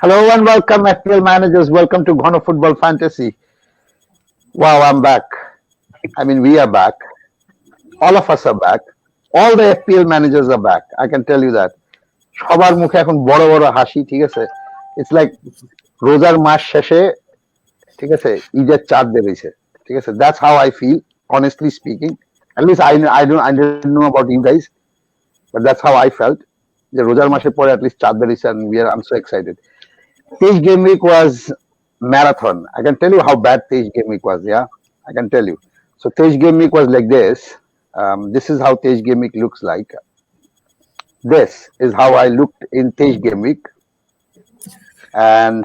Hello and welcome, FPL managers. Welcome to Ghono Football Fantasy. Wow, I'm back. I mean, we are back. All of us are back. All the FPL managers are back. I can tell you that. সবার মুখে এখন বড় বড় হাসি, ঠিক আছে? It's like রোজার মাস শেষে, ঠিক আছে, ঈদের চাঁদ বেরিয়েছে, ঠিক আছে? That's how I feel, honestly speaking. At least I don't know about you guys, but that's how I felt. যে রোজার মাসের পরে at least চাঁদ বেরিয়েছে and I'm so excited. Tej game week was marathon. I can tell you how bad Tej game week was. Yeah, I can tell you. So Tej game week was like this. This is how Tej game week looks like. This is how I looked in Tej game week, and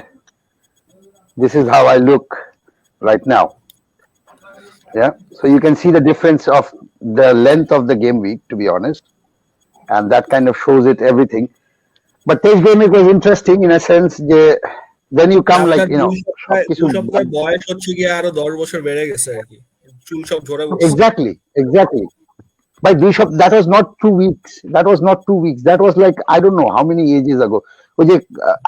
this is how I look right now. Yeah, so you can see the difference of the length of the game week, to be honest, and that kind of shows it everything. But Tej game week was interesting in a sense. Then you come like, you know, exactly. By Bishop, that was not 2 weeks. That was like, I don't know how many ages ago. ওই যে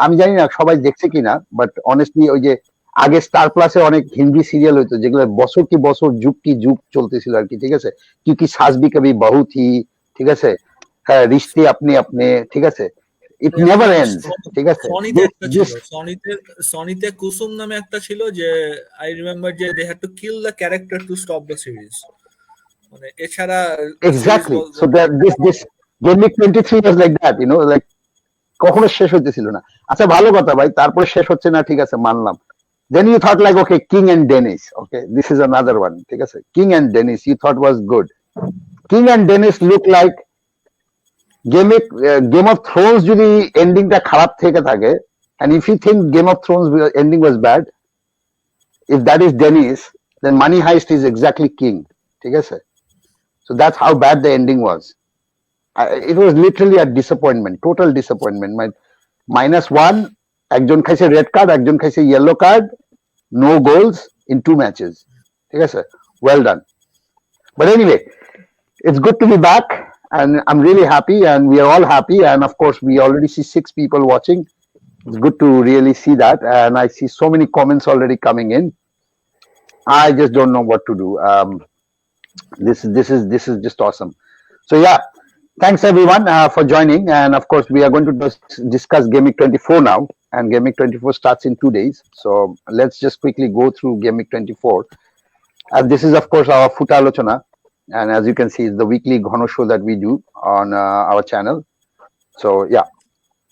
আমি জানি না সবাই দেখছে কিনা, but honestly ওই যে আগে স্টার প্লাসে অনেক হিন্দি সিরিয়াল হইতো যেগুলো বছর কি বছর যুগ কি যুগ চলতেছিল আর কি, ঠিক আছে? কি সাজবি কবি বহু থি, ঠিক আছে? হ্যাঁ, রিশতে আপনি আপনি, ঠিক আছে? It never ends, ঠিক আছে? সনিতে কুসুম নামে একটা ছিল যে আই রিমেম্বার যে they had to kill the character to stop the series. মানে এছাড়া exactly. So that this game week 23 was like that, you know, like কখনো শেষ হইতেছিল না। আচ্ছা ভালো কথা ভাই, তারপরে শেষ হচ্ছে না, ঠিক আছে, মানলাম। Then you thought like, okay, King and Dennis, okay, this is another one, ঠিক আছে? King and Dennis you thought was good. King and Dennis look like Game of Thrones যদি এন্ডিংটা খারাপ থেকে থাকে, and if you think Game of Thrones ending was bad, if that is Dennis, then Money Heist is exactly King, ঠিক আছে? So that's how bad the ending was. It was literally a disappointment, total disappointment. My -1, একজন খাইছে red card, একজন খাইছে yellow card, no goals in 2 matches, ঠিক আছে? Well done. But anyway, it's good to be back. And I'm really happy, and we are all happy. And of course, we already see 6 people watching. It's good to really see that. And I see so many comments already coming in. I just don't know what to do. This is just awesome. So yeah, thanks everyone for joining. And of course, we are going to discuss Game Week 24 now. And Game Week 24 starts in 2 days. So let's just quickly go through Game Week 24. And this is, of course, our Footalochona. And as you can see, it's the weekly Ghono show that we do on our channel. So yeah,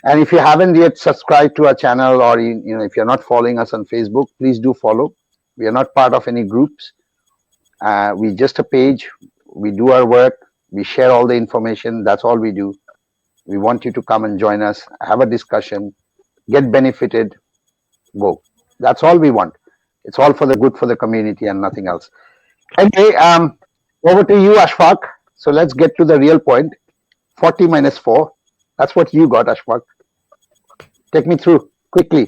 and if you haven't yet subscribed to our channel, or you know, if you're not following us on Facebook, please do follow. We are not part of any groups. We just a page. We do our work. We share all the information. That's all we do. We want you to come and join us, have a discussion, get benefited, go. That's all we want. It's all for the good for the community and nothing else. Anyway, over to you, Ashfaq. So let's get to the real point. 40 minus 4. That's what you got, Ashfaq. Take me through quickly.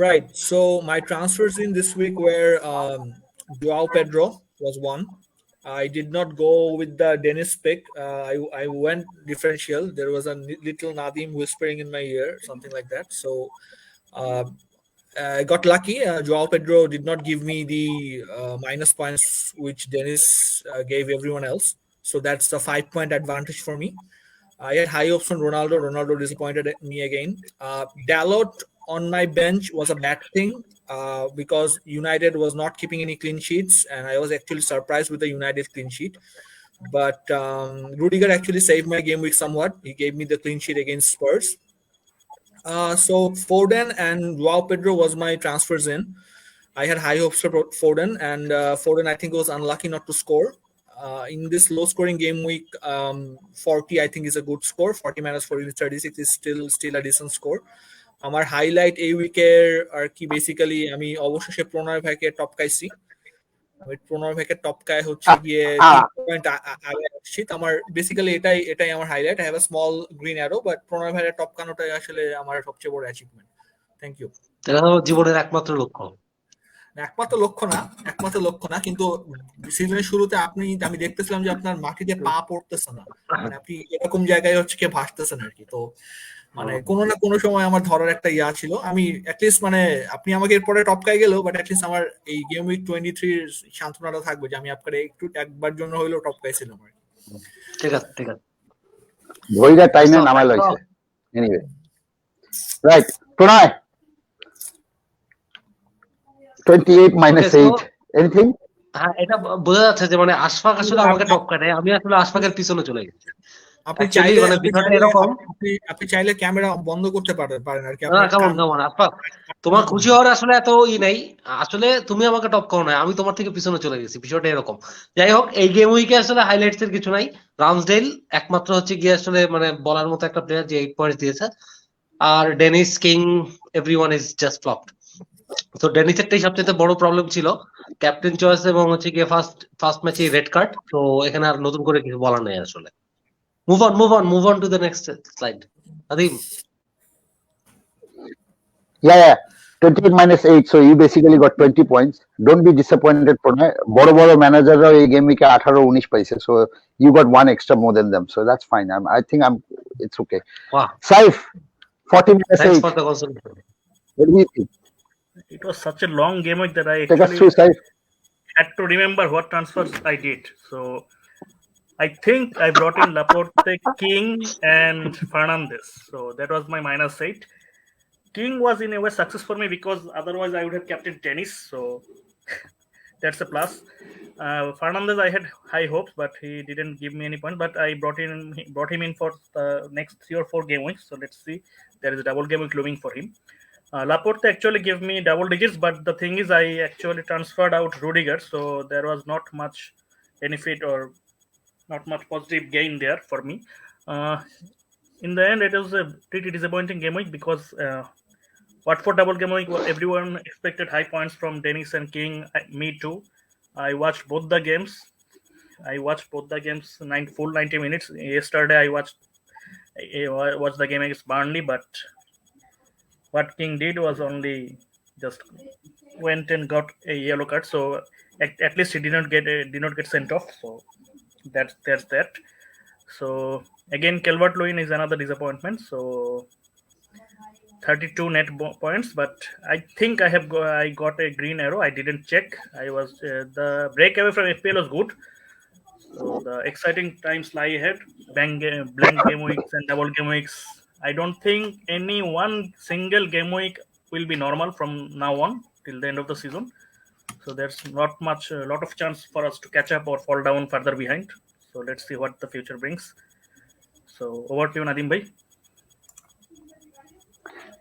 Right. So my transfers in this week were Joao Pedro was one. I did not go with the Dennis pick. I went differential. There was a little Nadim whispering in my ear, something like that. So I got lucky. Joao Pedro did not give me the minus points which Dennis gave everyone else. So that's a 5-point advantage for me. I had high hopes on Ronaldo. Ronaldo disappointed me again. Dalot on my bench was a bad thing because United was not keeping any clean sheets, and I was actually surprised with the United clean sheet. But Rudiger actually saved my game week somewhat. He gave me the clean sheet against Spurs. So Foden and Joao Pedro was my transfers in. I had high hopes for Foden, and Foden I think was unlucky not to score. In this low-scoring game week, 40 I think is a good score. 40 minus 40 is 36 is still a decent score. আমার highlight এই উইকের আর কি basically আমি অবশেষে প্রণয় ভাইকে টপকাইছি। আমি প্রণয় ভাইকে টপকায় হচ্ছে গিয়ে 3 পয়েন্ট আগে আসছি। আমার বেসিক্যালি এটাই আমার highlight. I have a small green arrow, but Pranay ভাইয়ের টপকানোটাই আসলে আমার সবচেয়ে বড় অ্যাচিভমেন্ট। Thank you. এটা জীবনের একমাত্র লক্ষ্য। একমাত্র লক্ষ্য না, কিন্তু সিজনের শুরুতে আমি দেখতেছিলাম যে আপনার মাটিতে পা পড়তেছে না, মানে আপনি এরকম জায়গায় হচ্ছে কি ভাসতেছেন আর কি। তো মানে কোনো না কোনো সময় আমার ধরার একটা ইয়া ছিল, আমি অ্যাটলিস্ট মানে আপনি আমাকে এরপরে টপকায় গেলেও বাট অ্যাটলিস্ট আমার এই গেম উইক 23 সান্ত্বনাটা থাকবে যে আমি আপনার একটু একবার জন্য হইলেও টপকাইছিলাম আর কি। ঠিক আছে ঠিক আছে ধৈর্য টাইমে নামাই লইছে এনিওয়ে রাইট প্রণয় 28 minus 8 এনিথিং হ্যাঁ এটা বোঝা যাচ্ছে যে মানে আশফাক আসলে আমাকে টপকা দেয়, আমি আসলে আশফাকের পিছনে চলে গেছি। আপনি Actually চাইলে মানে বিষয়টা এরকম, আপনি চাইলে ক্যামেরা বন্ধ করতে পারেন আর কি। না কেমন আশফাক তোমার খুশি হওয়ার আসলে এত নাই, আসলে তুমি আমাকে টপ করো না, আমি তোমার থেকে পিছনে চলে গেছি, বিষয়টা এরকম। যাই হোক, এই গেম উইকে আসলে হাইলাইটস এর কিছু নাই। রামসডেল একমাত্র হচ্ছে গিয়ে আসলে মানে বলার মতো একটা প্লেয়ার যে 8 পয়েন্ট দিয়েছে, আর Dennis King everyone is just flopped. তো ডেনিসেরটাই সবচেয়ে বড় প্রবলেম ছিল, ক্যাপ্টেন চয়েস এবং হচ্ছে গিয়ে ফার্স্ট ম্যাচে রেড কার্ড। তো এখানে আর নতুন করে কিছু বলার নেই আসলে। Move on to the next slide. আদিম Yeah, 28 minus 8. So you basically got 20 points. Don't be disappointed, Pranay. বড় বড় ম্যানেজাররা এই গেম উইকে 18-19 পাইছে. So you got one extra more than them. So that's fine. I think it's okay. Wow. Saif, 40 minus Thanks 8. for the consolation. What do you think? It was such a long game week that I Take us actually through, Saif. had to remember what transfers I did. So I think I brought in Laporte, King, and Fernandez. So that was my -8. King was in a way success for me because otherwise I would have captained Dennis. So that's a plus. Fernandez, I had high hopes, but he didn't give me any point. But I brought him in for the next 3 or 4 game weeks. So let's see. There is a double game week looming for him. Laporte actually gave me double digits, but the thing is, I actually transferred out Rudiger, so there was not much benefit or not much positive gain there for me. In the end, it was a pretty disappointing game week because Watford double game week, everyone expected high points from Dennis and King. Me too. I watched both the games. Full 90 minutes. Yesterday, I watched the game against Burnley, but what King did was only just went and got a yellow card. So at least he did not get sent off. So that's that. So again, Calvert-Lewin is another disappointment. So 32 net points, but I think I got a green arrow. I didn't check. The breakaway from FPL was good. So the exciting times lie ahead. Blank game weeks and double game weeks. I don't think any one single game week will be normal from now on till the end of the season. So there's not much, a lot of chance for us to catch up or fall down further behind. So let's see what the future brings. So over to you, Nadim bhai.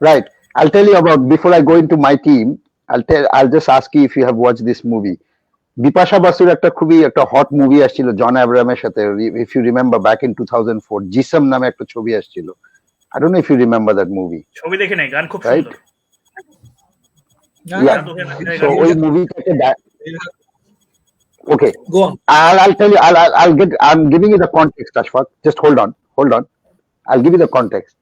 Right. I'll tell you about, before I go into my team, I'll just ask you if you have watched this movie. Bipasha বাসুর একটা hot movie আসছিল John অ্যাব্রাহামের সাথে, if you remember back in 2004, Jism নামে একটা ছবি আসছিল। I don't know if you remember that movie. ছবি দেখি নাই, গান খুব Right? সুন্দর। Yeah. So ওই মুভিটাকে okay. Go on. I'll tell you. I'm giving you the context, Ashfaq. Just hold on. I'll give you the context.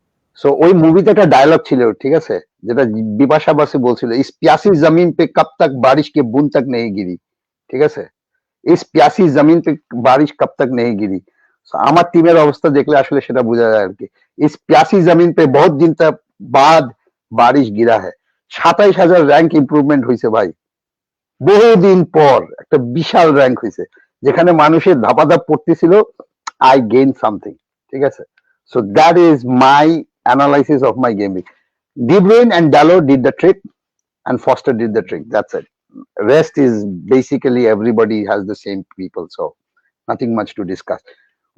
So ওই মুভিতে একটা ডায়লগ ছিল, ঠিক আছে, যেটা বিপাশা বাসু বলছিল, ইস প্যাসি জমিন পে কব তক বারিশ কে বুন তক নেই গিরি, ঠিক আছে, ইস প্যাসি জমিন পে বারিশ কব তক নেই গিরি। আমার টিমের অবস্থা দেখলে আসলে সেটা বোঝা যায় আর কি। ইস প্যাসি জমিন পে বহুত দিন তক বাদ বারিশ গিরা হ্যায়। 27,000 র্যাঙ্ক ইমপ্রুভমেন্ট হয়েছে ভাই, বহুদিন পর একটা বিশাল র্যাঙ্ক হয়েছে, যেখানে মানুষের ধাপাধাপ পড়তেছিল। আই গেইন সামথিং, ঠিক আছে। So that is my analysis of my game week. De Bruyne and Dalot did the trick, and Foster did the trick. That's it. Rest is basically everybody has the same people, so nothing much to discuss.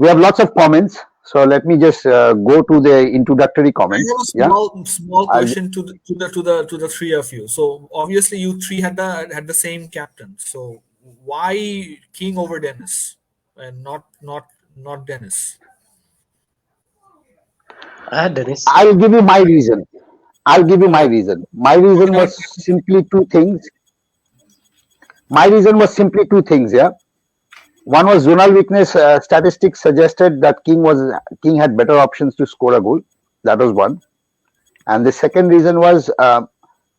We have lots of comments, so let me just go to the introductory I comments. have a small question to the three of you. So obviously you three had the same captain. So why King over Dennis and not Dennis? Dennis. I'll give you my reason. My reason was simply two things. Yeah. One was zonal weakness. Statistics suggested that King had better options to score a goal. That was one. And the second reason was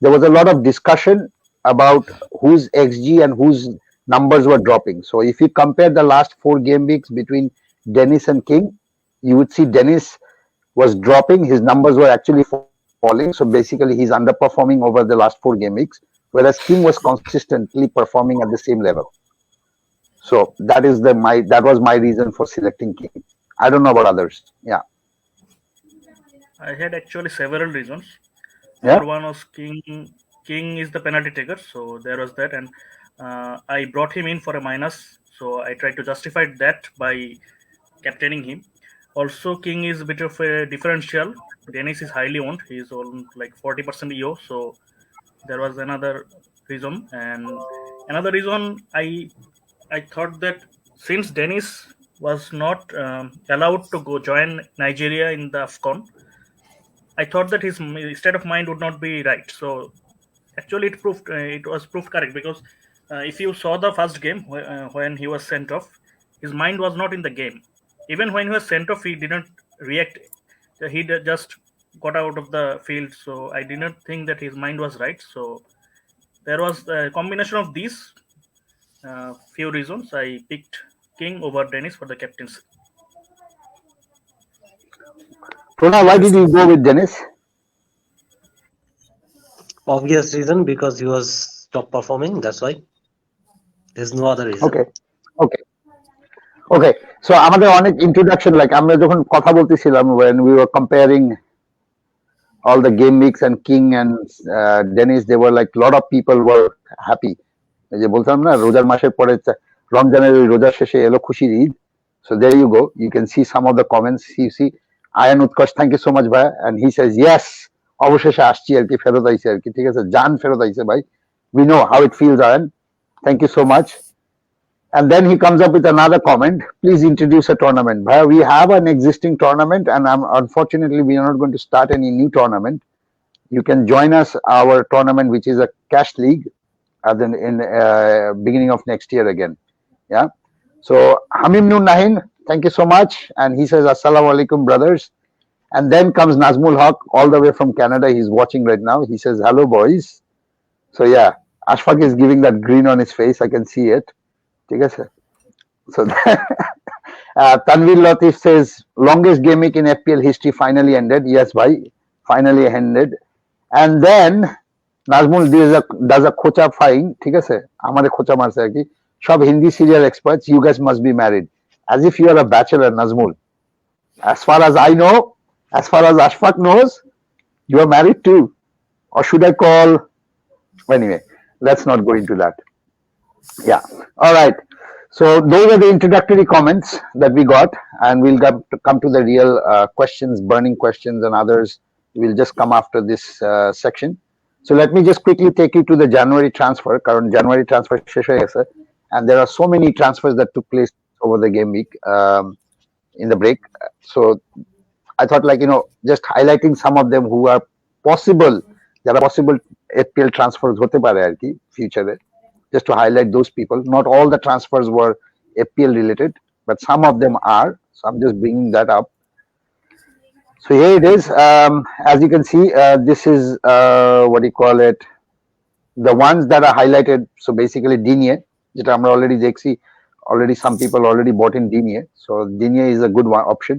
there was a lot of discussion about whose XG and whose numbers were dropping. So if you compare the last 4 game weeks between Dennis and King, you would see Dennis was dropping. His numbers were actually falling. So basically, he's underperforming over the last 4 game weeks, whereas King was consistently performing at the same level. So that was my reason for selecting King. I don't know about others. Yeah. I had actually several reasons. Yeah. Number one was King. King is the penalty taker, so there was that, and I brought him in for a minus. So I tried to justify that by captaining him. Also, King is a bit of a differential. Dennis is highly owned. He's on like 40% EO, so there was another reason. And another reason, I thought that since Dennis was not allowed to go join Nigeria in the AFCON, I thought that his state of mind would not be right. So actually, it was proved correct, because if you saw the first game when he was sent off, his mind was not in the game. Even when he was sent off, he didn't react. He just got out of the field. So I did not think that his mind was right. So there was a combination of these few reasons. I picked King over Dennis for the captaincy. Prona, why did you go with Dennis? Obvious reason, because he was top performing. That's why. There's no other reason. Okay. So আমাদের অনেক introduction, like আমরা যখন কথা বলতেছিলাম, when we were comparing all the game weeks and King and Dennis, they were like, lot of people were happy. এই যে বলতাম না, রোজার মাসের পরে রমজানের ওই রোজার শেষে এলো খুশির Eid. So there you go. You can see some of the comments. You see, Ayan Utkarsh, thank you so much, bhai. And he says, yes, অবশেষে আসছি আর কি, ফেরত আইছে আর কি, ঠিক আছে, জান ফেরত আইছে ভাই. We know how it feels, Ayan. Thank you so much. And then he comes up with another comment. Please introduce a tournament. Bhai, we have an existing tournament, and unfortunately, we are not going to start any new tournament. You can join us, our tournament, which is a cash league, in beginning of next year again. Yeah. So Hamim Nur Nahin, thank you so much. And he says, Assalamu alaikum, brothers. And then comes Nazmul Haq, all the way from Canada. He's watching right now. He says, hello, boys. So yeah, Ashfaq is giving that grin on his face. I can see it. So Tanvir Latif says, longest game week in FPL history finally ended. Yes, bhai, finally ended. And then Nazmul does a khocha fine. ঠিক আছে, আমারে খোঁচা মারছে আর কি, সব Hindi serial experts, you guys must be married. As if you are a bachelor, Nazmul. As far as I know, as far as Ashfaq knows, you are married too. Or should I call? Anyway, let's not go into that. Yeah. All right. So those are the introductory comments that we got, and we'll come to the real questions, burning questions, and others will just come after this section. So let me just quickly take you to the January transfer. Current January transfer, and there are so many transfers that took place over the game week in the break. So I thought, like, just highlighting some of them who are possible. There are possible FPL transfers hote pare ar ki future e. Just to highlight those people. Not all the transfers were FPL related, but some of them are. So I'm just bringing that up. So here it is. As you can see, this is what do you call it? The ones that are highlighted. So basically, Digne, যেটা আমরা already দেখছি, already some people already bought in Digne. So Digne is a good one option.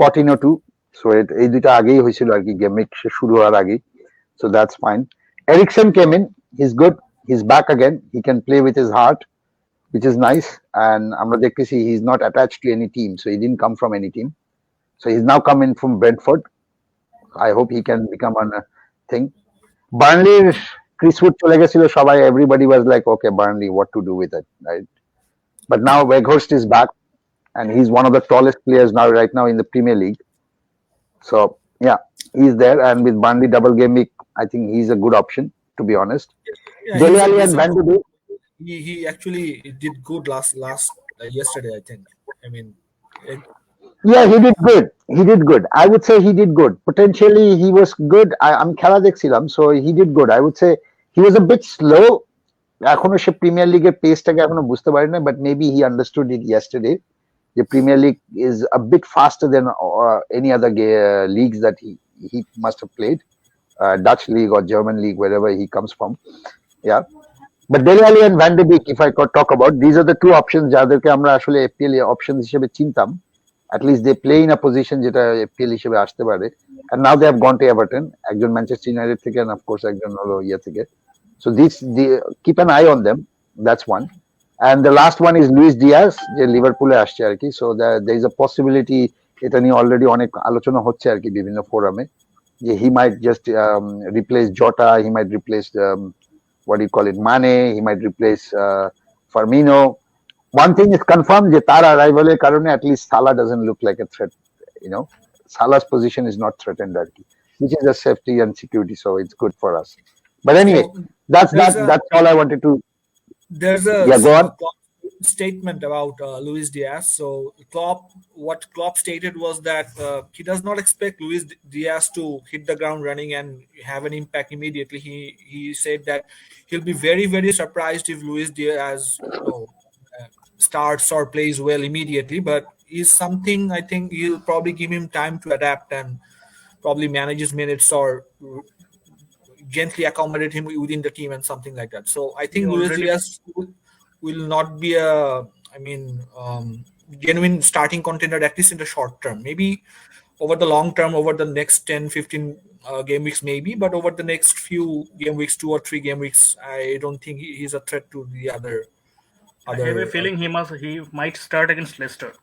Coutinho too. So এই দুইটা আগেই হয়েছিল আর কি, game শুরু হওয়ার আগেই. So that's fine. Eriksen came in. He's good. He's back again. He can play with his heart, which is nice. And আমরা দেখতেছি he's not attached to any team, so he didn't come from any team. So he's now come in from Brentford. I hope he can become a thing. Burnley, Chris Wood চলে গেছিল সবাই. Everybody was like, okay, Burnley, what to do with it, right? But now Weghorst is back, and he's one of the tallest players right now in the Premier League. So yeah, he's there, and with Burnley double game week, I think he's a good option, to be honest. Yeah, Dele Alli and Van de Beek. he actually did good last yesterday, I think. I mean, Yeah, he did good. He did good. I would say he did good. Potentially, he was good. I'm খেলা দেখছিলাম, so he did good. I would say he was a bit slow. এখনো সে premier লিগের পেসটাকে এখনো বুঝতে পারে না, but maybe he understood it yesterday. The Premier League is a bit faster than any other leagues that he must have played. Dutch league or German league, wherever he comes from. Yeah. But Dele Alli and Van de Beek, if I could talk about, these are the two options যাদেরকে আমরা আসলে FPL options হিসেবে চিনতাম. At least they play in a position যেটা FPL হিসেবে আসতে পারে. And now they have gone to Everton. একজন Manchester United থেকে and of course একজন হলো ইয়ে থেকে. So keep an eye on them. That's one. And the last one is Luis Diaz, যে লিভারপুলে আসছে আর কি. So there is a possibility, এটা নিয়ে অলরেডি অনেক আলোচনা হচ্ছে আর কি বিভিন্ন ফোরামে, যে he might just replace Jota, he might replace what do you call it, Mane, he might replace Firmino. One thing is confirmed, যে তার arrival-এর কারণে at least Salah doesn't look like a threat. Salah's position is not threatened আর কি, which is a safety and security, so it's good for us. But anyway, that's all I wanted to. There's a Yeah, go on. statement about Luis Diaz. So what Klopp stated was that he does not expect Luis Diaz to hit the ground running and have an impact immediately. He said that he'll be very, very surprised if Luis Diaz starts or plays well immediately, but is something I think he'll probably give him time to adapt and probably manage his minutes or gently accommodate him within the team and something like that. So I think Luis Diaz will not be a, genuine starting contender, at least in the short term. Maybe over the long term, over the next 10, 15 game weeks, maybe, but over the next few game weeks, 2 or 3 game weeks, I don't think he's a threat to the other. I have a feeling he might start against Leicester.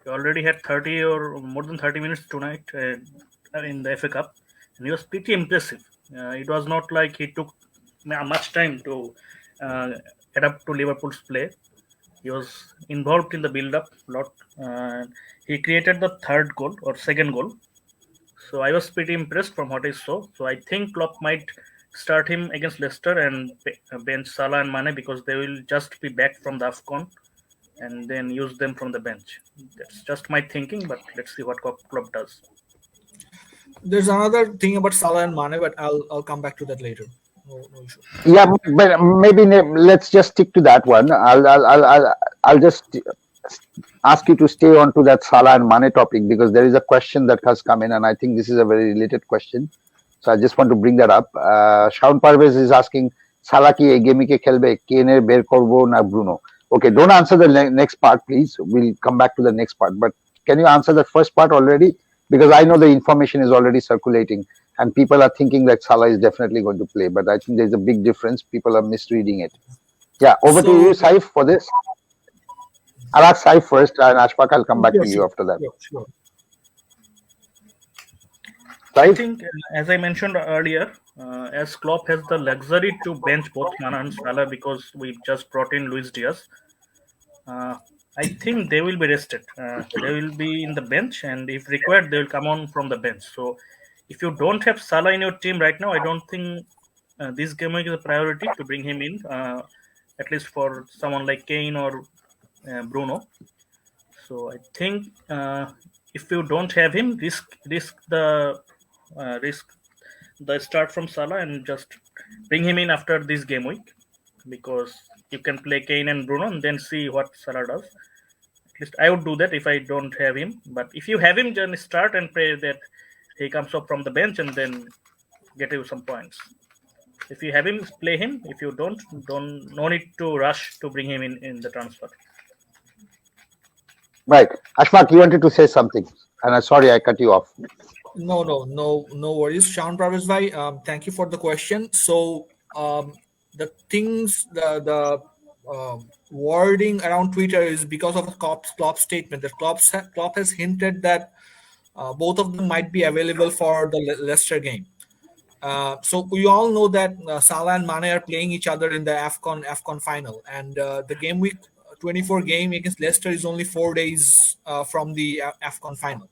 He already had 30 or more than 30 minutes tonight in the FA Cup, and he was pretty impressive. It was not like he took much time to adapt to Liverpool's play. He was involved in the build-up a lot. He created the second goal. So I was pretty impressed from what I saw. So I think Klopp might start him against Leicester and bench Salah and Mane, because they will just be back from the AFCON, and then use them from the bench. That's just my thinking, but let's see what Klopp does. There's another thing about Salah and Mane, but I'll come back to that later. No issue. Yeah, but maybe let's just stick to that one. I'll just ask you to stay on to that Salah and Mane topic, because there is a question that has come in, and I think this is a very related question. So I just want to bring that up. Shaun Parvez is asking, Salah ki ei game ke khelbe, Kane ber korbo na Bruno? Okay, don't answer the next part, please. We'll come back to the next part. But can you answer the first part already? Because I know the information is already circulating, and people are thinking that Salah is definitely going to play. But I think there's a big difference. People are misreading it. Yeah, over to you, Saif, for this. I'll ask Saif first, and Ashfaq, I'll come back to you after that. Sure. I think, as I mentioned earlier, as Klopp has the luxury to bench both Mane and Salah because we just brought in Luis Diaz, I think they will be rested. They will be in the bench, and if required, they will come on from the bench. So if you don't have Salah in your team right now, I don't think this game week is a priority to bring him in, at least for someone like Kane or Bruno. So I think if you don't have him, risk the start from Salah and just bring him in after this game week, because you can play Kane and Bruno and then see what Salah does. At least I would do that if I don't have him. But if you have him, then start and pray that he comes up from the bench and then get you some points. If you have him, play him. If you don't, no need to rush to bring him in the transfer. Right. Ashfaq, you wanted to say something, and I'm sorry I cut you off. No worries. Shaun Parvez bhai, thank you for the question. So the things, the wording around Twitter is because of Klopp's statement. That Klopp has hinted that both of them might be available for the Leicester game. So we all know that Salah and Mane are playing each other in the AFCON final, and the game week 24 game against Leicester is only 4 days from the AFCON final.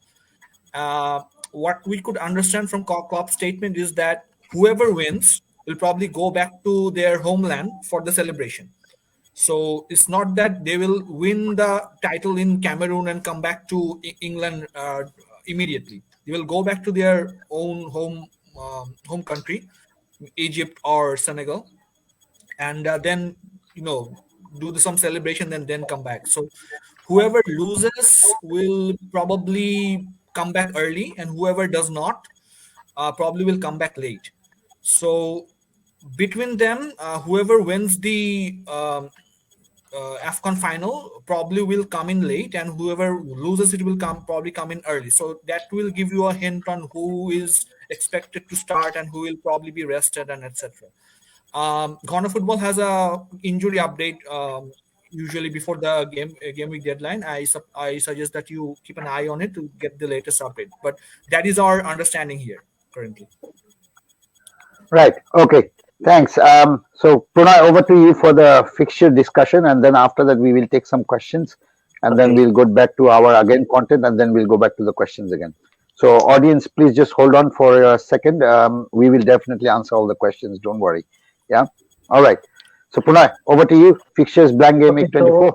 What we could understand from Klopp's statement is that whoever wins will probably go back to their homeland for the celebration. So it's not that they will win the title in Cameroon and come back to England immediately. They will go back to their own home country, Egypt or Senegal, and then do some celebration and then come back. So whoever loses will probably come back early, and whoever does not probably will come back late. So between them, whoever wins the AFCON final probably will come in late, and whoever loses it will probably come in early. So that will give you a hint on who is expected to start and who will probably be rested and etc. Ghana football has a injury update usually before the game week deadline. I suggest that you keep an eye on it to get the latest update. But that is our understanding here currently. Right. Okay. Thanks. So Pranay, over to you for the fixture discussion, and then after that we will take some questions, and then Okay. we'll go back to our again content, and then we'll go back to the questions again. So audience, please just hold on for a second. We will definitely answer all the questions. Don't worry. Yeah. All right. So Pranay, over to you. Fixtures blank game week 24.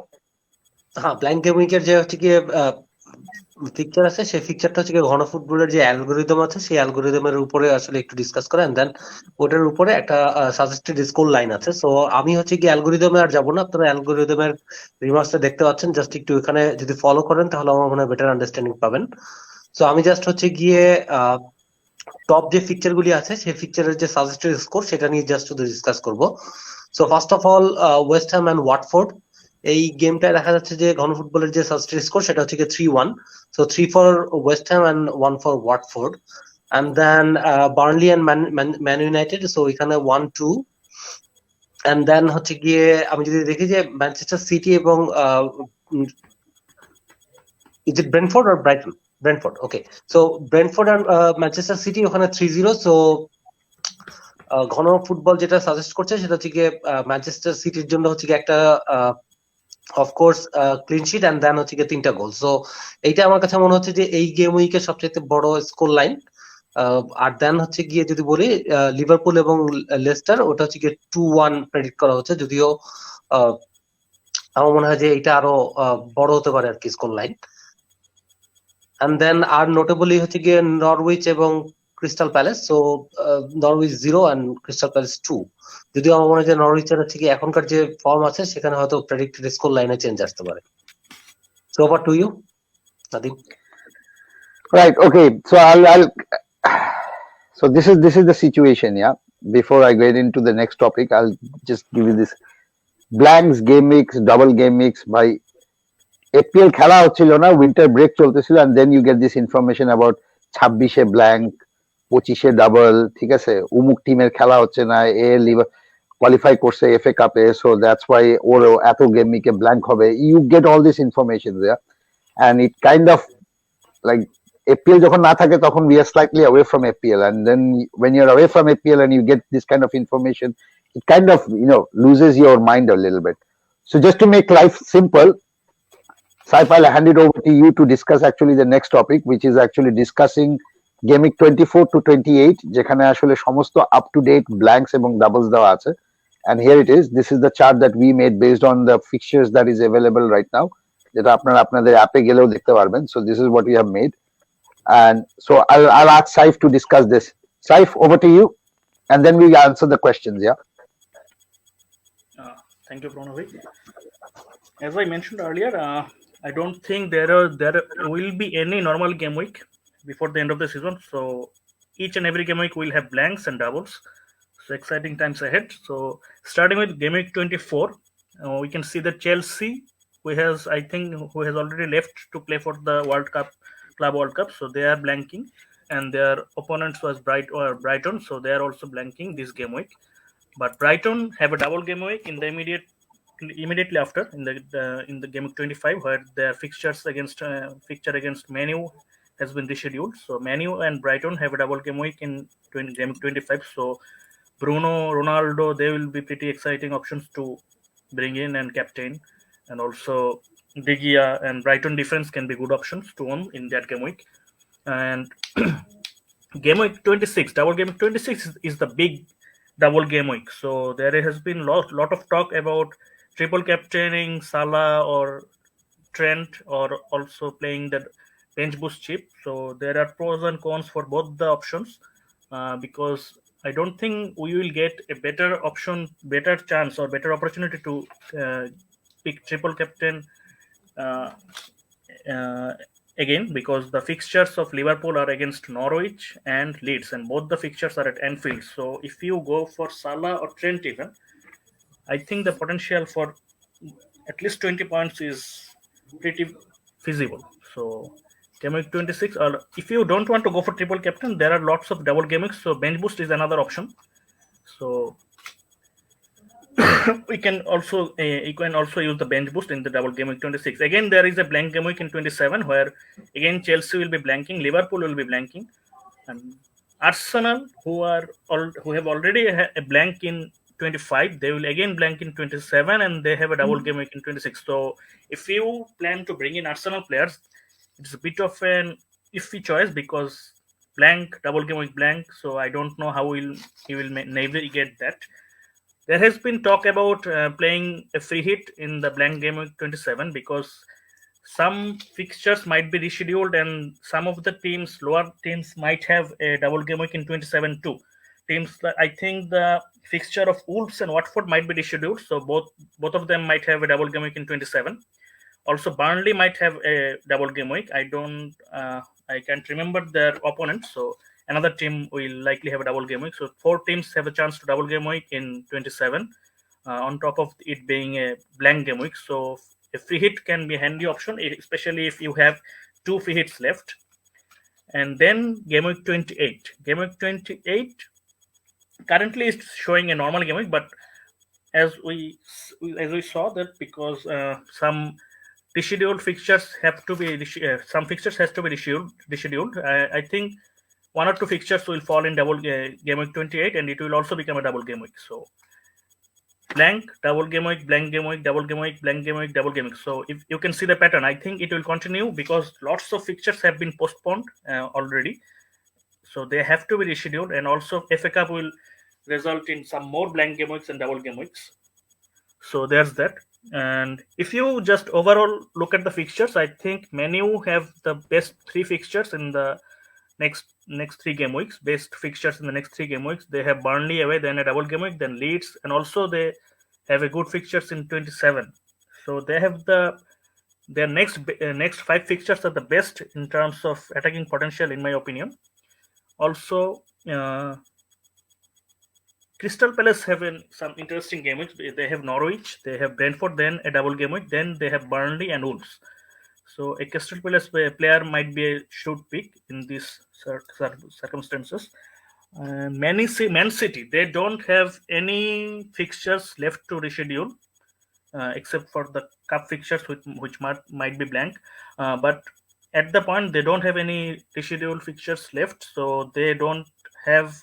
হ্যাঁ, blank game উইকের যে হচ্ছে গিয়ে fixture আছে, সেই ফিকচারটা হচ্ছে গিয়ে ঘন ফুটবলের যে অ্যালগোরিদম আছে, সেই অ্যালগোরিদমের উপরে আসলে একটু ডিসকাস করে, এন্ড দেন ওটার উপরে একটা সাজেস্টেড স্কোর লাইন আছে। সো আমি হচ্ছে গিয়ে অ্যালগোরিদমে আর যাবো না, আপনারা অ্যালগোরিদমের রিমার্কসটা দেখতে পাচ্ছেন, জাস্ট একটু এখানে যদি ফলো করেন তাহলে আমার মনে হয় বেটার আন্ডারস্ট্যান্ডিং পাবেন। সো আমি জাস্ট হচ্ছে গিয়ে টপ যে ফিকচার গুলি আছে সেই ফিকচারের যে সাজেস্টেড স্কোর সেটা নিয়ে জাস্ট শুধু ডিসকাস করবো। So first of all West Ham and Watford, এই গেমটায় দেখা যাচ্ছে যে ঘন ফুটবলের যে সাজেস্টেড স্কোর সেটা হচ্ছে 3-1, so 3 for West Ham and 1 for Watford, and then Burnley and Man United, so এখানে 1-2, অ্যান্ড দেন হচ্ছে গিয়ে আমি যদি দেখি যে ম্যানচেস্টার সিটি এবং is it Brentford or Brighton? Brentford, okay. So Brentford and Manchester city ওখানে 3-0। সো ঘন ফুটবল যেটা সাজেস্ট করছে সেটা হচ্ছে গিয়ে ম্যানচেস্টার সিটির জন্য হচ্ছে গিয়ে একটা of course clean sheet and then হচ্ছে গিয়ে 3টা গোল। সো এইটা আমার কাছে মনে হচ্ছে যে এই গেম উইকের সবচেয়ে বড় স্কোর লাইন। আর দেন হচ্ছে গিয়ে যদি বলি লিভারপুল এবং লেস্টার, ওটা হচ্ছে গিয়ে 2-1 প্রেডিক্ট করা হচ্ছে, যদিও আমার মনে হয় যে এটা আরো বড় হতে পারে আর কি স্কোর লাইন। অ্যান্ড দেন আর নোটেবলি হচ্ছে গিয়ে নরউইচ এবং Crystal Palace, so Norwich 0 and Crystal Palace 2, যদিও আমার মনে হয় যে নরউইচের হচ্ছে কি এখনকার যে ফর্ম আছে সেখানে হয়তো প্রেডিক্টেড স্কোর লাইনে চেঞ্জ আসতে পারে। So over to you, Nadeem. Right. Okay. So So this is the situation. Yeah. Before I get into the next topic, I'll just give you this blanks game mix, double game mix by FPL খেলা হচ্ছিল না, winter break চলতেছিল, and then you get this information about 26-এ blank, 25-এ double, ঠিক আছে, উমুক টিমের খেলা হচ্ছে না, এ লিভার কোয়ালিফাই করছে এফএ কাপে, সো দ্যাটস ওয়াই ওর এত গেম উইকে ব্ল্যাঙ্ক হবে। You get all this information there, and it kind of like FPL যখন না থাকে তখন we are slightly away from FPL, and then when you're away from FPL and you get this kind of information, it kind of loses your mind a little bit. So just to make life simple, Saif, I'll hand it over to you to discuss actually the next topic, which is actually discussing game week 24 to 28, যেখানে আসলে সমস্ত up to date blanks এবং doubles দেওয়া আছে, and here it is. This is the chart that we made based on the fixtures that is available right now, যেটা আপনারা আপনাদের অ্যাপে গেলেও দেখতে পারবেন. So this is what we have made, and so I'll ask Saif to discuss this. Saif, over to you, and then we answer the questions. Yeah. Thank you, Pranay. As I mentioned earlier, I don't think there will be any normal game week before the end of the season. So each and every game week will have blanks and doubles. So exciting times ahead. So starting with game week 24, we can see that Chelsea, who has already left to play for the Club World Cup. So they are blanking, and their opponents was Brighton. So they are also blanking this game week. But Brighton have a double game week in the immediately after in the game of 25, where their fixture against Man U has been rescheduled. So Man U and Brighton have a double game week in game of 25. So Bruno, Ronaldo, they will be pretty exciting options to bring in and captain, and also De Gea and Brighton defense can be good options to own in that game week. And game week 26, double game week 26 is the big double game week. So there has been lot of talk about triple captaining Salah or Trent, or also playing the bench boost chip. So there are pros and cons for both the options, because I don't think we will get a better option, better chance, or better opportunity to pick triple captain again, because the fixtures of Liverpool are against Norwich and Leeds, and both the fixtures are at Anfield. So if you go for Salah or Trent even, I think the potential for at least 20 points is pretty feasible. So game week 26, or if you don't want to go for triple captain, there are lots of double game weeks. So bench boost is another option. So you can also use the bench boost in the double game week 26. Again, there is a blank game week in 27 where again Chelsea will be blanking, Liverpool will be blanking, and Arsenal, who have already a blank in 25, they will again blank in 27, and they have a double game week in 26. So if you plan to bring in Arsenal players, it's a bit of an iffy choice because blank, double game week blank. So I don't know how he will navigate that. There has been talk about playing a free hit in the blank game week 27 because some fixtures might be rescheduled and some of the lower teams might have a double game week in 27 too. I think the fixture of Wolves and Watford might be rescheduled, so both of them might have a double game week in 27. Also, Burnley might have a double game week. I can't remember their opponents, so another team will likely have a double game week. So 4 teams have a chance to double game week in 27, on top of it being a blank game week. So a free hit can be a handy option, especially if you have 2 free hits left. And then game week 28. Game week 28 currently is showing a normal game week, but as we saw that because some rescheduled fixtures have to be some fixtures has to be rescheduled. I think 1 or 2 fixtures will fall in double game week 28, and it will also become a double game week. So blank, double game week, blank game week, double game week, blank game week, double game week. So if you can see the pattern, I think it will continue because lots of fixtures have been postponed already. So they have to be rescheduled, and also FA Cup will result in some more blank game weeks and double game weeks. So there's that. And if you just overall look at the fixtures, I think Man U have the best 3 fixtures in the next 3 game weeks. Best fixtures in the next 3 game weeks. They have Burnley away, then a double game week, then Leeds, and also they have a good fixtures in 27. So they have their next 5 fixtures are the best in terms of attacking potential, in my opinion. Also, Crystal Palace have some interesting game weeks. They have Norwich, they have Brentford, then a double game week, then they have Burnley and Wolves. So a Crystal Palace player might be a shoot pick in these circumstances. Man City, they don't have any fixtures left to reschedule, except for the cup fixtures which might be blank. But at the point, they don't have any rescheduled fixtures left, so they don't have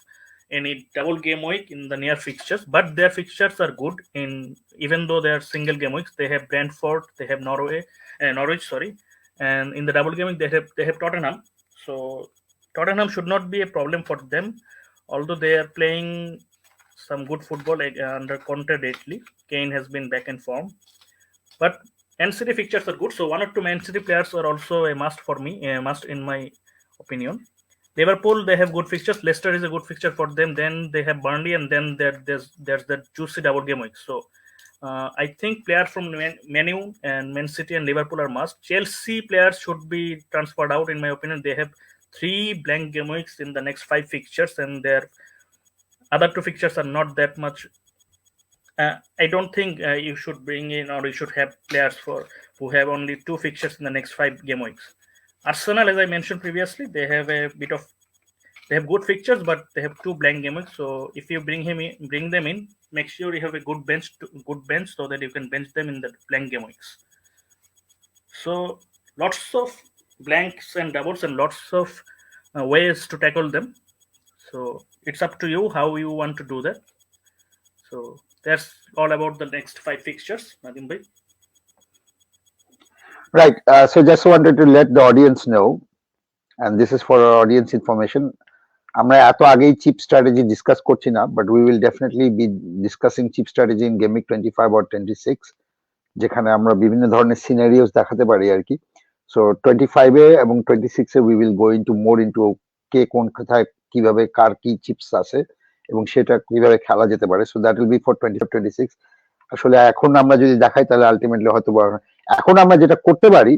any double game week in the near fixtures, but their fixtures are good even though they are single game weeks. They have Brentford, they have Norwich, and in the double game week they have Tottenham. So Tottenham should not be a problem for them, although they are playing some good football under Conte lately. Kane has been back in form, but Man City fixtures are good. So 1 or 2 Man City players are also a must for me, a must in my opinion. Liverpool, they have good fixtures. Leicester is a good fixture for them. Then they have Burnley, and then there's the juicy double game week. So I think players from Man U and Man City and Liverpool are must. Chelsea players should be transferred out, in my opinion. They have 3 blank game weeks in the next 5 fixtures, and their other 2 fixtures are not that much. I don't think you should bring in, or you should have players who have only 2 fixtures in the next 5 game weeks. Arsenal, as I mentioned previously, they have good fixtures, but they have 2 blank game weeks. So if you bring them in, make sure you have a good bench so that you can bench them in the blank game weeks. So lots of blanks and doubles and lots of ways to tackle them. So it's up to you how you want to do that. So that's all about the next 5 fixtures, Nadim bhai. Right. So just wanted to let the audience know, and this is for our audience information. আমরা এত আগেই chip strategy discuss করছি না, but we will definitely be discussing chip strategy in game week 25 or 26, যেখানে আমরা বিভিন্ন ধরনের scenarios দেখাতে পারি আর কি। সো 25 এ এবং 26 এ we will go into more into কে কোন কোথায় কিভাবে কার কি চিপস আছে এবং সেটা কিভাবে খেলা যেতে পারে। So that will be for 25-26। আসলে এখন আমরা যদি দেখাই তাহলে আলটিমেটলি হয়তো এখন আমরা যেটা করতে পারি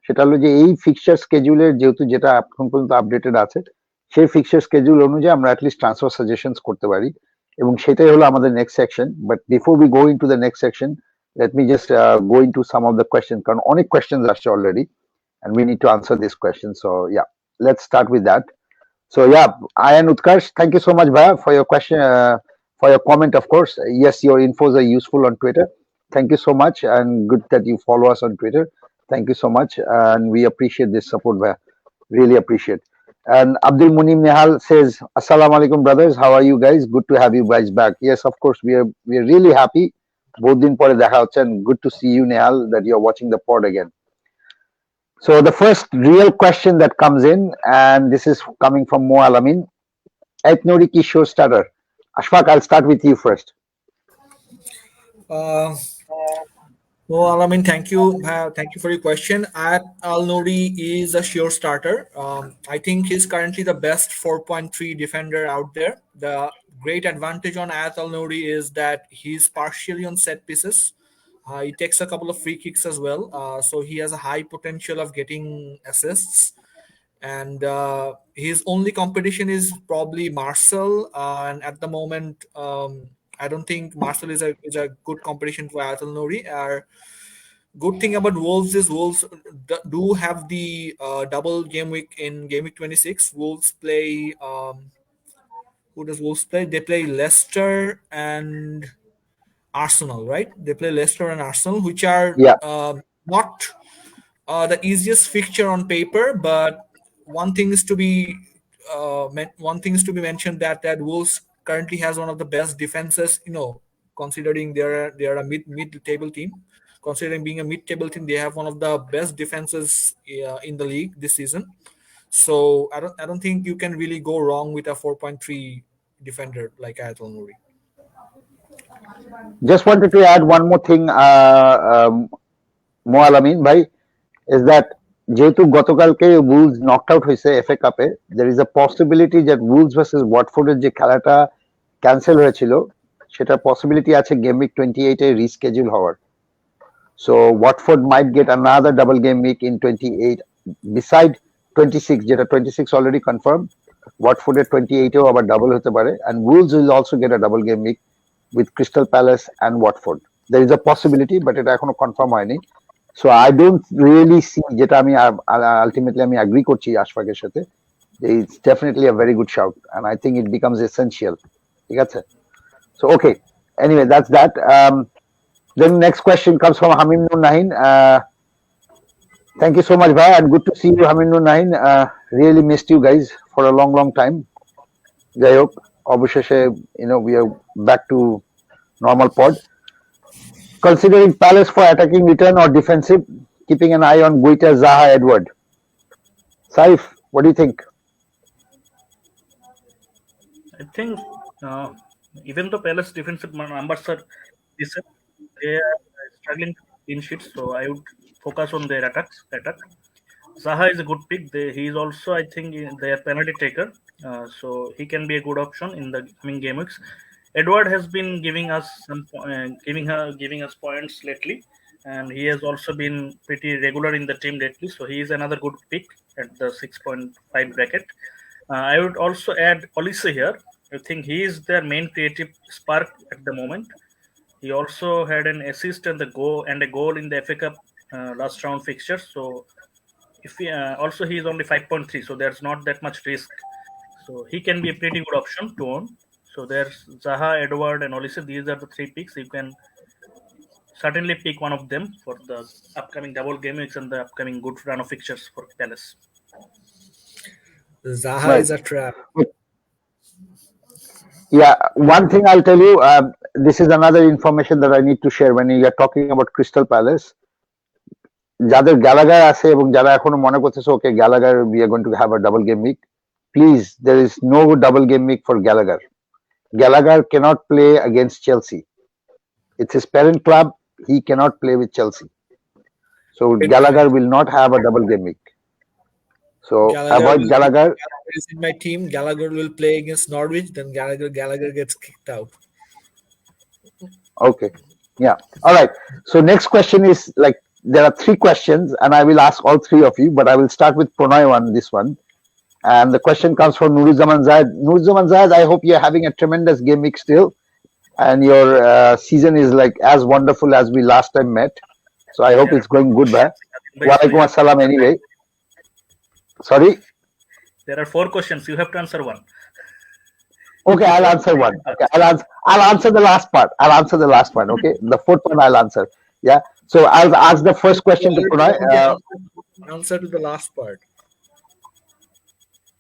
সেটা হলো যে এই ফিক্সচার স্কেডিউলের যেহেতু যেটা এখন পর্যন্ত আপডেটেড আছে, সেই ফিক্সচার স্কেডিউল অনুযায়ী আমরা অ্যাটলিস্ট ট্রান্সফার সাজেশনস করতে পারি, এবং সেটাই হলো আমাদের next section. But before we go into the next section, Let me just go into some of the questions. Only questions are already, and we need to answer this question. So yeah, let's start with that. So yeah, Ayan Utkarsh, thank you so much, Bhaiya, for your question, for your comment. Of course, yes, your infos are useful on Twitter. Thank you so much, and good that you follow us on Twitter. Thank you so much, and we appreciate this support, Bhaiya. Really appreciate. And Abdul Munim Nehal says, "Assalamu alaikum, brothers. How are you guys? Good to have you guys back." Yes, of course, we are really happy. বহুত দিন পরে দেখা হচ্ছে, and good to see you, Nehal, that you're watching the pod again. So the first real question that comes in, and this is coming from Mo Alamin. Ethnori ki show starter. Ashfaq, I'll start with you first. Well, Alamin, thank you. Thank you for your question. Al Nouri is a sure starter. I think he's currently the best 4.3 defender out there. The great advantage on Ayat Al Nouri is that he's partially on set pieces. He takes a couple of free kicks as well. So he has a high potential of getting assists. And his only competition is probably Marcel. And at the moment, I don't think Marcel is a good competition for Ayat Al Nouri. Good thing about Wolves is Wolves do have the double game week in game week 26. Wolves play. Who does Wolves play? They play Leicester and Arsenal, right? They play Leicester and Arsenal, which are Yeah. not the easiest fixture on paper, but one thing is to be mentioned that Wolves currently has one of the best defenses. Considering they're a mid table team. Considering being a mid-table team, they have one of the best defenses in the league this season. So I don't think you can really go wrong with a 4.3 defender like Ayatul Nouri. Just wanted to add one more thing, Mo Alamin bhai, is that যেহেতু গতকালকে Wolves knocked out হয়েছে FA কাপে, there is a possibility that Wolves versus Watfordের যে খেলাটা cancel হয়েছিল, সেটার possibility আছে game week 28 এ reschedule হওয়ার. So Watford might get another double game week in 28 beside 26, যেটা 26 already confirmed. Watford at 28 এও আবার double হতে পারে, and Wolves will also get a double game week with Crystal Palace and Watford. There is a possibility, but এটা এখনো confirm হয়নি. So I don't really see, যেটা আমি ultimately আমি agree করছি আশফাকের সাথে, it's definitely a very good shout, and I think it becomes essential. ঠিক আছে? So okay, anyway, that's that. Then next question comes from Hamim Nur Nahin. Thank you so much, bhai, and good to see you, Hamim Nur Nahin. Really missed you guys for a long time. Jai hok, obviously, we are back to normal pod. Considering Palace for attacking return or defensive, keeping an eye on Guita, Zaha, Edward. Saif, what do you think? I think even though Palace defensive numbers are decent, they are struggling in sheets, so I would focus on their attack. Zaha is a good pick. He is also, I think, their penalty taker, so he can be a good option in the coming game weeks. Edward has been giving us giving us points lately, and he has also been pretty regular in the team lately. So he is another good pick at the 6.5 bracket. I would also add Olise here. I think he is their main creative spark at the moment. He also had an assist and a goal in the FA Cup last round fixture. So if he, also he is only 5.3, so there's not that much risk. So he can be a pretty good option to own. So there's Zaha, Edward, and Olise. These are the three picks. You can certainly pick one of them for the upcoming double game weeks and the upcoming good run of fixtures for Palace. Zaha Right. is a trap. Yeah, one thing I'll tell you, this is another information that I need to share when you are talking about Crystal Palace. যাদের Gallagher আছে এবং যারা এখনো মনে করতেছে ওকে Gallagher we are going to have a double game week, please, there is no double game week for Gallagher. Gallagher cannot play against Chelsea. It's his parent club. He cannot play with Chelsea. So Gallagher will not have a double game week. So avoid Gallagher. Gallagher is in my team. Gallagher will play against Norwich. Then Gallagher gets kicked out. Okay. Yeah. All right. So next question is like there are three questions, and I will ask all three of you, but I will start with Pranay on this one. And the question comes from Nuruzaman Zahid. Nuruzaman Zahid, I hope you're having a tremendous game week still. and your season is like as wonderful as we last time met. So I hope Yeah. it's going good, bhai. But so Walaikum you have- assalam anyway. Sorry. there are 4 questions. You have to answer one. Okay, I'll answer one. Okay, I'll answer the last part. I'll answer the last one. Okay, the fourth one I'll answer. Yeah. So I'll ask the first question to Pranay. Answer to the last part.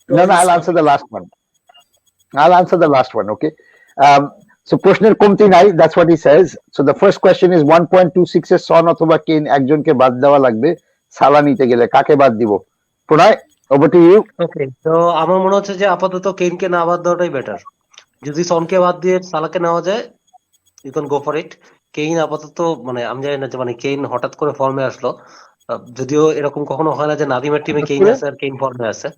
No, I'll answer the last one. I'll answer the last one. Okay. So প্রশ্নের কমতি নাই, that's what he says. So the first question is 1.26 এর সন অথবা কেন একজনকে বাদ দেওয়া লাগবে সালা নিতে গেলে, কাকে বাদ দিব? প্রণয়, over to you. ওকে, তো আমার মনে হচ্ছে যে আপাতত কেইনকে না বাদ দেওয়াটাই বেটার। যদি সনকে বাদ দিয়ে সালাকে নেওয়া যায়, you can go for it. Kane আপাতত মানে আমি জানি না যে মানে কেইন হঠাৎ করে ফর্মে আসলো, যদিও এরকম কখনো হয় না যে নাদিমের টিমে কেইন আছে আর কেইন ফর্মে আছে।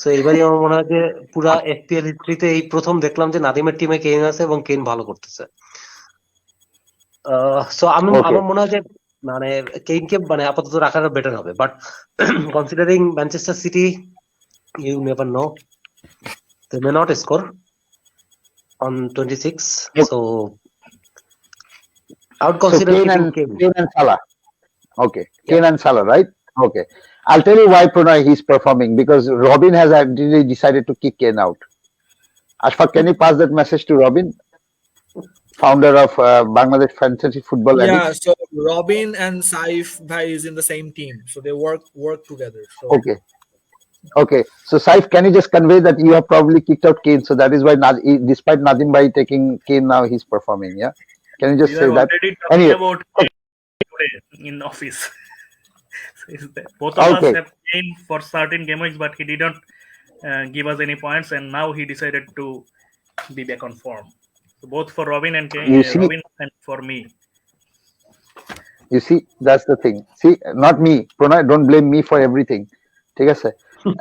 সো এবারই আমার মনে হয় যে পুরা এফপিএল হিস্ট্রিতে এই প্রথম দেখলাম যে নাদিমের টিমে কেইন আছে এবং কেইন ভালো করতেছে। সো আমার মনে হয় যে মানে কেইনকে মানে আপাতত রাখাটা বেটার হবে, but considering Manchester City, you never know, they may not score on 26, so I would consider keeping Kane. Kane and Salah. Okay, Kane and Salah, right? Okay. I'll tell you why Pranay he's performing, because Robin has actually decided to kick Kane out. Ashfaq, can you pass that message to Robin, founder of Bangladesh Fantasy Football League? Yeah, so Robin and Saif Bhai is in the same team, so they work together. So Okay. So Saif, can you just convey that you have probably kicked out Kane, so that is why despite Nadim Bhai taking Kane now, he's performing. Yeah. Can you just You say are that? already talking Anyway. about today in office. Both of us have Kane for certain game weeks, but he didn't give us any points, and now he decided to be back on form. So both for Robin and Kane, Robin and for me. You see, that's the thing. See, not me. Pranay, don't blame me for everything. ঠিক আছে?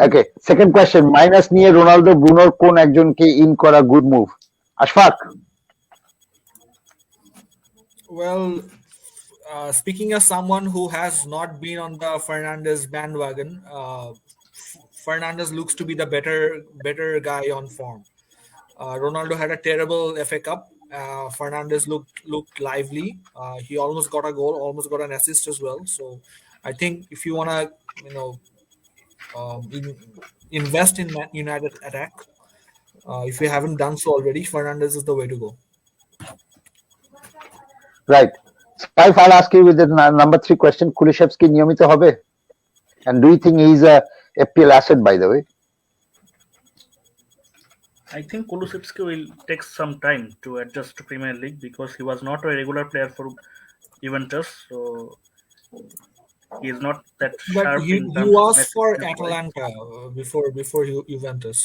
Okay. Second question. Minus নিয়ে Ronaldo ব্রুনোর কোন একজনকে in করা good move? Ashfaq. Well, speaking as someone who has not been on the Fernandes bandwagon, Fernandes looks to be the better guy on form. Ronaldo had a terrible FA Cup. Fernandes looked lively. He almost got a goal, almost got an assist as well. So I think if you want to, invest in Man United attack, if you haven't done so already, Fernandes is the way to go. Right. Saif, I'll ask you with the number 3 question. Kulishevsky নিয়মিত হবে? And do you think he's a FPL asset, by the way? I think Kulusevski will take some time to adjust to Premier League because he was not a regular player for Juventus, so he is not that But sharp. he in terms was of for match Atalanta before Juventus.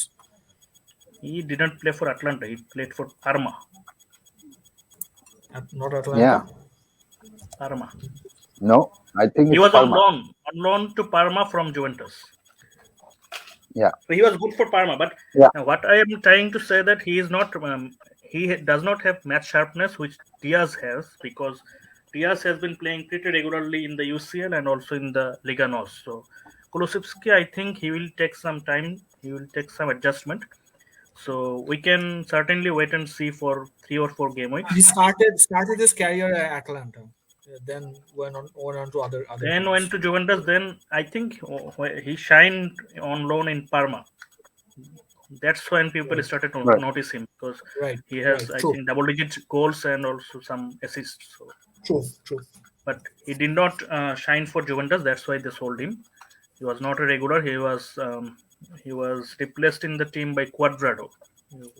He didn't play for Atlanta. He played for Parma. Not Atlanta. Yeah. Parma. No, I think He it's was on Parma. loan to Parma from Juventus. Yeah. So he was good for Parma, but what I am trying to say that he is not. He does not have match sharpness which Diaz has, because Diaz has been playing pretty regularly in the UCL and also in the Liga NOS. So Kulusevski, I think he will take some time. He will take some adjustment. So we can certainly wait and see for 3 or 4 game weeks. He started his career at Atlanta, then went on to other. Then teams. went to Juventus. Then I think he shined on loan in Parma. That's when people started to notice him, because he has I think double-digit goals and also some assists. So. True. But he did not shine for Juventus. That's why they sold him. He was not a regular. He was replaced in the team by Cuadrado.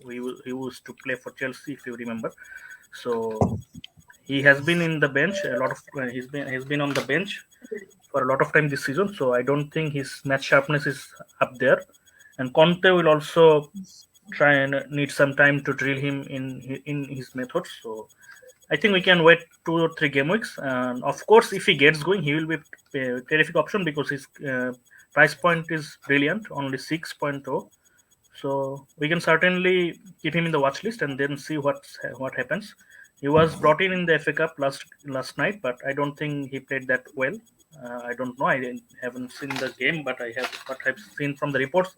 He used to play for Chelsea, if you remember. So he has been in the bench a lot of. He's been on the bench for a lot of time this season. So I don't think his match sharpness is up there. And Conte will also try and need some time to drill him in his methods. So I think we can wait 2 or 3 game weeks. And of course, if he gets going, he will be a terrific option because his price point is brilliant, only 6.0. So we can certainly keep him in the watch list and then see what happens. He was brought in the FA Cup last night, but I don't think he played that well. I don't know. I haven't seen the game, but what I've seen from the reports,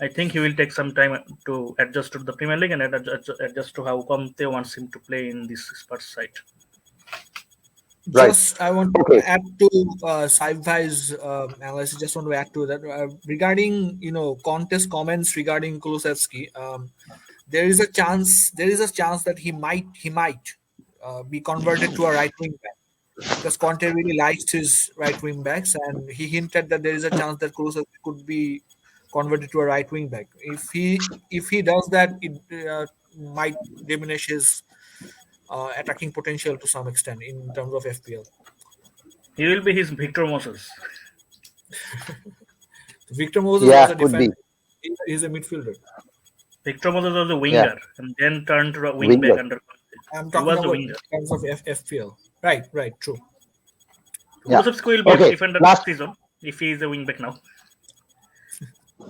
I think he will take some time to adjust to the Premier League and adjust to how Conte wants him to play in this Spurs side. Right. Just I want Okay. to add to Saibhai's analysis. Just want to add to that regarding Conte's comments regarding Kulusevski. There is a chance. There is a chance that he might be converted to a right wing back because Conte really likes his right wing backs, and he hinted that there is a chance that Kulusevski could be converted to a right wing back. If he does that, it might diminish his attacking potential to some extent in terms of FPL. He will be his Victor Moses. Victor Moses Yeah, was a could be. defender. He's a midfielder. Victor Moses was a winger and then turned to a wing Winger. back under Conte. I'm He talking was a about winger. in terms of FPL. Right, true. Yeah. Kulusevski will be a Okay, defender last- next season if he is a wing back now.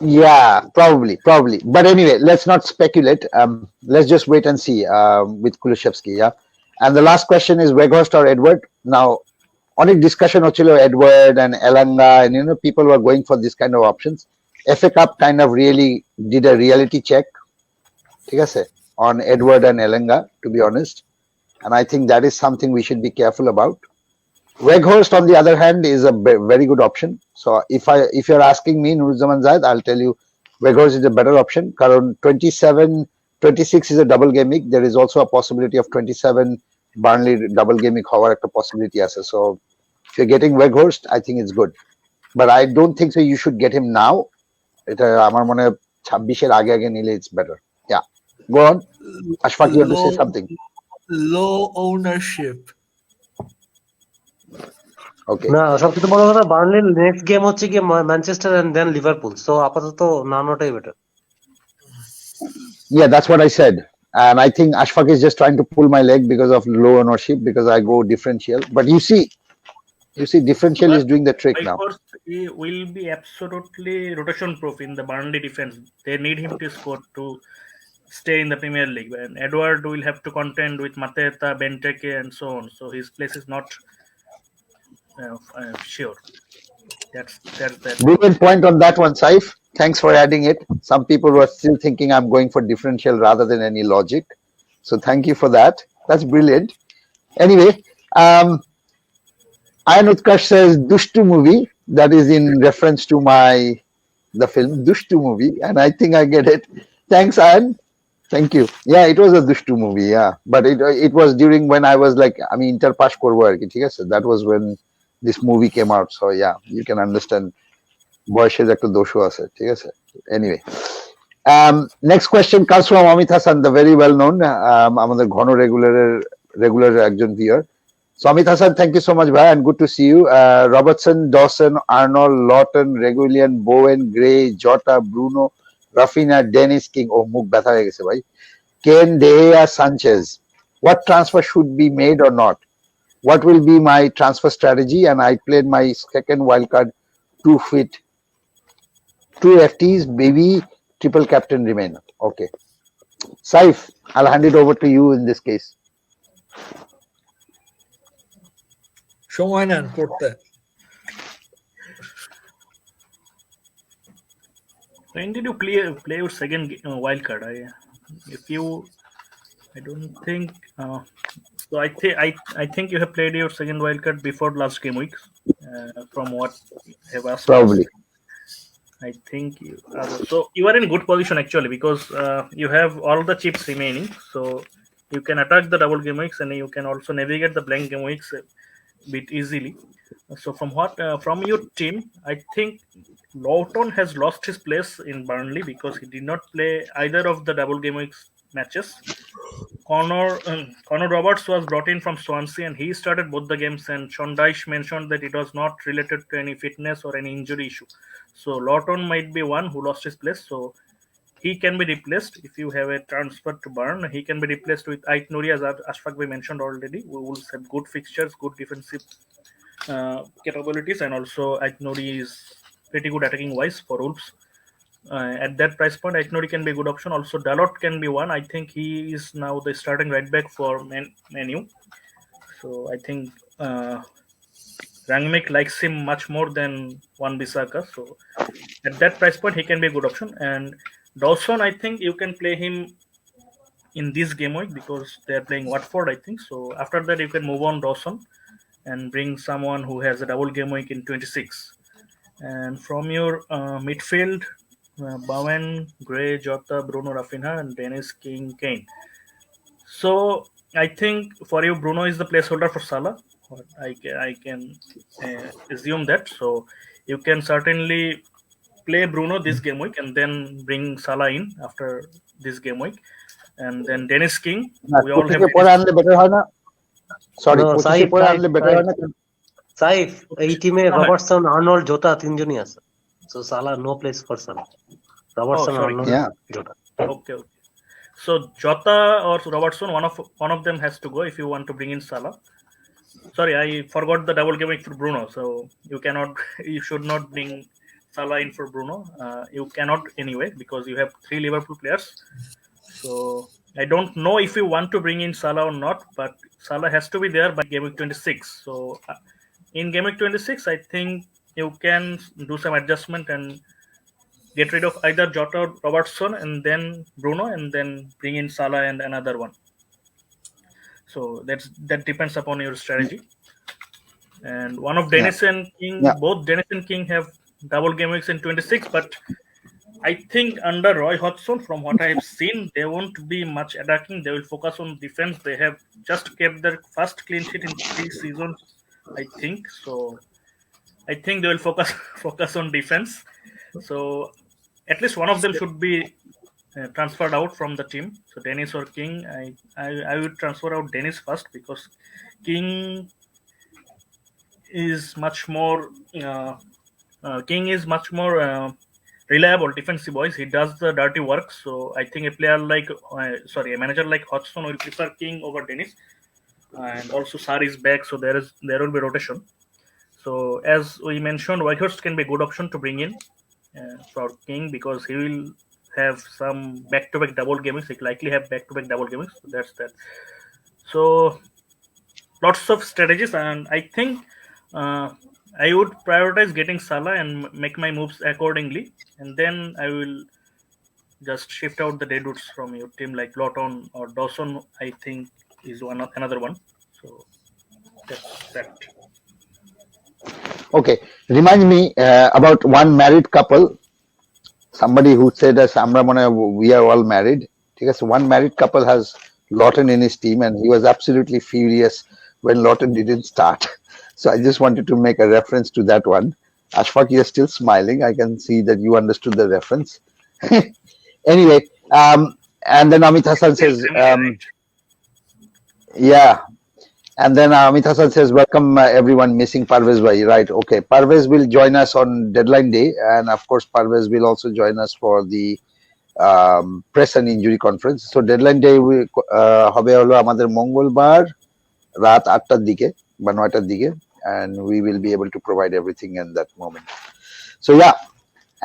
Yeah, probably. But anyway, let's not speculate. Let's just wait and see with Kulusevski. Yeah. And the last question is Weghorst or Edward. Now, অনেক discussion হচ্ছিল Edward and Elanga, and people were going for this kind of options. FA Cup kind of really did a reality check, ঠিক আছে, on Edward and Elanga, to be honest. And I think that is something we should be careful about. Weghorst, on the other hand, is a very good option. So if you're asking me, Nuruzzaman Zaid, I'll tell you Weghorst is a better option. Karon 26 is a double game week. There is also a possibility of 27 Burnley double game week হওয়ার একটা possibility আছে. So if you're getting Weghorst, I think it's good. But I don't think so you should get him now. এটা আমার মনে হয় 26 এর আগে নিলে it's better. Yeah. Go on. Ashfaq, you want to say something? Low ownership. Okay. না সবচেয়ে বড় কথা বার্নলির নেক্সট গেম হচ্ছে কি Manchester and then Liverpool, so আপাতত না নেওয়াটাই better. Yeah, that's what I said. And I think Ashfaq is just trying to pull my leg because of low ownership because I go differential. But you see, differential is doing the trick now. Weghorst, he will be absolutely rotation proof in the Burnley defense. They need him to score to stay in the Premier League. And Edward will have to contend with Mateta, Benteke, and so on. So his place is not sure. That's that. Brilliant point on that one, Saif. Thanks for adding it. Some people were still thinking I'm going for differential rather than any logic. So thank you for that. That's brilliant. Anyway, Ayan Utkarsh says Dushtu movie. That is in reference to the film Dushtu movie, and I think I get it. Thanks, Ayan. Thank you. Yeah, it was a Dushtu movie. Yeah, but it was during when I was like, I mean, inter pass korbo ar ki, ঠিক আছে? That was when this movie came out. So yeah, you can understand. বয়সের একটা দোষও আছে, ঠিক আছে? Anyway, next question comes from Amit Hassan, the very well known আমাদের ঘন regular একজন viewer. So Amit Hassan, thank you so much, bhai, and good to see you. Robertson, Dawson, Arnold, Lawton, Regulian, Bowen, Gray, Jota, Bruno, Rafinha, Dennis, King. Oh, মুখ ব্যথা হয়ে গেছে ভাই. Kane, De Gea, Sanchez. What transfer should be made or not? What will be my transfer strategy? And I played my second wildcard 2 feet. 2 FTs, baby, triple captain remain. Okay. Saif, I'll hand it over to you in this case. সময় নেন করতে। When did you play your second wild card? I don't think. So I think you have played your second wild card before last game week. From what I have asked. Probably. I think so you are in good position actually because you have all the chips remaining, so you can attack the double game weeks and you can also navigate the blank game weeks a bit easily. So from your team, I think Lawton has lost his place in Burnley because he did not play either of the double game weeks matches. Connor Roberts was brought in from Swansea and he started both the games, and Sean Dyche mentioned that it was not related to any fitness or any injury issue. So Lawton might be one who lost his place, so he can be replaced. If you have a transfer to Burn, he can be replaced with Ait Nouri, as Ashfaq mentioned already. We will have good fixtures, good defensive capabilities, and also Ait Nouri is pretty good attacking wise for Wolves. At that price point, Ait Nouri can be a good option. Also, Dalot can be one. I think he is now the starting right back for Man U. So I think Rangnick likes him much more than Wan Bissaka. So at that price point, he can be a good option. And Dawson, I think you can play him in this game week because they're playing Watford, I think. So after that, you can move on Dawson and bring someone who has a double game week in 26. And from your midfield, Bowen, Gray, Jota, Bruno, Rafinha, and Dennis, King, Kane. So I think for you, Bruno is the placeholder for Salah. I can assume that. So you can certainly play Bruno this game week and then bring Salah in after this game week. And then Dennis King. না We all have 25 পরে আনলে better হয় না? Sorry, No, 25 Saif, পরে Saif, আনলে better Saif. হয় না? সাইফ এই টিমে হ্যাঁ। রবার্টসন, আর্নল্ড, জোটা তিনজনই আছে। সো সালা নো প্লেস ফর সালা। Robertson, sorry. Arnold, Yeah. জোটা। Okay. So Jota or Robertson, one of them has to go if you want to bring in Salah. Sorry, I forgot the double game week for Bruno. So you should not bring Salah in for Bruno. You cannot anyway because you have 3 Liverpool players. So I don't know if you want to bring in Salah or not, but Salah has to be there by game week 26. So in game week 26, I think you can do some adjustment and get rid of either Jota or Robertson and then Bruno and then bring in Salah and another one. So that depends upon your strategy. And one of Dennis and King, Yeah. both Dennis and King have double game weeks in 26, but I think under Roy Hodgson, from what I have seen, there won't be much attacking. They will focus on defense. They have just kept their first clean sheet in 3 seasons, I think. So I think they will focus on defense. So at least one of them should be transferred out from the team. So Dennis or King, I would transfer out Dennis first because King is much more reliable defensive wise. He does the dirty work. So I think a a manager like Hodgson will prefer King over Dennis. And also Sar is back, so there will be rotation. So as we mentioned, Whitehurst can be a good option to bring in for King because he will have some back-to-back double gamings. He likely have back-to-back double gamings. So that's that. So lots of strategies, and I think I would prioritize getting Salah and make my moves accordingly, and then I will just shift out the deadwoods from your team like Lawton or Dawson. I think is another one. So that's that. Okay, remind me about one married couple. Somebody who said us, "Amra mone we are all married." Because one married couple has Lawton in his team, and he was absolutely furious when Lawton didn't start. So I just wanted to make a reference to that one. Ashfaq, you're still smiling. I can see that you understood the reference. Anyway, and then Amit Hassan says, yeah. And then Amit Hassan says, welcome everyone missing Parvez Bhai. Right, okay. Parvez will join us on deadline day. And of course, Parvez will also join us for the press and injury conference. So deadline day হবে হলো আমাদের মঙ্গলবার রাত 8টার দিকে বা 9টার দিকে, and we will be able to provide everything in that moment. So yeah.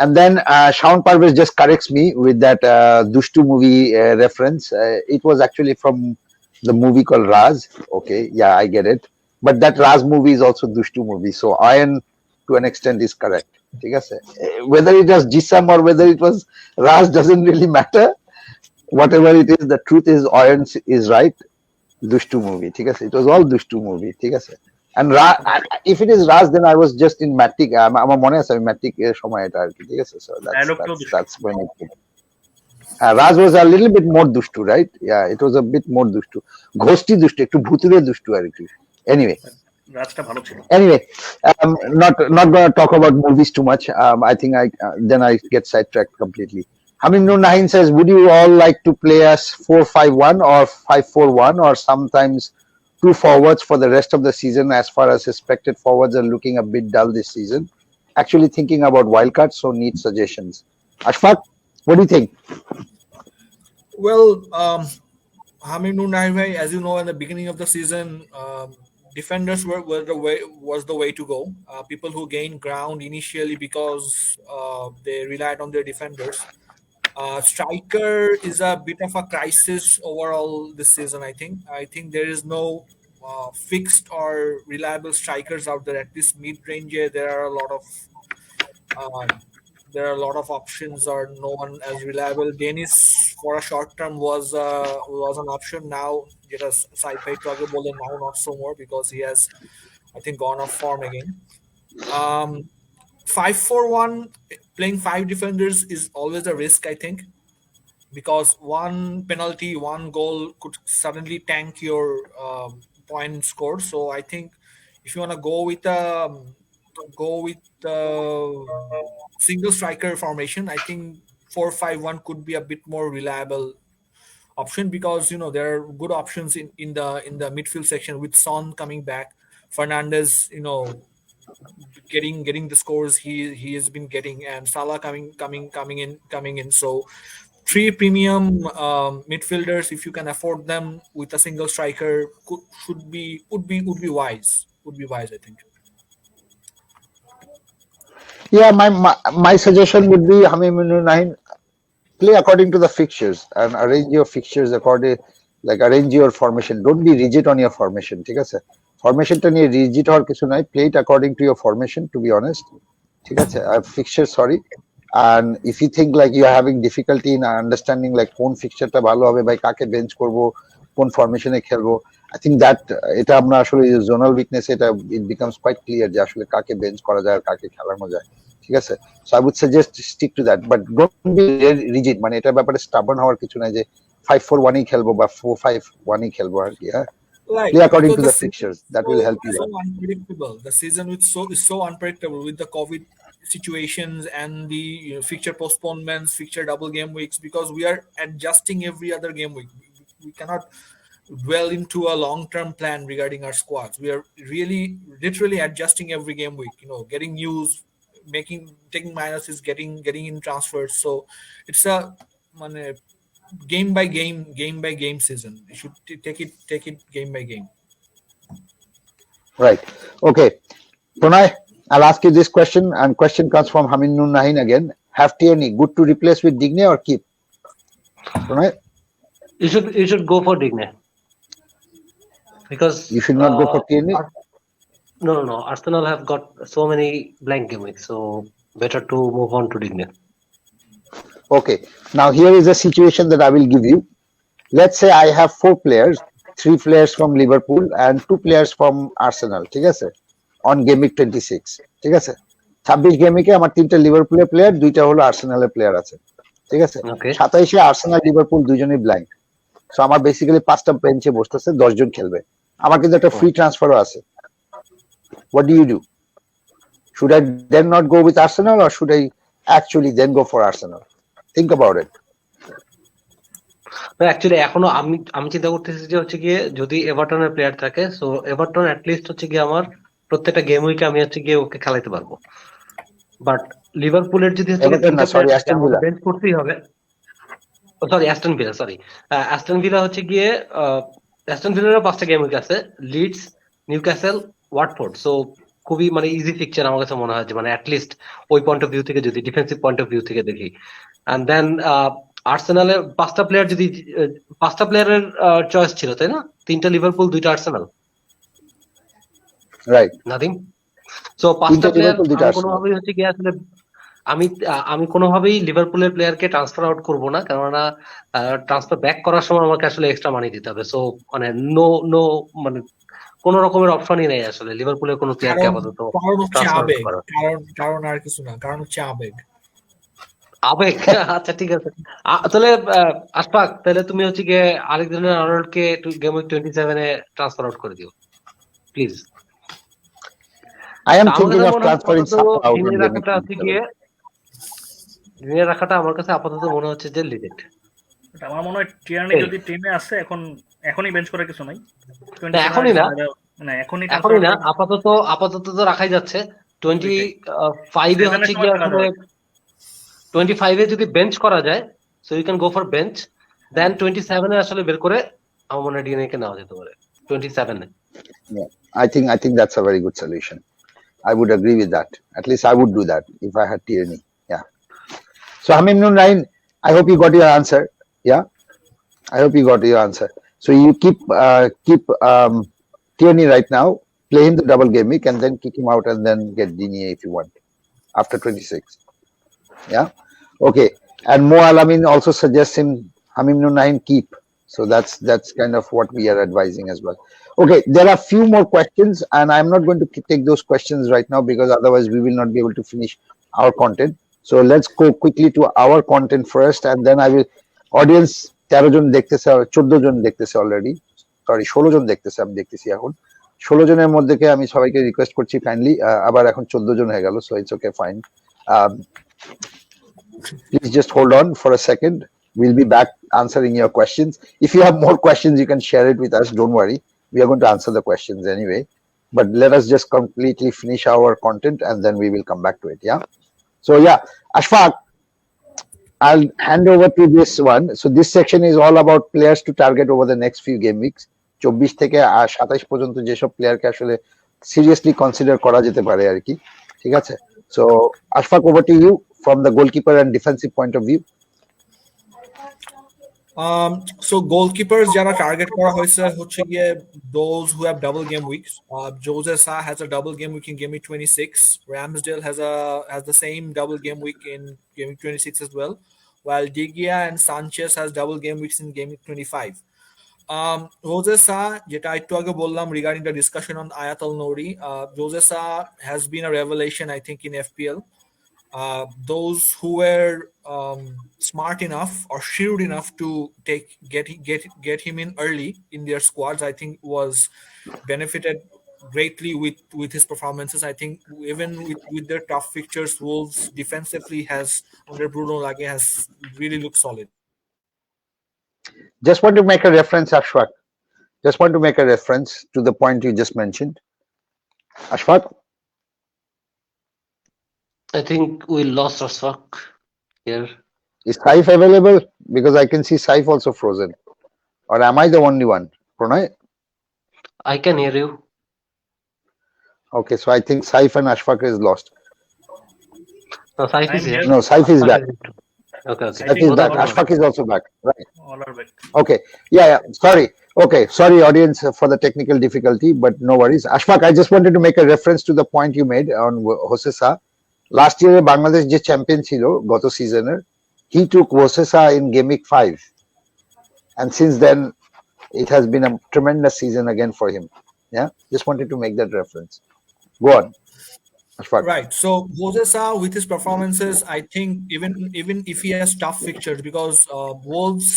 And then Shaun Parvez just corrects me with that Dushtu movie reference. It was actually from the movie called Raz. Okay, yeah, I get it. But that Raz movie is also Dushtu movie. So Iron, to an extent, is correct. Whether it was Jisam or whether it was Raz doesn't really matter. Whatever it is, the truth is Iron is right. Dushtu movie. It was all Dushtu movie. And if it is Raz, then I was just in Matic. আমার মনে আছে আমি Matic এর সময় এটা আর কি, ঠিক আছে? So that's when it came. Raz was a little bit more dushtu, right? Yeah, it was a bit more dushtu. Ghosti dushtu, ekটু ভুতুরে দুষ্টু আর কি. Anyway, not going to talk about movies too much. I think then I get sidetracked completely. Hamim Nur Nahin says, would you all like to play us 4-5-1 or 5-4-1 or sometimes 2 forwards for the rest of the season, as far as expected forwards are looking a bit dull this season? Actually thinking about wildcards, so need suggestions. Ashfaq, what do you think? Well, Hamim Nur Nahin, as you know, in the beginning of the season, defenders was the way to go. People who gained ground initially because they relied on their defenders. Striker is a bit of a crisis overall this season. I think there is no fixed or reliable strikers out there. At this mid range, there are a lot of um, options, or no one as reliable. Dennis for a short term was an option. Now যেটা সাইফ একটু আগে বললেন, now not so more because he has, I think, gone off form again. Um, 5-4-1 playing five defenders is always a risk, I think, because one penalty, one goal could suddenly tank your point score. So I think if you want to go with single striker formation, I think 4-5-1 could be a bit more reliable option, because there are good options in the midfield section with Son coming back, Fernandez, getting the scores he has been getting, and Salah coming in. So three premium midfielders, if you can afford them with a single striker, would be wise. I think. Yeah, my suggestion would be Hamim play according to the fixtures and arrange your fixtures arrange your formation. Don't be rigid on your formation. ঠিক আছে? ফরমেশনটা নিয়ে rigid হওয়ার কিছু নাই. Play it according to your formation, to be honest. ঠিক আছে? Fixture, sorry. And if you think like you are having difficulty in understanding like কোন ফিক্সচারটা ভালো হবে, বা কাকে বেঞ্চ করব, কোন ফরমেশনে খেলবো, I think that এটা আমরা আসলে জোনাল উইকনেস, এটা it becomes quite clear যে আসলে কাকে বেঞ্চ করা যায় আর কাকে খেলানো যায়. ঠিক আছে? So I would suggest stick to that, but don't be rigid. মানে এটা ব্যাপারে stubborn হওয়ার কিছু নাই যে 5-4-1 ই খেলবো বা 4-5-1 ই খেলবো আর কি. হ্যাঁ, Right, play according to because the fixtures. That will help you so out. unpredictable. The season is so unpredictable with the COVID situations and the fixture postponements, fixture double game weeks, because we are adjusting every other game week. We cannot dwell into a long-term plan regarding our squads. We are really literally adjusting every game week. Getting news, taking minuses, getting in transfers. So it's a game by game season. You should take it game by game. Right. Okay. Pranay, I'll ask you this question, and question comes from Haminun Nahin again. Have Tierney good to replace with Digne or keep? Pranay? You should go for Digne. Because You should not go for Tierney? No. Arsenal have got so many blank game weeks, so better to move on to Digne. Okay. Now here is a situation that I will give you. Let's say I have 4 players, 3 players from Liverpool and 2 players from Arsenal. ঠিক আছে? On game week 26. ঠিক আছে? 26 game week আমার 3টা লিভারপুলের player, 2টা হলো আর্সেনালের player আছে। ঠিক আছে? Okay. 27 আর্সেনাল লিভারপুল দুজনেই ব্ল্যাঙ্ক। সো আমার বেসিক্যালি 5টা বেঞ্চে বসতেছে, 10 জন খেলবে। আমার কিন্তু একটা ফ্রি ট্রান্সফারও আছে। What do you do? Should I then not go with Arsenal, or should I actually then go for Arsenal? Think about it. Actually এখনো আমি চিন্তা করতেছি যে হচ্ছে গিয়ে যদি এভারটনের প্লেয়ার থাকে, সো এভারটন অ্যাটলিস্ট হচ্ছে গিয়ে আমার প্রত্যেকটা গেম উইকে আমি হচ্ছে গিয়ে ওকে খেলাইতে পারবো। বাট লিভারপুলের যদি হচ্ছে বেঞ্চ করতেই হবে। অ্যাস্টন ভিলা হচ্ছে গিয়ে অ্যাস্টন ভিলারও 5টা গেম উইক আছে, লিডস, নিউক্যাসল, ওয়াটফোর্ড। সো খুবই ইজি ফিকচার আমার কাছে মনে হয়, যে অ্যাটলিস্ট ওই পয়েন্ট অফ ভিউ থেকে, যদি ডিফেন্সিভ পয়েন্ট অফ ভিউ থেকে দেখি। অ্যান্ড দেন আর্সেনালের 5টা প্লেয়ারের চয়েস ছিল, তাই না? 3টা লিভারপুল, 2টা আর্সেনাল, রাইট? নাথিং। সো 5টা প্লেয়ার কোনোভাবেই হচ্ছে গিয়ে আসলে আমি কোনোভাবেই লিভারপুলের প্লেয়ারকে ট্রান্সফার আউট করবো না, কেননা ট্রান্সফার ব্যাক করার সময় আমাকে আসলে এক্সট্রা মানি দিতে হবে। সো নো কোন রকমের অপশনই নেই আসলে লিভারপুলের কোনো প্লেয়ারকে আপাতত। কারণ আর কিছু না, কারণ হচ্ছে আবেগ। আচ্ছা, ঠিক আছে। তাহলে আশফাক, তাহলে তুমি হচ্ছে গিয়ে Alexander আর্নল্ডকে game week 27 a transfer out করে দিও please. I am thinking of transferring Salah out in দিনে রাখাটা আমার কাছে আপাতত মনে হচ্ছে যে লিমিট। আমার মনে হয় টিয়ারনি যদি টিমে আসে এখনই বেঞ্চ করার কিছু নাই। এখনই না, আপাতত তো রাখাই যাচ্ছে। 25 এ হচ্ছে গিয়ে আসলে 25 এ যদি বেঞ্চ করা যায়, so you can go for bench, then 27 এ আসলে বের করে আমার মনে হয় ডিএনএ কে নেওয়া যেতে পারে 27 এ। Yeah, I think that's a very good solution. I would agree with that. At least I would do that if I had Tierney. Yeah. So Hamimnun Rain, I hope you got your answer. Yeah, I hope you got your answer. So you keep Tierney right now, play him the double game week, and then kick him out, and then get Digne if you want after 26. Yeah. Okay. And Mo Alamin also suggests him Hamim Nunaim keep. So that's kind of what we are advising as well. Okay, there are few more questions, and I'm not going to take those questions right now because otherwise we will not be able to finish our content. So let's go quickly to our content first, and then I will audience 13 জন দেখতেছে 14 জন দেখতেছে already, sorry 16 জন দেখতেছে, আমি দেখতেছি এখন 16 জনের মধ্যে আমি সবাইকে রিকোয়েস্ট করছি কাইন্ডলি, আবার এখন 14 জন হয়ে গেল, so it's okay fine. Please just hold on for a second. We'll be back answering your questions. If you have more questions, you can share it with us. Don't worry. We are going to answer the questions anyway. But let us just completely finish our content and then we will come back to it. Yeah. So, yeah, Ashfaq, I'll hand over to this one. So, this section is all about players to target over the next few game weeks. 24 থেকে 27 পর্যন্ত যেসব প্লেয়ারকে আসলে seriously consider করা যেতে পারে আর কি, ঠিক আছে? So, Ashfaq, over to you from the goalkeeper and defensive point of view. So goalkeepers jara target kora hoyse hocche giye those who have double game weeks. Jose Sa has a double game week in game week 26. Ramsdale has the same double game week in game week 26 as well, while De Gea and Sanchez has double game weeks in game week 25. Jose Sa, jeta ekটু আগে বললাম regarding the discussion on Ayat Al-Nouri, Jose Sa has been a revelation, I think, in FPL. Those who were smart enough or shrewd enough to get him in early in their squads, I think was benefited greatly with his performances. I think even with their tough fixtures, Wolves defensively has under Bruno Lage has really looked solid. Just want to make a reference, Ashfaq. Just want to make a reference to the point you just mentioned. Ashfaq? I think we lost Ashfaq here. Is Saif available? Because I can see Saif also frozen. Or am I the only one? Pranay? I can hear you. Okay, so I think Saif and Ashfaq is lost. No, Saif is I'm here. here. No, Saif is back. Okay. Saif is back. Ashfaq is also back. Right. All are back. Okay. Yeah. Sorry. Okay. Sorry, audience, for the technical difficulty, but no worries. Ashfaq, I just wanted to make a reference to the point you made on Jose Sa. Last year, Bangladesh যে champion ছিল গত সিজনের, he took Jose Sa in game week 5, and since then it has been a tremendous season again for him. Yeah, just wanted to make that reference. Go on, Ashfaq. Right. So Jose Sa with his performances, I think even if he has tough fixtures, because Wolves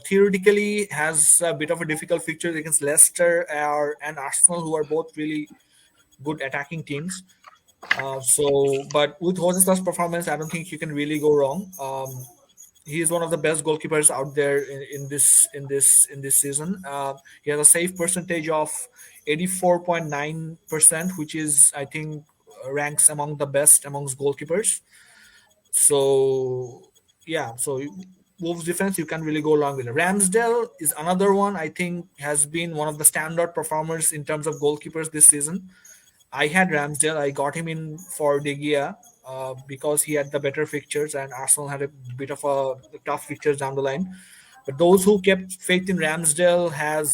theoretically has a bit of a difficult fixture against Leicester and Arsenal, who are both really good attacking teams. But with Jose Sa's performance, I don't think you can really go wrong. He is one of the best goalkeepers out there in this season. He has a save percentage of 84.9%, which is, I think, ranks among the best amongst goalkeepers. So yeah, so Wolves defense, you can really go along with it. Ramsdale is another one, I think, has been one of the standout performers in terms of goalkeepers this season. I had Ramsdale. I got him in for De Gea because he had the better fixtures, and Arsenal had a bit of a tough fixtures down the line. But those who kept faith in Ramsdale has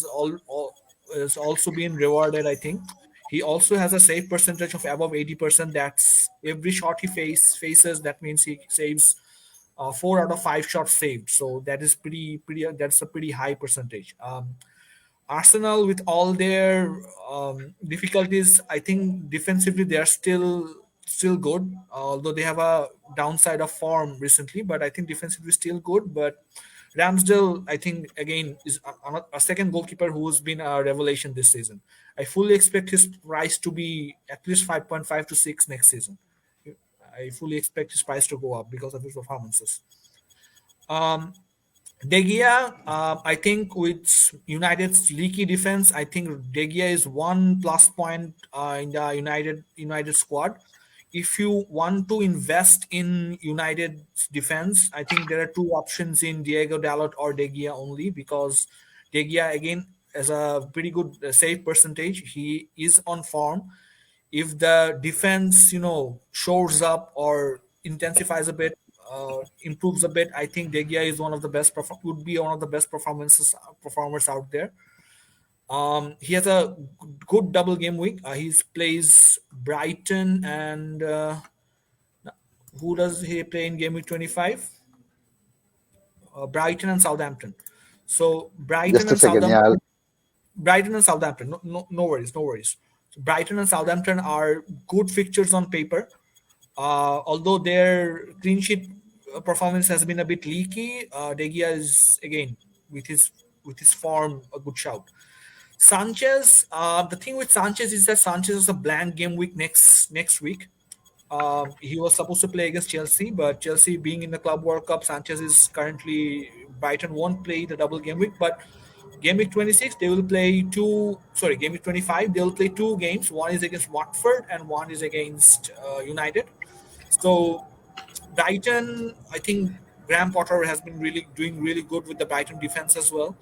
also been rewarded, I think. He also has a save percentage of above 80%. That's every shot he faces. That means he saves 4 out of 5 shots saved. So that is pretty. That's a pretty high percentage. Arsenal, with all their difficulties, I think defensively they are still good. Although they have a downside of form recently, but I think defensively still good. But Ramsdale, I think, again, is a second goalkeeper who's been a revelation this season. I fully expect his price to be at least 5.5 to 6 next season. I fully expect his price to go up because of his performances. De Gea, I think with United's leaky defense, I think De Gea is one plus point in the United squad. If you want to invest in United's defense, I think there are two options in Diego Dalot or De Gea only, because De Gea, again, has a pretty good save percentage. He is on form. If the defense, shores up or intensifies a bit, improves a bit, I think De Gea is would be one of the best performers out there. He has a good double game week. He plays Brighton and who does he play in game week 25? Brighton and Southampton. So Brighton Just a and second. Yeah. Southampton. Brighton and Southampton. No worries, no worries. So Brighton and Southampton are good fixtures on paper. Although their clean sheet performance has been a bit leaky, De Gea is again with his form a good shout. Sanchez, the thing with Sanchez is that Sanchez is a blank game week next week. He was supposed to play against Chelsea, but Chelsea being in the Club World Cup, Sanchez is currently Brighton won't play the double game week. But game week 26, they will play two. Sorry, game week 25, they will play two games. One is against Watford and one is against United. So Brighton, I think Graham Potter has been really doing really good with the Brighton defense as well.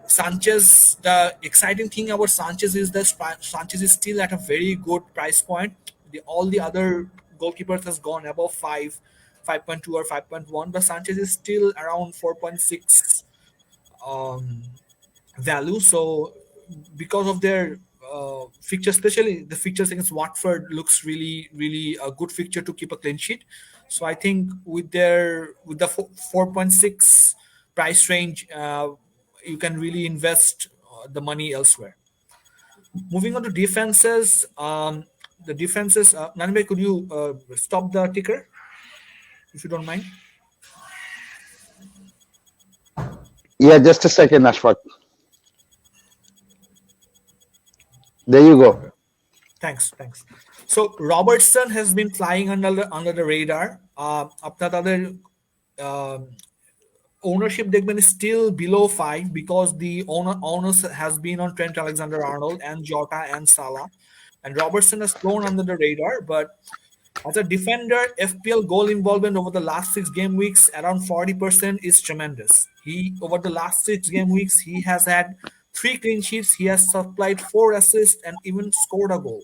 Sanchez, the exciting thing about Sanchez is that Sanchez is still at a very good price point. All the other goalkeepers has gone above 5.2 or 5.1, but Sanchez is still around 4.6 um, value. So because of their fixture, especially the fixtures against Watford, looks really a good fixture to keep a clean sheet. So I think with the 4.6 price range, you can really invest the money elsewhere. Moving on to defenses, the defenses. Nanbe, could you stop the ticker if you don't mind? Yeah. Just a second, Ashfaq. There you go. Thanks. So Robertson has been flying under the radar. আপনার তাদের ownership দেখবেন is still below 5 because the owners has been on Trent Alexander-Arnold and Jota and Salah, and Robertson has flown under the radar. But as a defender, FPL goal involvement over the last 6 game weeks around 40% is tremendous. He over the last 6 game weeks he has had 3 clean sheets. He has supplied 4 assists and even scored a goal.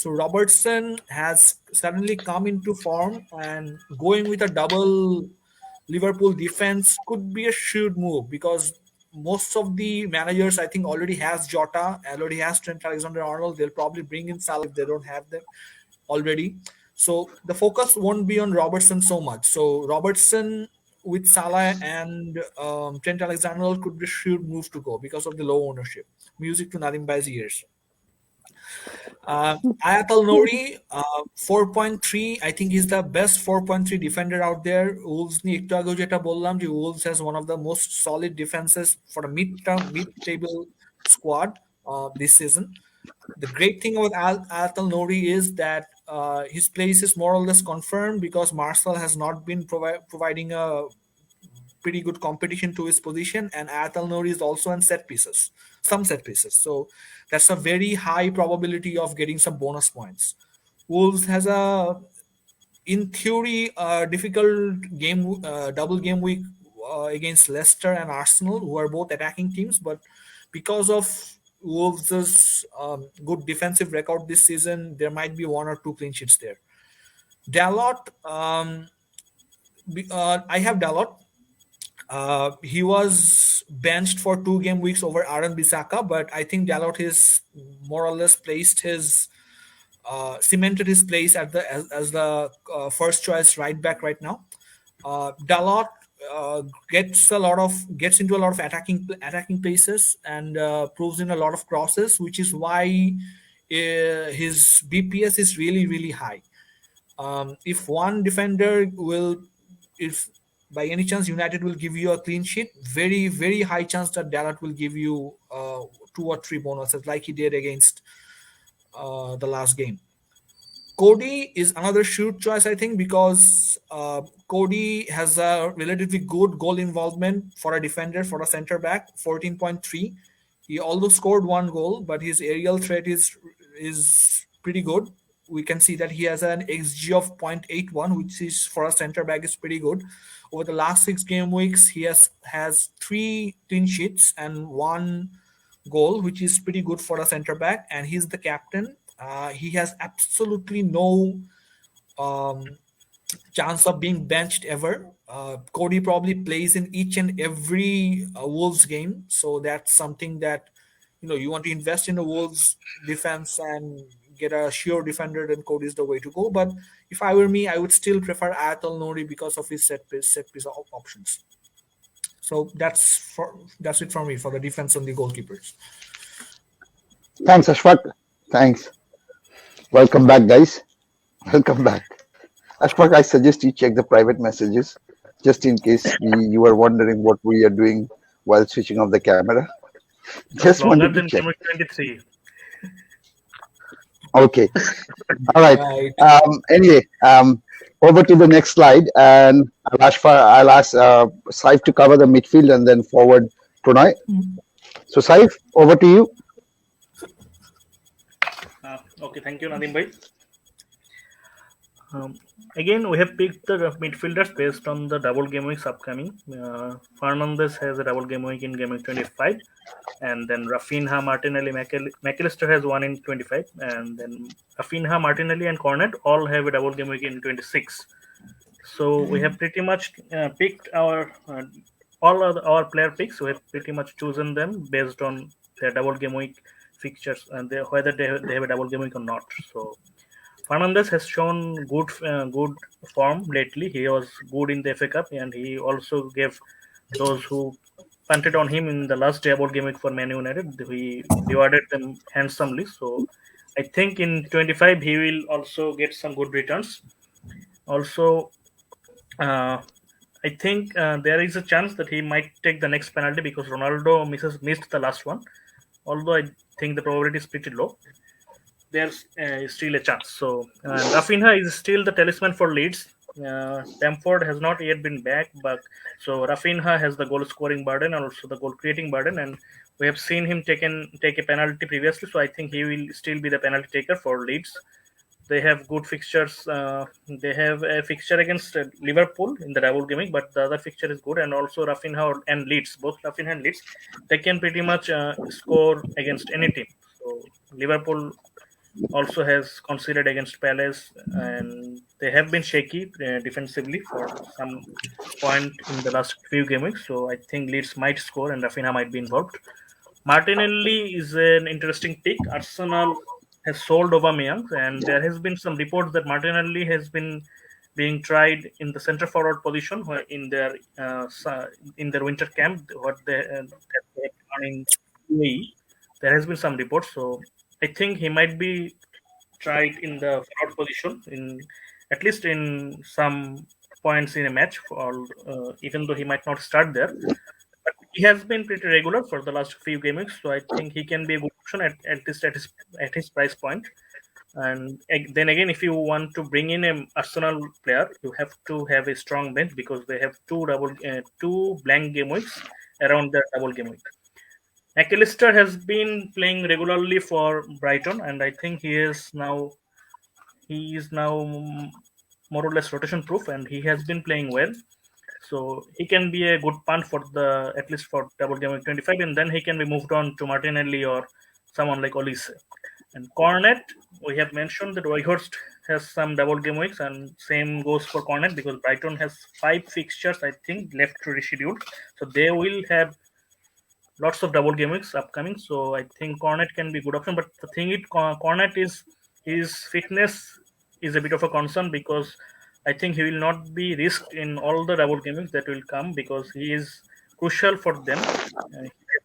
So Robertson has suddenly come into form, and going with a double Liverpool defense could be a shrewd move because most of the managers I think already has Jota, already has Trent Alexander-Arnold. They'll probably bring in Salah if they don't have them already. So the focus won't be on Robertson so much. So Robertson with Salah and Trent Alexander-Arnold could be a shrewd move to go because of the low ownership. Music to Nadim Bai's ears. Ayatal Nori, 4.3. I think he's the best 4.3 defender out there. Wolves নিয়ে একটু আগেও যেটা বললাম যে Wolves has one of the most solid defenses for a mid-table squad this season. The great thing about Ayatal Nori is that his place is more or less confirmed because Marcel has not been providing a pretty good competition to his position, and Ayatal Nori is also on some set pieces. So that's a very high probability of getting some bonus points. Wolves has a, in theory, difficult double game week against Leicester and Arsenal, who are both attacking teams, but because of Wolves' good defensive record this season, there might be 1 or 2 clean sheets there. Dalot, I have Dalot. He was benched for 2 game weeks over Aaron Bissaka, but I think Dalot is more or less cemented his place as the first choice right back right now. Dalot gets into a lot of attacking places and proves in a lot of crosses, which is why his BPS is really high. If one defender if by any chance United will give you a clean sheet, very high chance that Dalot will give you 2 or 3 bonuses like he did against the last game. Cody is another shoot choice, I think, because Cody has a relatively good goal involvement for a defender, for a center back, 14.3. He although scored 1 goal, but his aerial threat is pretty good. We can see that he has an XG of 0.81, which is for a center back is pretty good. Over the last 6 game weeks, he has 3 clean sheets and 1 goal, which is pretty good for a center back, and he's the captain. He has absolutely no chance of being benched ever. Cody probably plays in each and every Wolves game, so that's something that you want to invest in the Wolves defense and get a sure defender, then Cody is the way to go. But if I were me, I would still prefer Atal Nori because of his set piece options. So that's it for me for the defense and the goalkeepers. Thanks, Ashfaq. Thanks. Welcome back, guys. Welcome back. Ashfaq, I suggest you check the private messages just in case you were wondering what we are doing while switching off the camera. Just Longer wanted to than check. Game 23. Okay. All right. Right. Anyway, over to the next slide, and I'll ask Saif to cover the midfield and then forward Pranay. So Saif, over to you. Okay, thank you, Nadim bhai. Again, we have picked the midfielders based on the double game weeks upcoming. Fernandes has a double game week in game week 25, and then Rafinha, Martinelli, McAllister has one in 25, and then Rafinha, Martinelli, and Cornet all have a double game week in 26. So we have pretty much picked our all of our player picks. We have pretty much chosen them based on their double game week fixtures and whether they have a double game week or not. So Fernandes has shown good form lately. He was good in the FA Cup, and he also gave those who punted on him in the last double game week for Man United. He rewarded them handsomely. So I think in 25 he will also get some good returns. Also, I think there is a chance that he might take the next penalty because Ronaldo missed the last one. Although I think the probability is pretty low, there's still a chance. So Rafinha is still the talisman for Leeds. Bamford has not yet been back, but so Rafinha has the goal scoring burden and also the goal creating burden, and we have seen him take a penalty previously. So I think he will still be the penalty taker for Leeds. They have good fixtures. They have a fixture against Liverpool in the double gaming, but the other fixture is good. And also Rafinha and Leeds, both Rafinha and Leeds, they can pretty much score against any team. So Liverpool also has conceded against Palace, and they have been shaky defensively for some point in the last few game weeks. So I think Leeds might score and Rafinha might be involved. Martinelli is an interesting pick. Arsenal has sold Aubameyang, and there has been some reports that Martinelli has been being tried in the center forward position in their winter camp. What they have done in UAE, there has been some reports. So I think he might be tried in the forward position in at least in some points in a match, even though he might not start there. But he has been pretty regular for the last few game weeks, so I think he can be a good option at least at his price point. And then again, if you want to bring in an Arsenal player, you have to have a strong bench because they have two blank game weeks around their double game week. McAllister has been playing regularly for Brighton, and I think he is now more or less rotation proof, and he has been playing well. So he can be a good punt for at least for double game week 25, and then he can be moved on to Martinelli or someone like Olise. And Cornet, we have mentioned that Weghorst has some double game weeks, and same goes for Cornet because Brighton has 5 fixtures, I think, left to reschedule. So they will have lots of double game weeks upcoming. So I think Cornet can be a good option. But the thing is, Cornet is his fitness is a bit of a concern because I think he will not be risked in all the double game weeks that will come because he is crucial for them.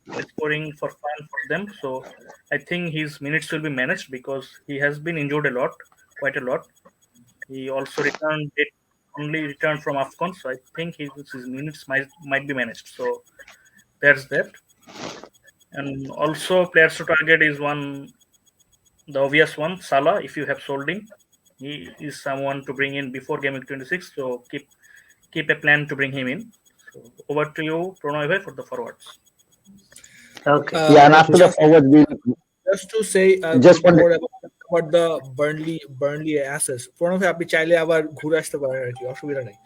He is scoring for fun for them. So I think his minutes will be managed because he has been injured quite a lot. He also only returned from AFCON. So I think his minutes might be managed. So there's that. And also players to target is the obvious one, Salah, if you have sold him. He is someone to bring in before game week 26, so keep a plan to bring him in. So over to you, Pranay, for the forwards. Okay. Yeah, and after the forward, just to say just more about the Burnley assets. Pranay, আপনি চাইলে আবার ঘুরে আসতে পারেন আর কি, অসুবিধা নাই।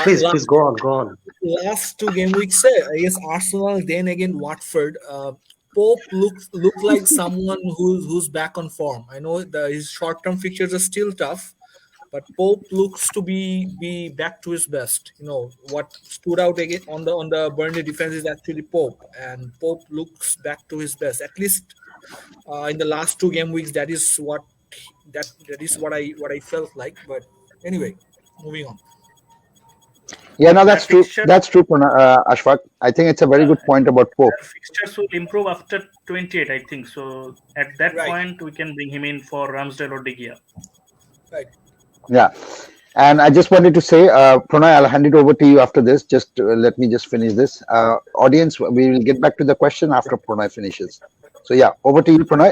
Please go on. Last 2 game weeks, against Arsenal, then again Watford. Pope look like someone who's back on form. I know his short-term fixtures are still tough, but Pope looks to be back to his best. You know what stood out again on the Burnley defense is actually Pope, and Pope looks back to his best. At least in the last 2 game weeks, that is what I felt like. But anyway, moving on. Yeah, no, that's The true. fixture- That's true, Ashfaq. I think it's a very good point about Pope. Their fixtures will improve after 28, I think. So at that Right. point, we can bring him in for Ramsdale or De Gea. Right. Yeah. And I just wanted to say, Pranay, I'll hand it over to you after this. Just let me just finish this. Audience, we will get back to the question after Pranay finishes. So yeah, over to you, Pranay.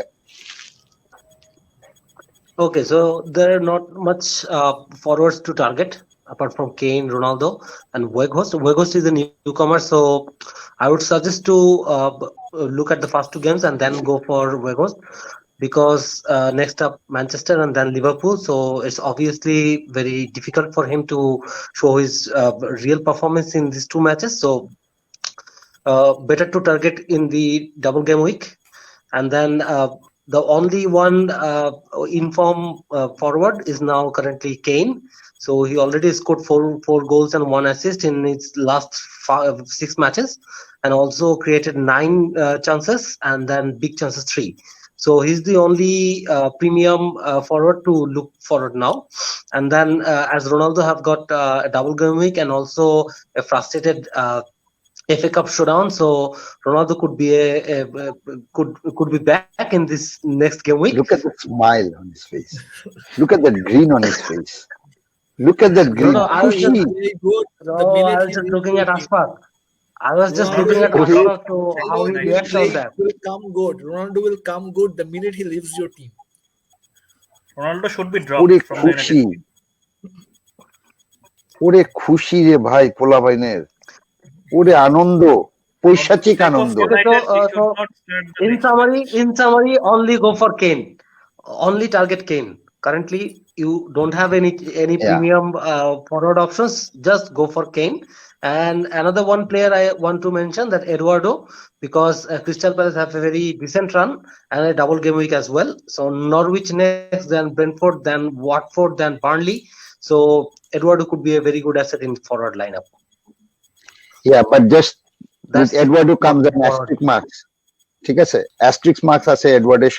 Okay, so there are not much forwards to target apart from Kane, Ronaldo, and Weghorst. Weghorst is a newcomer, so I would suggest to look at the first 2 games and then go for Weghorst, because next up Manchester and then Liverpool. So it's obviously very difficult for him to show his real performance in these 2 matches. So better to target in the double game week. And then the only one in-form forward is now currently Kane. So he already scored four goals and 1 assist in his last 6 matches, and also created 9 chances, and then big chances 3. So he's the only premium forward to look forward now. And then as Ronaldo have got a double game week and also a frustrated FA Cup showdown, so Ronaldo could be could be back in this next game week. Look at the smile on his face. Look at the grin on his face. Look at that green. No, I was just, Very good. no, The minute I was he just leaves looking your at team. Ashfaq. I was just Ronaldo looking at will Okay. Ashfaq to how he reacts on that. will come good. Ronaldo will come good the minute he leaves your team. Ronaldo should be dropped ওরে from the খুশি United. ওরে খুশি রে ভাই পোলাপাইনের ওরে আনন্দ পৈশাচিক For the Ananda sake of Okay, United, he so should not start the in next match. summary, only go for Kane. Only target Kane. Currently, you don't have any Yeah. premium forward options. Just go for Kane. And another one player I want to mention, that Eduardo, because Crystal Palace have a very decent run and a double game week as well. So Norwich next, then Brentford, then Watford, then Burnley. So Eduardo could be a very good asset in forward lineup. Yeah, but just That's with Eduardo comes an forward. asterisk marks ঠিক আছে asterisk marks আছে এডওয়ার্ডের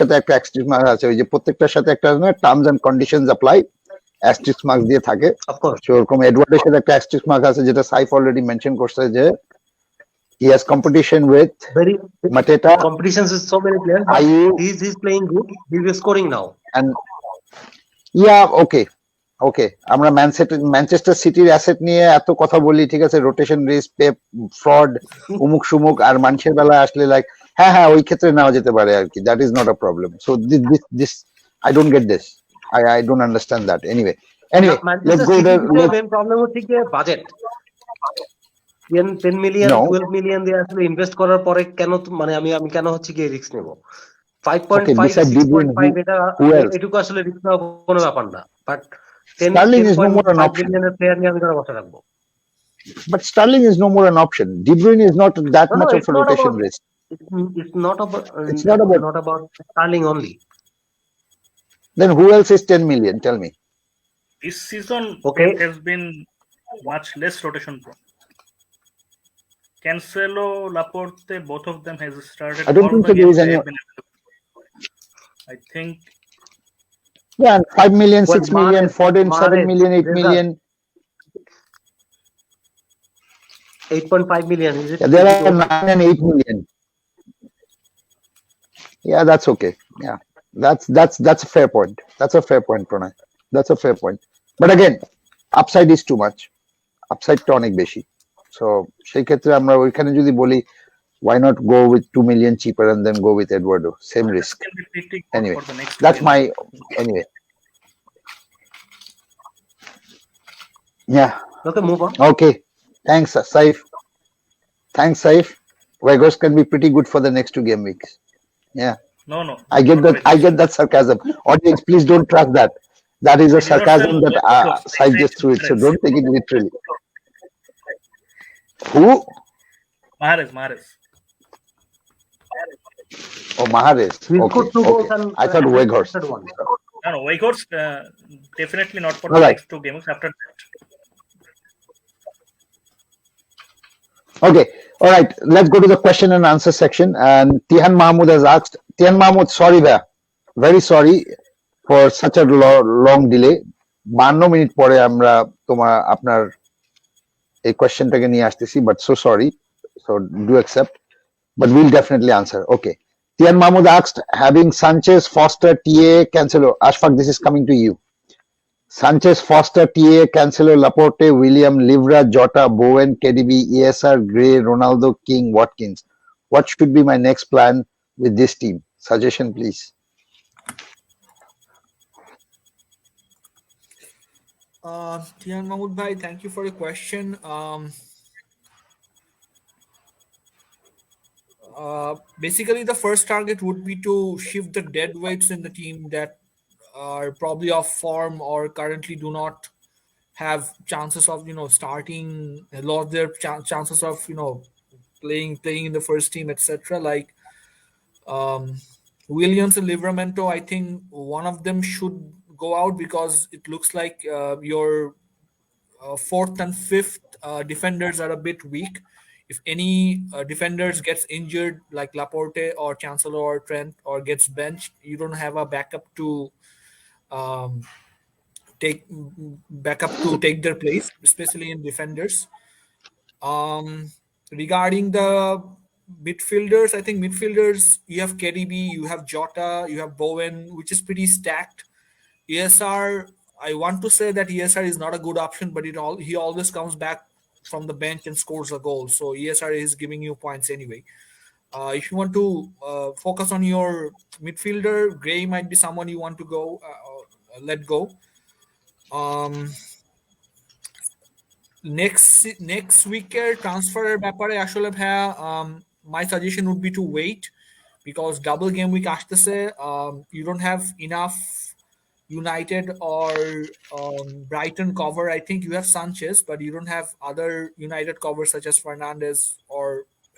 সাথে একটা asterisk marks আছে ওই যে প্রত্যেকটার সাথে একটা terms and conditions apply asterisk marks দিয়ে থাকে Of course. সেরকম এডওয়ার্ডের সাথে একটা asterisk marks আছে যেটা সাইফ অলরেডি মেনশন করছে যে he has competition with Very Mateta competitions with so many players. But Ayew he's playing good. He'll be scoring now. and yeah ওকে আমরা ম্যানচেস্টার সিটির অ্যাসেট নিয়ে এত কথা বলি ঠিক আছে রোটেশন রিস্ক পেপ ফ্রড উমুক সুমুক আর মানুষের বেলায় আসলে লাইক হ্যাঁ ওই ক্ষেত্রে নেওয়া যেতে পারে আর কি that is not a problem so this I don't get this I don't understand that anyway let's go there main problem হচ্ছে কি বাজেট 10 মিলিয়ন No. 12 মিলিয়ন দিয়ে আসলে ইনভেস্ট করার পরে কেন মানে আমি কেন হচ্ছে কি রিস্ক নেব Okay, 5.5 beside De Bruyne, 6.5 এটা who else? এটুকু আসলে রিস্ক নেওয়ার কোনো ব্যাপার না বাট 10 Sterling is no more an 10.5 option. মিলিয়নের প্লেয়ার নিয়ে আমি কেন বসে রাখবো but Sterling is no more an option De Bruyne is not that No, much of it's a not rotation about- risk it's not about It's not about- not about Sterling only. then who else is 10 million tell me This season Okay. it has been much less rotation prone. Cancelo, Laporte, both of them has started. I don't all think the so there is games they any- have been available. I think yeah and 5 million Well, 6 million Mahrez- 4 7 Mahrez, million 8 there's million 8.5 million is it? Yeah, there are 9 and 8 million. Yeah, that's okay. Yeah, that's a fair point. That's a fair point, Pranay. That's a fair point. But again, upside is too much. Upside to অনেক বেশি. So সেই ক্ষেত্রে আমরা ওইখানে যদি বলি why not go with 2 million cheaper and then go with Eduardo? Same risk. can be pretty good Anyway, for the next that's game. my anyway. Yeah. Okay, move on. Okay. Thanks, Saif. Thanks, Saif. Weghorst can be pretty good for the next 2 game weeks. Yeah. No. I get not that. with I this. get that sarcasm. Audience, please don't trust that. That is a It is sarcasm not that sarcasm. Saif just threw it. So don't take it literally. Who? Mahrez. Oh, Mahrez. He Okay. scored 2 goals Okay. and I thought Weghorst. assisted one. No, Weghorst, definitely not for the All right. next 2 games. After that, Okay. All right. Let's go to the question and answer section. And Tihan Mahmood has asked. Tihan Mahmood, sorry, very sorry for such a long delay. 52 minute পরে আমরা আপনার এই কোশ্চেনটাকে নিয়ে আসতেছি, but so sorry. So do accept. But we'll definitely answer. Okay. Tian Mahmood asked, having Sanchez, Foster, TA, Cancelo. Ashfaq, this is coming to you. Sanchez, Foster, TA, Cancelo, Laporte, William, Livra, Jota, Bowen, KDB, ESR, Gray, Ronaldo, King, Watkins. What should be my next plan with this team? Suggestion, please. Tian Mahmood bhai, thank you for your question. Basically, the first target would be to shift the dead weights in the team that are probably off form or currently do not have chances of starting, lost their chances of playing in the first team, etc. Like Williams and Livramento, I think one of them should go out because it looks like your fourth and fifth defenders are a bit weak. If any defenders gets injured, like Laporte or Chancellor or Trent, or gets benched, you don't have a backup to take their place, especially in defenders. Regarding the midfielders, I think midfielders, you have KDB, you have Jota, you have Bowen, which is pretty stacked. ESR, I want to say that ESR is not a good option, but he always comes back from the bench and scores a goal. So ESR is giving you points anyway. If you want to focus on your midfielder, Gray might be someone you want to let go. Next weeker transfer ব্যাপারে আসলে ভাইয়া my suggestion would be to wait because double game week আসতেছে. You don't have enough United or Brighton cover. I think you have Sanchez, but you don't have other United covers such as Fernandes or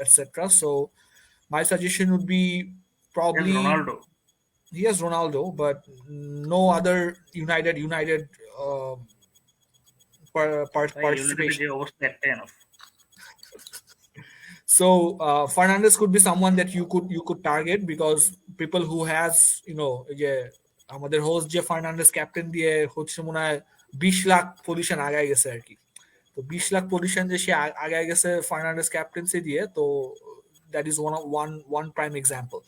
etc. So my suggestion would be probably Ronaldo. He has Ronaldo, but no other United participation. So Fernandes could be someone that you could target because people who has আমাদের host যে Fernandes captain দিয়ে হচ্ছে মনে হয় 20 lakh position আগায় গেছে আর কি। তো 20 লাখ পজিশন যে সে আগায় গেছে ফার্নান্ডেস ক্যাপ্টেন্সি দিয়ে, তো that is one prime example.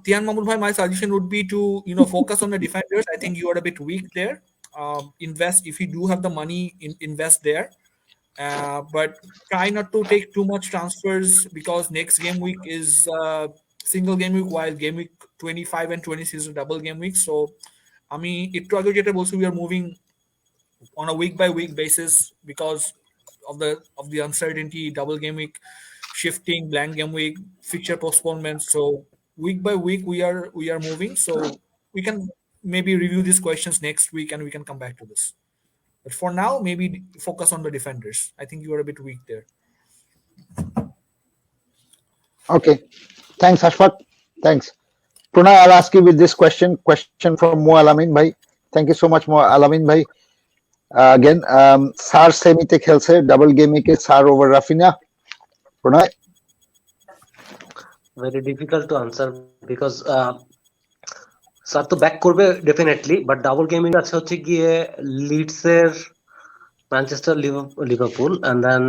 Tian Mahmood bhai, my suggestion would be to focus on the defenders. I think you are a bit weak there. Invest if you do have the money, invest there. But try not to take too much transfers because next game week is single game week, while game week 25 and 26 is a double game week. So একটু আগে যেটা বলছি, we are moving on a week by week basis because of the uncertainty, double game week shifting, blank game week, fixture postponement. So week by week we are moving. So we can maybe review these questions next week and we can come back to this. But for now, maybe focus on the defenders. I think you are a bit weak there. Okay. Thanks, Ashfaq. Thanks. Pranay, I'll ask you with this question from Mo Alamin bhai. Thank you so much, Mo Alamin bhai. Again, Sar semite khelche, double game ke Sar over Rafinha. Pranay? Very difficult to answer because sir তো back করবে definitely, but double gaming আছে হচ্ছে গিয়ে Leeds এর, Manchester, Liverpool, and then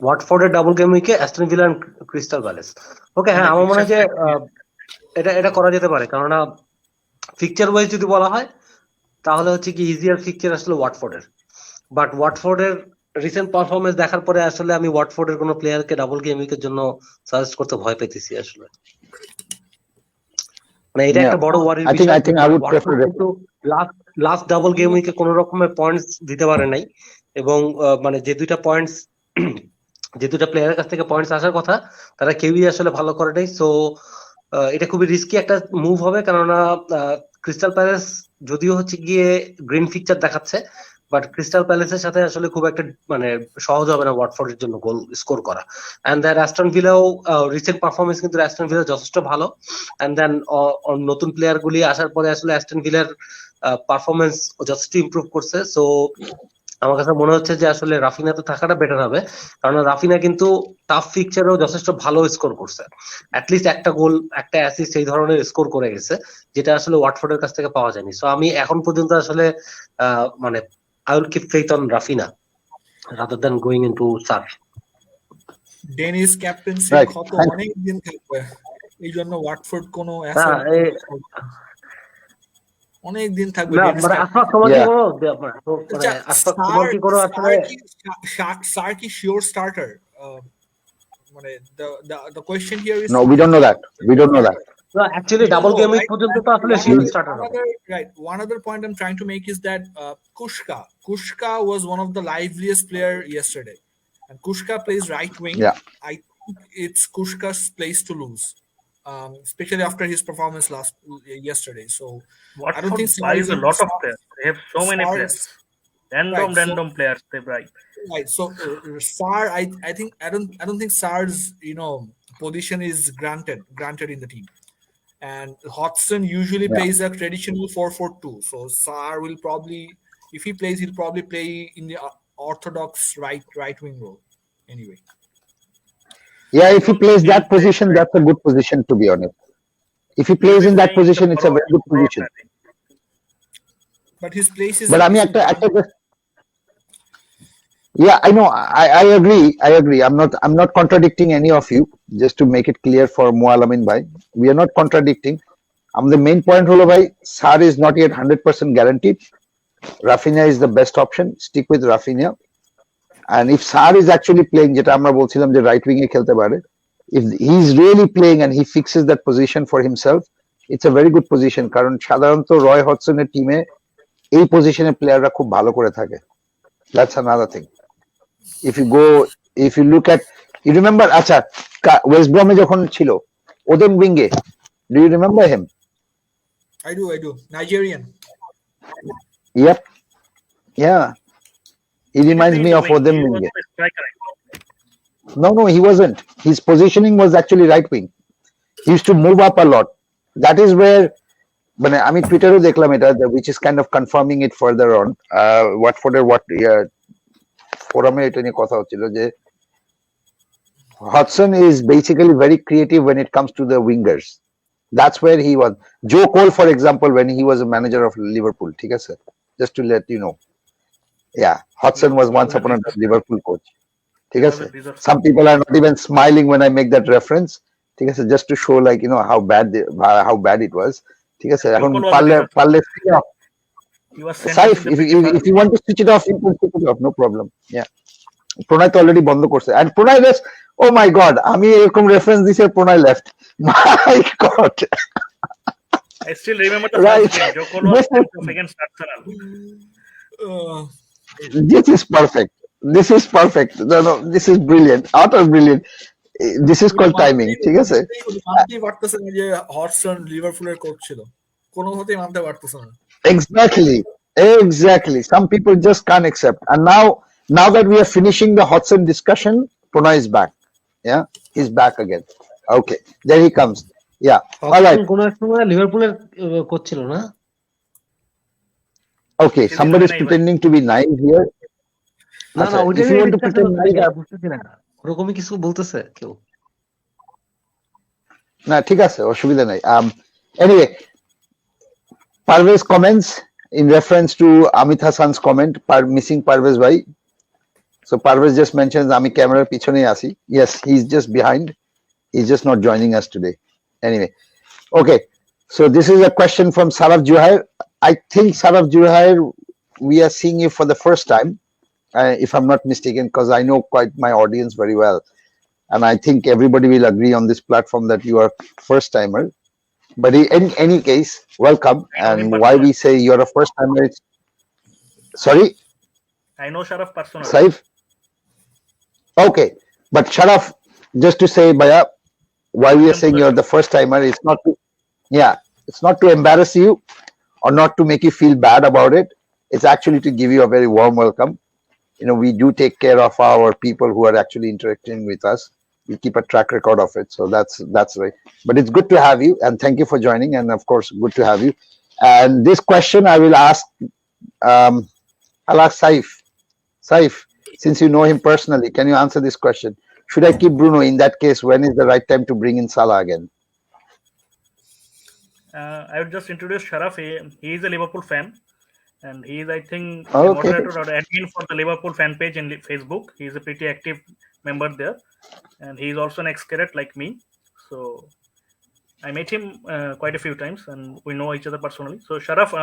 ওয়াটফোর্ডের double game উইকে Aston Villa and Crystal Palace. Okay, হ্যাঁ, আমার মনে হয় যে এটা করা যেতে পারে, কেননা ফিকচার ওয়াইজ যদি বলা হয় তাহলে হচ্ছে কি ইজিয়ার ফিকচার আসলে ওয়াটফোর্ডের, বাট ওয়াটফোর্ডের রিসেন্ট পারফরমেন্স দেখার পরে আসলে আমি ওয়াটফোর্ডের কোনো প্লেয়ারকে ডাবল গেম উইকের জন্য সাজেস্ট করতে ভয় পেতেছি আসলে। মানে এটা একটা বড় ওয়ারির বিষয়। I think I would prefer last double game উইকে কোনো রকমের পয়েন্টস দিতে পারে নাই, এবং মানে যে দুইটা প্লেয়ারের কাছ থেকে পয়েন্টস আসার কথা তারা কেউই আসলে ভালো করে নাই। সো এটা খুবই রিস্কি একটা মুভ হবে, কেননা ক্রিস্টাল প্যালেস যদিও হচ্ছে গিয়ে গ্রিন ফিকচার দেখাচ্ছে, বাট ক্রিস্টাল প্যালেসের সাথে আসলে খুব একটা মানে সহজ হবে না ওয়াটফোর্ডের জন্য গোল স্কোর করা। এন্ড দেন অ্যাস্টন ভিলাও রিসেন্ট পারফরমেন্স কিন্তু অ্যাস্টন ভিলা যথেষ্ট ভালো। এন্ড দেন নতুন প্লেয়ার গুলি আসার পরে আসলে অ্যাস্টন ভিলার পারফরমেন্স যথেষ্ট ইমপ্রুভ করছে। সো আমার কাছে মনে হচ্ছে যে আসলে রাফিনা তো থাকাটা বেটার হবে, কারণ রাফিনা কিন্তু টাফ ফিকচারেও যথেষ্ট ভালো স্কোর করছে, অ্যাটলিস্ট একটা গোল একটা অ্যাসিস্ট এই ধরনের স্কোর করে গেছে, যেটা আসলে ওয়াটফোর্ডের কাছ থেকে পাওয়া যায়নি। সো আমি এখন পর্যন্ত আসলে মানে I will keep faith on Rafinha rather than going into Sar. Dennis captaincy Right. কত অনেক দিন থাকবে, এই জন্য ওয়াটফোর্ড কোনো অনেক দিন থাকবে। আশফাক তোমার কি করো, মানে আশফাক তোমার কি করো আসলে সার কি শিওর স্টার্টার? মানে the question here is No, we don't know that. We don't know that. No, actually double game week পর্যন্ত তো আসলে শিওর স্টার্টার হবে। Right. One other point I'm trying to make is that Kushka was one of the liveliest player yesterday, and Kushka plays right wing. Yeah. I think it's Kushka's place to lose, especially after his performance yesterday. So I don't think Sar is a lot of players. They have so many players. Random players they buy. Right. So Sar, I don't think Sar's position is granted in the team. And Hodgson usually plays a traditional 4-4-2. So Sar will probably, if he plays, he'll probably play in the orthodox right wing role. Anyway. Yeah, if he plays that position, that's a good position, to be honest. If he plays in that position, it's a very good position. But his place is. But I mean, yeah, I know. I agree. I'm not contradicting any of you. Just to make it clear for Mualamin bhai, we are not contradicting. The main point holo bhai, Sar is not yet 100% guaranteed. Rafinha is the best option. Stick with Rafinha. And if Sar is actually playing, jeta amra bolchilam je right wing e khelte pare, if he's really playing and he fixes that position for himself, it's a very good position. Karon sadharanto Roy Hodgson er team e ei position e player ra khub bhalo kore thake. That's another thing. If you look at, you remember, acha, West Brom e jokhon chilo, Odem Winge, do you remember him? I do. Nigerian. Yep. Yeah. He reminds me of Odem Winge. No, he wasn't. His positioning was actually right wing. He used to move up a lot. That is where, মানে আমি টুইটারও দেখলাম এটা, which is kind of confirming it further on. Watford ফোরামে এটা নিয়ে কথা হচ্ছিল যে Hodgson is basically very creative when it comes to the wingers. That's where he was. Joe Cole, for example, when he was a manager of Liverpool, ঠিক আছে? Just to let you know. Yeah, Hodgson was once upon a time Liverpool coach. ঠিক আছে? Some people are not even smiling when I make that reference. ঠিক আছে? Just to show like, how bad it was. ঠিক আছে? এখন পারলে Saif, if you want to switch it off, you can switch it off, no problem. Yeah. Pranay তো already বন্ধ করছে, and Pranay left. Oh my God, আমি এরকম reference দিছি, Pranay left. My God. I still remember the first game. Joe Cole was against Arsenal. This is perfect. No, this is brilliant. Utter brilliant. This is called timing. ঠিক আছে? মানতেই পারতেছে না যে Hodson লিভারপুলের কোচ ছিল, কোনোভাবেই মানতে পারতেছে না। Exactly. Some people just can't accept. And now that we are finishing the Hodgson discussion, Pranay is back. Yeah, he's back again. Okay, there he comes. Yeah. All right. কোন এক সময় লিভারপুলের কোচ ছিল না? Okay, somebody is pretending to be naive here. না, ওইটা if you want to pretend naive, বুঝতেছি না। ওরকমই কিছু বলতেছে কেউ? না, ঠিক আছে, অসুবিধা নাই. Anyway, Parvez comments in reference to Amit Hassan's comment, missing Parvez bhai. So Parvez just mentions Ami camera pichone asi. Yes, he's just behind. He's just not joining us today. Anyway, okay. So this is a question from Saraf Juhair. I think Saraf Juhair, we are seeing you for the first time, if I'm not mistaken, because I know quite my audience very well, and I think everybody will agree on this platform that you are first timer. But in any case, welcome. And why we say you're a first timer? Sorry? I know Sharaf personally. Saif? Okay. But Sharaf, just to say, Baya, why we are saying you're the first timer, it's not to embarrass you or not to make you feel bad about it. It's actually to give you a very warm welcome. We do take care of our people who are actually interacting with us. We keep a track record of it. So that's right. But it's good to have you, and thank you for joining. And of course, good to have you. And this question I will ask, I'll ask Saif. Saif, since you know him personally, can you answer this question? Should I keep Bruno? In that case, when is the right time to bring in Salah again? I would just introduce Sharaf. He is a Liverpool fan, and he is, I think, Okay. a moderator or admin for the Liverpool fan page in Facebook. He is a pretty active member there, and he is also an ex-cadet like me. So I met him quite a few times, and we know each other personally. So Sharaf,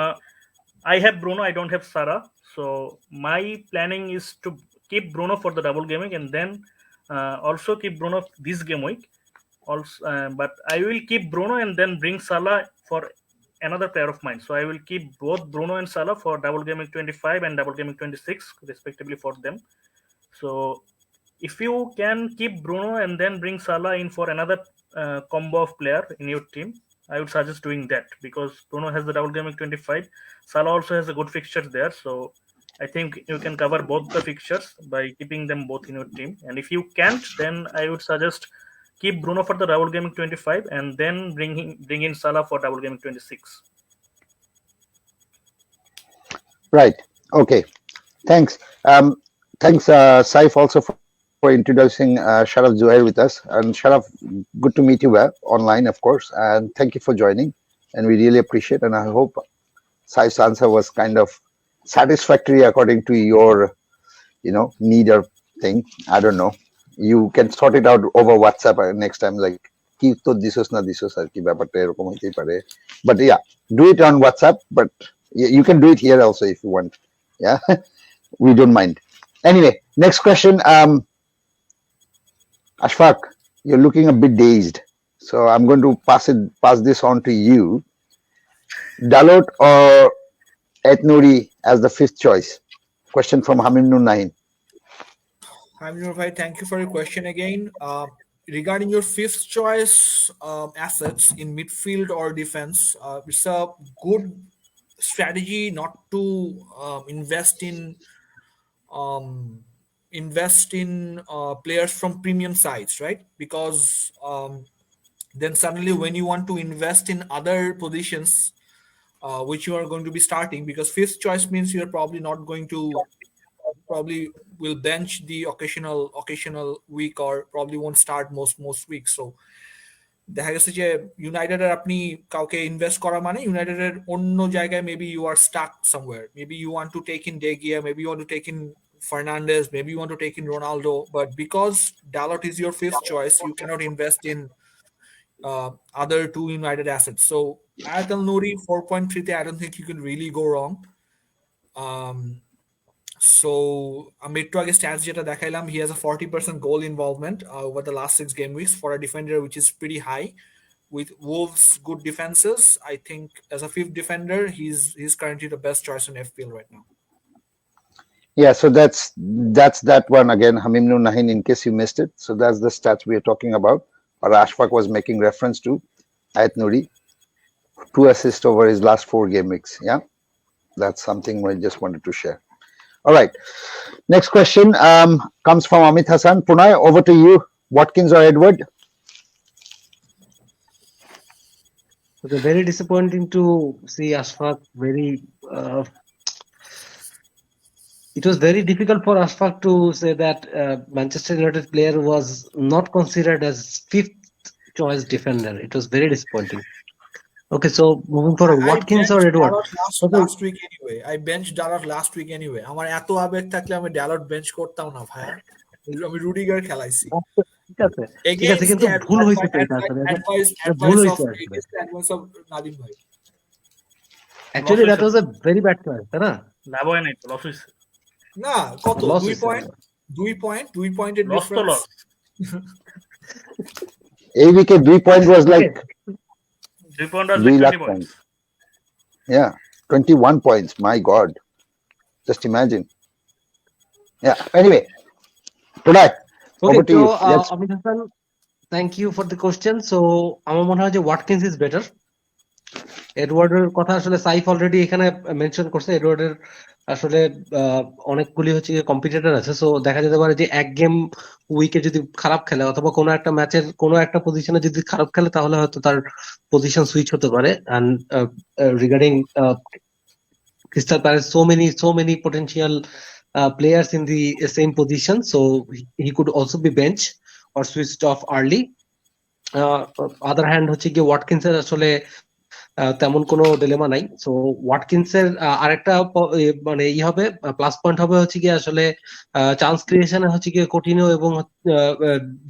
I have Bruno. I don't have Sarah. So my planning is to keep Bruno for the double game week, and then also keep Bruno this game week. Also, but I will keep Bruno and then bring Salah for another player of mine. So I will keep both Bruno and Salah for double game week 25 and double game week 26, respectively, for them. So if you can keep Bruno and then bring Salah in for another combo of player in your team, I would suggest doing that, because Bruno has the double game week 25. Salah also has a good fixtures there. So I think you can cover both the fixtures by keeping them both in your team. And if you can't, then I would suggest keep Bruno for the double game week 25 and then bring in Salah for double game week 26. Right. Okay. Thanks. Thanks, Saif, also for introducing Sharaf Zuhair with us. And Sharaf, good to meet you online, of course. And thank you for joining. And we really appreciate. And I hope Saif's answer was kind of satisfactory according to your, need or thing. I don't know. You can sort it out over WhatsApp next time, like ki to disos na disos ar ki byaparta erokom hoitei pare. But yeah, do it on WhatsApp, but you can do it here also if you want. Yeah, we don't mind. Anyway, next question. Ashfaq, you're looking a bit dazed, so I'm going to pass this on to you. Dalot or Etnuri as the fifth choice? Question from Hamim Nur Nahin. Hamim Bhai, thank you for your question again. Regarding your fifth choice assets in midfield or defense, it's a good strategy not to invest in players from premium sides, right? Because then suddenly when you want to invest in other positions which you are going to be starting, because fifth choice means you're probably not going to will bench the occasional week, or probably won't start most weeks. So দেখা গেছে যে ইউনাইটেডের আপনি কাউকে invest করা মানে ইউনাইটেডের অন্য জায়গায় maybe you are stuck somewhere, maybe you want to take in De Gea, maybe you want to take in Fernandez, maybe you want to take in Ronaldo, but because Dalot is your fifth choice, you cannot invest in other two United assets. So Ayat Al-Nouri 4.3, I don't think you can really go wrong. So আমি একটু আগে stats যেটা দেখাইলাম, he has a 40% goal involvement over the last 6 game weeks for a defender, which is pretty high. With Wolves' good defenses, I think as a fifth defender, he's currently the best choice in FPL right now. Yeah, so that's that one again, Hamim Nur Nahin, in case you missed it. So that's the stats we are talking about, or Ashfaq was making reference to. Ayat Nouri, 2 assists over his last 4 game weeks. Yeah, that's something I just wanted to share. All right, next question comes from Amit Hassan. Punay, over to you. Watkins or Edward? Okay, very disappointing to see Ashfaq it was very difficult for Ashfaq to say that Manchester United player was not considered as fifth choice defender. It was very disappointing. Okay, so moving forward, Watkins or Edward? Last week anyway. I benched Dalot last week anyway. আমার এত আবেগ থাকলে আমি Dalot bench করতাম না ভাই। আমি Rudiger খেলাইছি। ঠিক আছে কিন্তু ভুল হইছে তো এটা আসলে। ভুল হইছে অ্যাডভাইস অফ নাদিম ভাই। Actually that was a very bad choice, তাই না? লাভ হয় নাই তো, লস হইছে। না, কত 2 পয়েন্টের ডিফারেন্স। এই উইকে 2 point was like 3 point was like 20 points. Yeah, 21 points. My God, just imagine. Yeah. Anyway, today. Okay, so Amit Hassan, thank you for the question. So আমার মনে হয় যে Watkins is better. এডওয়ার্ডের কথা আসলে সাইফ অলরেডি এখানে mention করছে। এডওয়ার্ডের আসলে অনেকগুলি হচ্ছে কম্পিটিটর আছে, সো দেখা যেতে পারে যে এক গেম উইকে যদি খারাপ খেলে অথবা কোনো একটা ম্যাচের কোনো একটা পজিশনে যদি খারাপ খেলে তাহলে হয়তো তার পজিশন সুইচ হতে পারে। And regarding Crystal Palace, so many potential players in the same position, so he could also be benched or switched off early. Other hand হচ্ছে গিয়ে ওয়াটকিন্সের আসলে তেমন কোনো ডিলেমা নাই। সো ওয়াটকিন্সের আরেকটা মানে হবে প্লাস পয়েন্ট হবে হচ্ছে গিয়ে আসলে চান্স ক্রিয়েশনে হচ্ছে গিয়ে কঠিনও এবং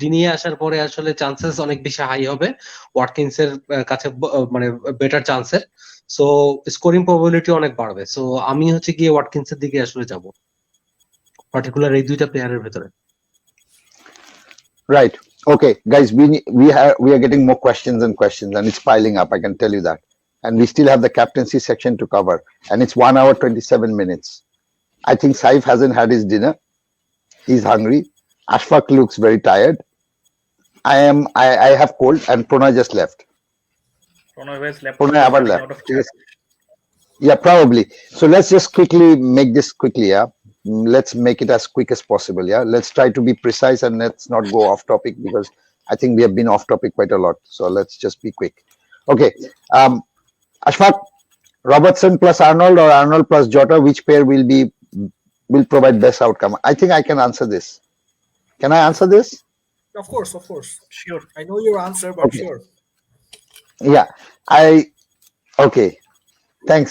ডিনিয়ে আসার পরে আসলে চান্সেস অনেক বেশি হাই হবে ওয়াটকিন্সের কাছে, মানে বেটার চান্সের। সো স্কোরিং প্রবাবিলিটি অনেক বাড়বে। সো আমি হচ্ছে গিয়ে ওয়াটকিন্সের দিকে আসলে যাব, পার্টিকুলার এই দুইটা প্লেয়ারের ভেতরে। Right. Okay, guys, we are getting more questions and it's piling up. I can tell you that, and we still have the captaincy section to cover, and it's 1 hour 27 minutes. I think Saif hasn't had his dinner. He's hungry. Ashfaq looks very tired. I have cold, and Pranay just left. Pranay has left. Pranay ever left. Out of chat. Yeah, probably. So let's just quickly make this quickly. Yeah, let's make it as quick as possible. Yeah, let's try to be precise and let's not go off topic because I think we have been off topic quite a lot. So let's just be quick. Okay. Ashfaq, Robertson plus Arnold or Arnold plus Jota, which pair will provide best outcome? I think I can answer this. Can I answer this? Of course, of course. Sure. I know your answer, but Okay. sure. Yeah, okay. Thanks,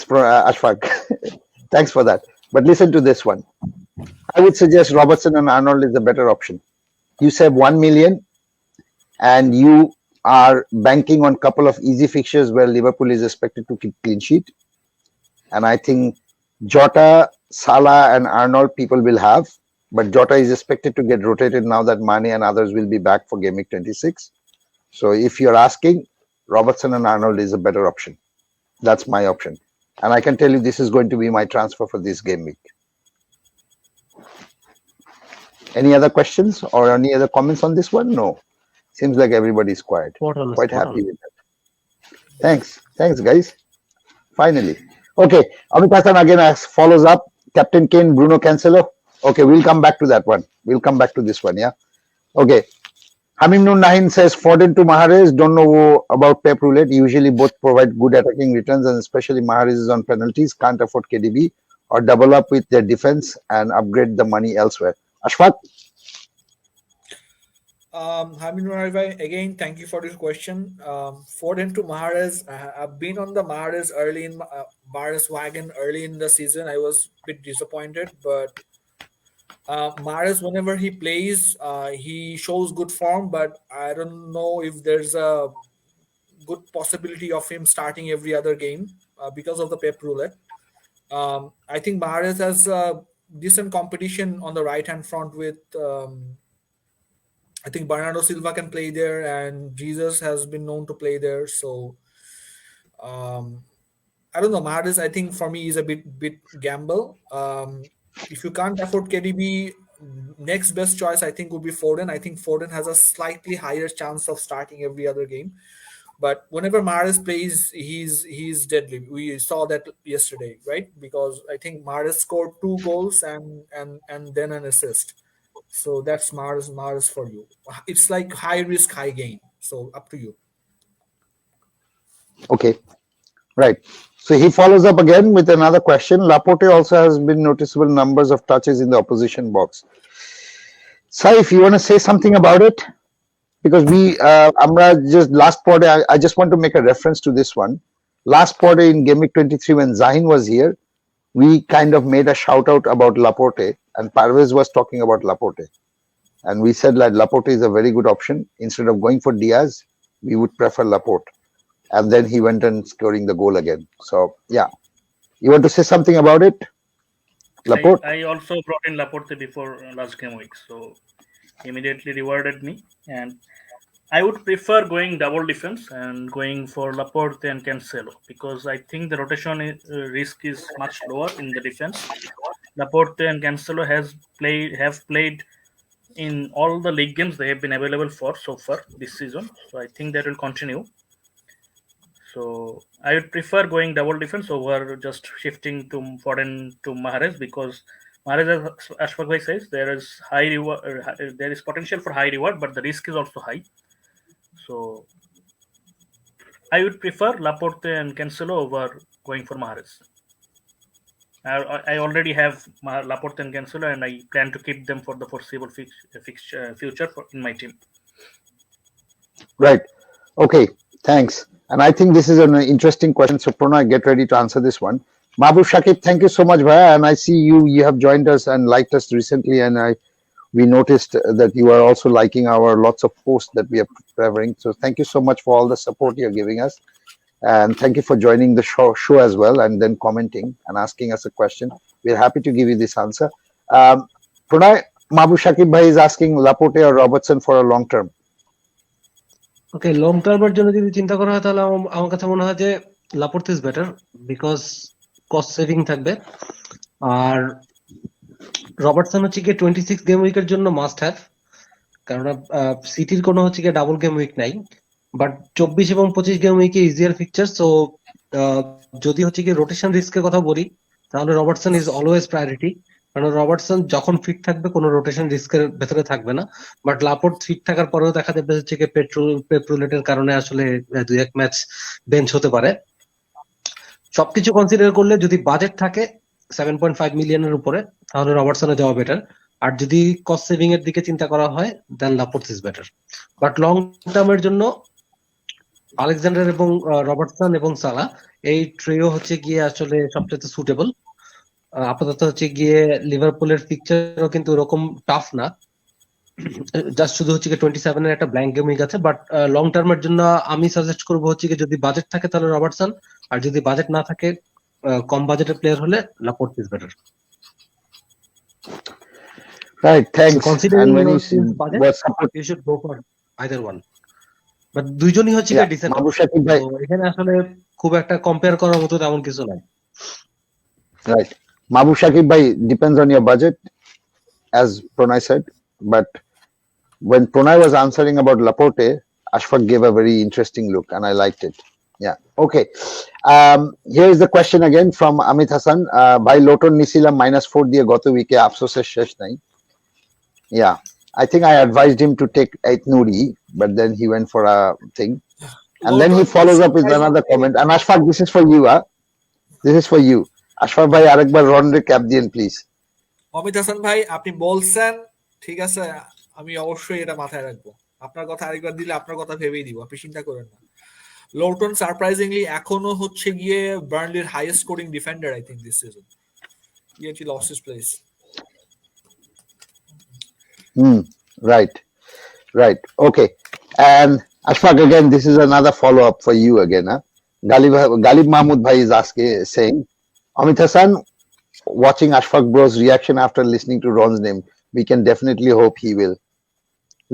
Ashfaq. Thanks for that. But listen to this one. I would suggest Robertson and Arnold is a better option. You save 1 million and you are banking on a couple of easy fixtures where Liverpool is expected to keep clean sheet. And I think Jota, Salah and Arnold people will have, but Jota is expected to get rotated now that Mane and others will be back for Game Week 26. So if you're asking, Robertson and Arnold is a better option. That's my option. And I can tell you this is going to be my transfer for this game week. Any other questions or any other comments on this one? No. Seems like everybody's quiet. Quite happy with that. Thanks, guys. Finally. Okay. Amit Hassan again follows up. Captain Kane, Bruno Cancelo. Okay, we'll come back to that one. We'll come back to this one, yeah? Okay. Hamim Nun Nahin says Foden to Mahrez. Don't know about Pep Roulette. Usually both provide good attacking returns, and especially Mahrez is on penalties. Can't afford KDB or double up with their defense and upgrade the money elsewhere. Ashfaq? Hamid Nurari, again, thank you for this question. Foden to Mahrez. I've been on the Mahrez Mahrez wagon early in the season. I was a bit disappointed, but Mahrez, whenever he plays, he shows good form, but I don't know if there's a good possibility of him starting every other game because of the Pep Roulette. I think Mahrez has decent competition on the right-hand front with I think Bernardo Silva can play there, and Jesus has been known to play there. So I don't know. Mahrez, I think for me is a bit gamble. If you can't afford KDB, next best choice I think would be Foden. I think Foden has a slightly higher chance of starting every other game. But whenever Mahrez plays, he's deadly. We saw that yesterday, right? Because I think Mahrez scored 2 goals and then an assist. So that's Mahrez for you. It's like high risk, high gain. So up to you. Okay. Right. So he follows up again with another question. Laporte also has been noticeable numbers of touches in the opposition box. Saif, you want to say something about it? Because Amra just last pod, I just want to make a reference to this one. Last pod in Game Week 23 when Zahin was here, we kind of made a shout out about Laporte, and Parvez was talking about Laporte. And we said that Laporte is a very good option. Instead of going for Diaz, we would prefer Laporte. And then he went and scoring the goal again. So, yeah. You want to say something about it? Laporte? I also brought in Laporte before last game week. So, immediately rewarded me. And I would prefer going double defense and going for Laporte and Cancelo because I think the rotation risk is much lower in the defense. Laporte and Cancelo have played in all the league games they have been available for so far this season. So I think that will continue. So I would prefer going double defense over just shifting to Foden to Mahrez, because Mahrez, as Ashfaq Bhai says, there is high reward, there is potential for high reward, but the risk is also high. So I would prefer Laporte and Cancelo over going for Mahrez. I already have Laporte and Cancelo, and I plan to keep them for the foreseeable future in my team. Right. Okay. Thanks. And I think this is an interesting question. So Pranay, get ready to answer this one. Mahbub Shakib, thank you so much, Bhaiya. And I see you have joined us and liked us recently, and we noticed that you are also liking our lots of posts that we are preparing. So thank you so much for all the support you're giving us. And thank you for joining the show as well, and then commenting and asking us a question. We're happy to give you this answer. Pranay, Mahbub Shakib Bhai is asking Laporte or Robertson for a long term. Okay long টার্মের জন্য যদি চিন্তা করা হয় তাহলে আমার কাছে মনে হয় যে Laporta is better because cost saving থাকবে। আর রবার্টসন হচ্ছে গিয়ে 26 গেম উইকের জন্য মাস্ট হ্যাভ, কারণ সিটির কোনো হচ্ছে গিয়ে ডাবল গেম উইক নাই, বাট 24 এবং 25 গেম উইকে ইজিয়ার ফিকচার। সো যদি হচ্ছে গিয়ে রোটেশন রিস্কের কথা বলি তাহলে রবার্টসন ইজ অলওয়েজ প্রায়োরিটি, কারণ রবার্টসন যখন ফিট থাকবে কোনো রোটেশন রিস্কের ভেতরে থাকবে না। বাট লাপোর্ট ফিট থাকার পরেও দেখা যাবে হচ্ছে গিয়ে পেট্রোলেটের কারণে আসলে 2-1 ম্যাচ বেঞ্চ হতে পারে। সবকিছু কনসিডার করলে যদি বাজেট থাকে 7.5 মিলিয়নের উপরে তাহলে রবার্টসনে যাওয়া বেটার। আর যদি কস্ট সেভিং এর দিকে চিন্তা করা হয় দেন লাপোর্ট ইজ বেটার। বাট লং টার্মের জন্য আলেকজান্ডার এবং রবার্টসন এবং সালা এই ট্রিও হচ্ছে গিয়ে আসলে সবচেয়ে সুটেবল। আপাতত হচ্ছে গিয়ে লিভারপুলের ফিকচারও কিন্তু ওরকম টাফ না, জাস্ট শুধু হচ্ছে 27 এর একটা ব্ল্যাঙ্ক গেম উইক আছে। বাট লং টার্মের জন্য আমি সাজেস্ট করবো হচ্ছে যদি বাজেট থাকে তাহলে রবার্টসন, আর যদি বাজেট না থাকে কম বাজেটের প্লেয়ার হলে Laporte is better. Right, thanks. So considering And when your you team's budget, you should go for either one. But দুইজনই হচ্ছে ডিসেন্ট। Mahbub Shakib Bhai, এখানে আসলে খুব একটা কম্পেয়ার করার মতো তেমন কিছু নাই। right. Mahbub Shakib Bhai, depends on your budget, as Pranay said. But when Pranay was answering about Laporte, Ashfaq gave a very interesting look, and I liked it. Yeah. Okay. Here is the question again from Amit Hassan. Bhai Loton Nisilam -4 দিয়ে গত উইকে আফসোসের শেষ নাই। Yeah. I think I advised him to take Aitnouri, but then he went for a thing. And then he follows up with another comment. And Ashfaq, this is for you, huh? This is for you. Ashfaq bhai, arekbar রনরে cap দিন please. Amit Hasan ভাই, আপনি বলছেন ঠিক আছে, আমি অবশ্যই এটা মাথায় রাখবো। আপনার কথা আরেকবার দিলে আপনার কথা ভেবেই দিব, আপনি চিন্তা করেন না। লোটন সারপ্রাইজিংলি এখনো হচ্ছে গিয়ে বার্নলির highest scoring defender I think this season. Yet he lost his place. Right. Okay. And Ashfaq, again, this is another follow-up for you again. Huh? Galib Mahmood Bhai is saying, Amit Hassan, watching Ashfaq bro's reaction after listening to Ron's name, we can definitely hope he will.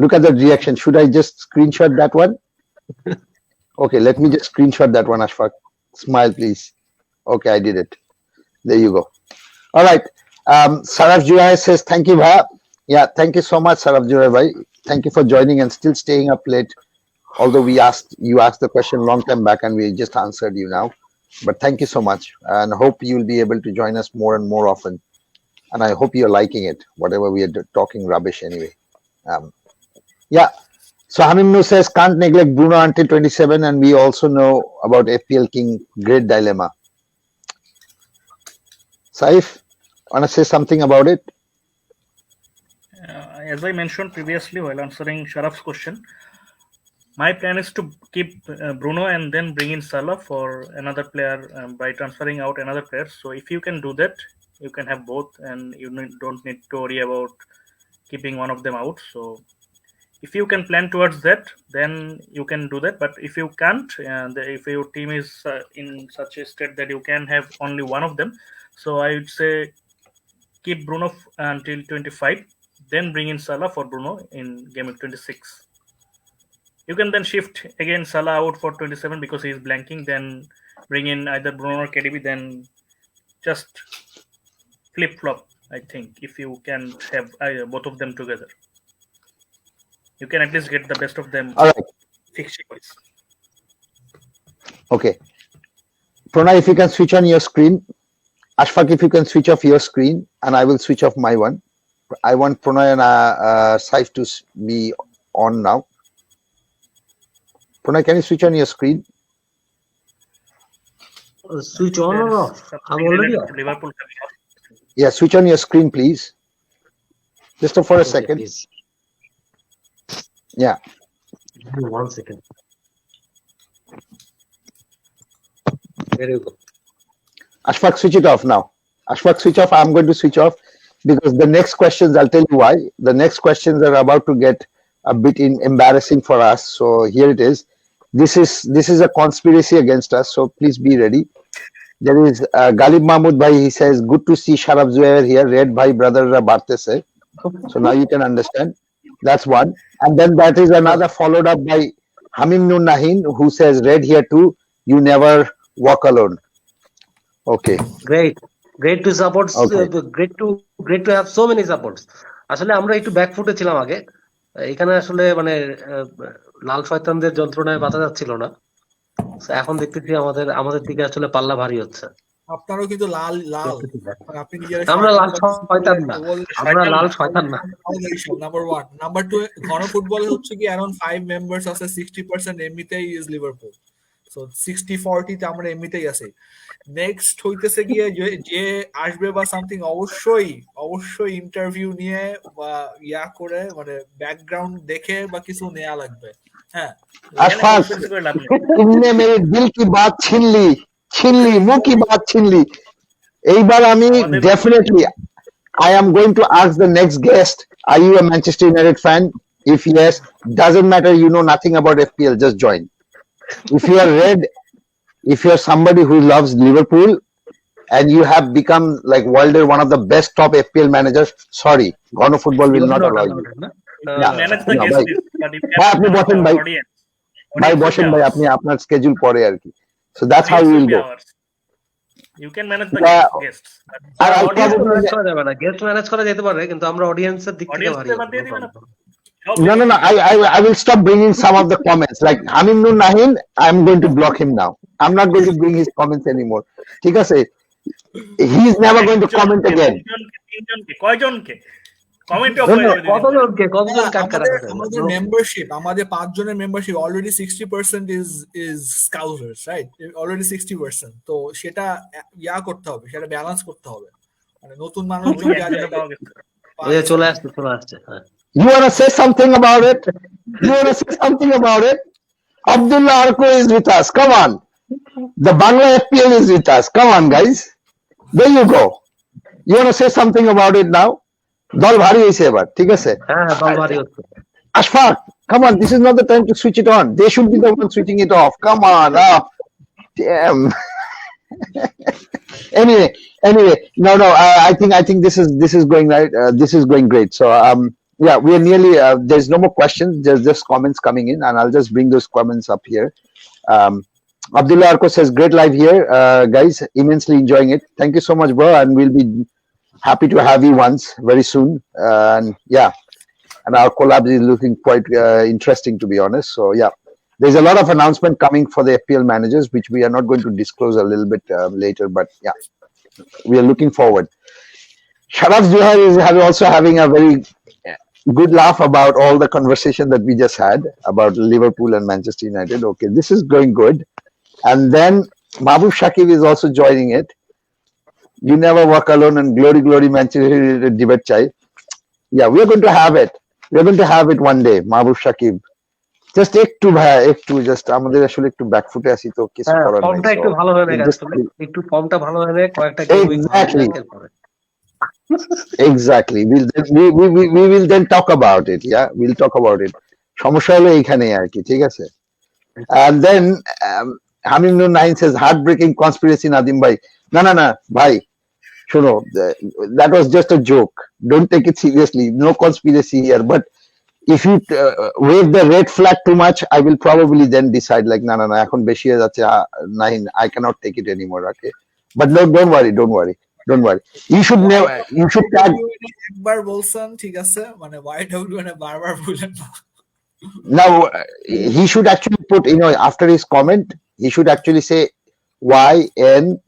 Look at that reaction. Should I just screenshot that one? Okay, let me just screenshot that one, Ashfaq. Smile, please. Okay, I did it. There you go. All right. Saraf Jurai says, thank you, Bhaiya. Yeah, thank you so much, Saraf Jurai Bhai. Thank you for joining and still staying up late. Although you asked the question long time back and we just answered you now. But thank you so much, and hope you'll be able to join us more and more often. And I hope you're liking it, whatever we are talking rubbish anyway. Yeah. So Hamim Nu says, can't neglect Bruno until 27, and we also know about FPL King, great dilemma. Saif, want to say something about it? As I mentioned previously while answering Sharaf's question, my plan is to keep Bruno and then bring in Salah for another player by transferring out another player. So if you can do that, you can have both, and you don't need to worry about keeping one of them out. So if you can plan towards that, then you can do that. But if you can't, if your team is in such a state that you can have only one of them, so I would say keep Bruno until 25, then bring in Salah for Bruno in game week 26. You can then shift again Salah out for 27 because he is blanking, then bring in either Bruno or KDB, then just flip-flop, I think, if you can have both of them together. You can at least get the best of them. All right. Fixture-wise. Okay. Pranay, if you can switch on your screen. Ashfaq, if you can switch off your screen, and I will switch off my one. I want Pranay and Saif to be on now. Pranay, can you switch on your screen? Switch on or off? I'm already off. Liverpool. Yeah, switch on your screen, please. Just for a second. Please. Yeah. Give me 1 second. There you go. Ashfaq, switch it off now. Ashfaq, switch off. I'm going to switch off because the next questions, I'll tell you why. The next questions are about to get a bit embarrassing for us. So here it is. This is a conspiracy against us. So please be ready. There is Galib Mahmood Bhai. He says, good to see Sharaf Zuhair here. Red Bhai brother Barte se. So now you can understand. That's one. And then that is another followed up by Hamim Nur Nahin, who says, red here too. You never walk alone. Okay. Great to support. Okay. Great to have so many supports. আসলে আমরা একটু ব্যাকফুটে ছিলাম আগে, এখানে আসলে মানে লাল শয়তানদের যন্ত্রণায় বাঁচা যাচ্ছিল না। এখন দেখতেছি আমাদের দিকে আসলে পাল্লা ভারী হচ্ছে। আপনারও কিন্তু লাল আপনি আমরা লাল শয়তান না, আমরা লাল শয়তান না। নাম্বার 1 নাম্বার 2 ঘন ফুটবলে হচ্ছে কি अराउंड 5 মেম্বারস আছে, 60% এমনিতেই ইজ লিভারপুল। সো 60-40 তে আমরা এমনিতেই আছি। নেক্সট হইতেছে গিয়ে যে আসবে বা সামথিং অবশ্যই ইন্টারভিউ নিয়ে বা ইয়া করে মানে ব্যাকগ্রাউন্ড দেখে বা কিছু নেওয়া লাগবে। হ্যাঁ, अशफाक, तुमने मेरे दिल की बात छीन ली, मुंह की बात छीन ली। एक बार আমি definitely I am going to ask the next guest, are you a Manchester United fan? If yes, doesn't matter, you know nothing about FPL, just join. If you are red, if you are somebody who loves Liverpool and you have become like Wilder, one of the best top FPL managers, sorry, Ghono Football will not allow you. Manage the guest list, but if ভাই আপনি বসেন ভাই, ভাই বসেন ভাই, আপনি আপনার schedule পরে আর কি। So that's how we will go. You can manage the guests. আর অডিয়েন্স ম্যানেজ করা যাবে না, গেস্ট ম্যানেজ করা যেতে পারে কিন্তু আমরা অডিয়েন্সের দিক থেকে ভারী। No. I will stop bringing some of the comments. Like Hamim Nur Nahin, I'm going to block him now. I'm not going to bring his comments anymore. ঠিক আছে? He's never going to comment again. কয়জনকে comment off কতজন কাটকাটা আমাদের membership, আমাদের 5 জনের membership already 60% is scouters, right? Already 60%। তো সেটা ইয়া করতে হবে, সেটা ব্যালেন্স করতে হবে। মানে নতুন মানুষজন চলে আসছে। You want to say something about it? Abdullah Arko is with us. Come on. The Bangla FPL is with us. Come on, guys. There you go. You want to say something about it now? দল ভারী হয়েছে এবার, ঠিক আছে? হ্যাঁ, দল ভারী হচ্ছে। Ashfaq, come on. This is not the time to switch it on. They should be the one switching it off. Come on. Oh, damn. Anyway. No. I think this is going right. This is going great. So yeah, we are nearly. There's no more questions. There's just comments coming in, and I'll just bring those comments up here. Abdullah Arko says, "Great live here, guys. Immensely enjoying it. Thank you so much, bro. And we'll be happy to have you once very soon. And yeah, and our collab is looking quite interesting, to be honest. So yeah, there's a lot of announcement coming for the FPL managers, which we are not going to disclose a little bit later. But yeah, we are looking forward. Sharaf Zuhair is also having a very good laugh about all the conversation that we just had about Liverpool and Manchester United. Okay, this is going good. And then Mahbub Shakib is also joining it. You never walk alone and glory Manchester United debate chai. Yeah, we are going to have it. We are going to have it one day, Mahbub Shakib. Just একটু just আমাদের আসলে একটু ব্যাকফুটে আছি তো কিছু করার নাই। ফর্মটা একটু ভালো হয়ে গেছে, একটু ফর্মটা ভালো হয়ে কয়েকটা Exactly. We will then talk about it. Yeah, we'll talk about it. সমস্যা হলো এইখানে আর কি, ঠিক আছে? And then Hamim Nur Nahin says, heartbreaking conspiracy, Nadim bhai. না ভাই শোনো, that was just a joke. Don't take it seriously. No conspiracy here. But if you wave the red flag too much, I will probably then decide like না এখন বেশি হয়ে যাচ্ছে, Nahin, I cannot take it anymore. Okay, but no, don't worry. You should tag একবার বলছেন, ঠিক আছে? মানে YW বারবার বলেন না। Now he should actually put, after his comment, he should actually say YNCS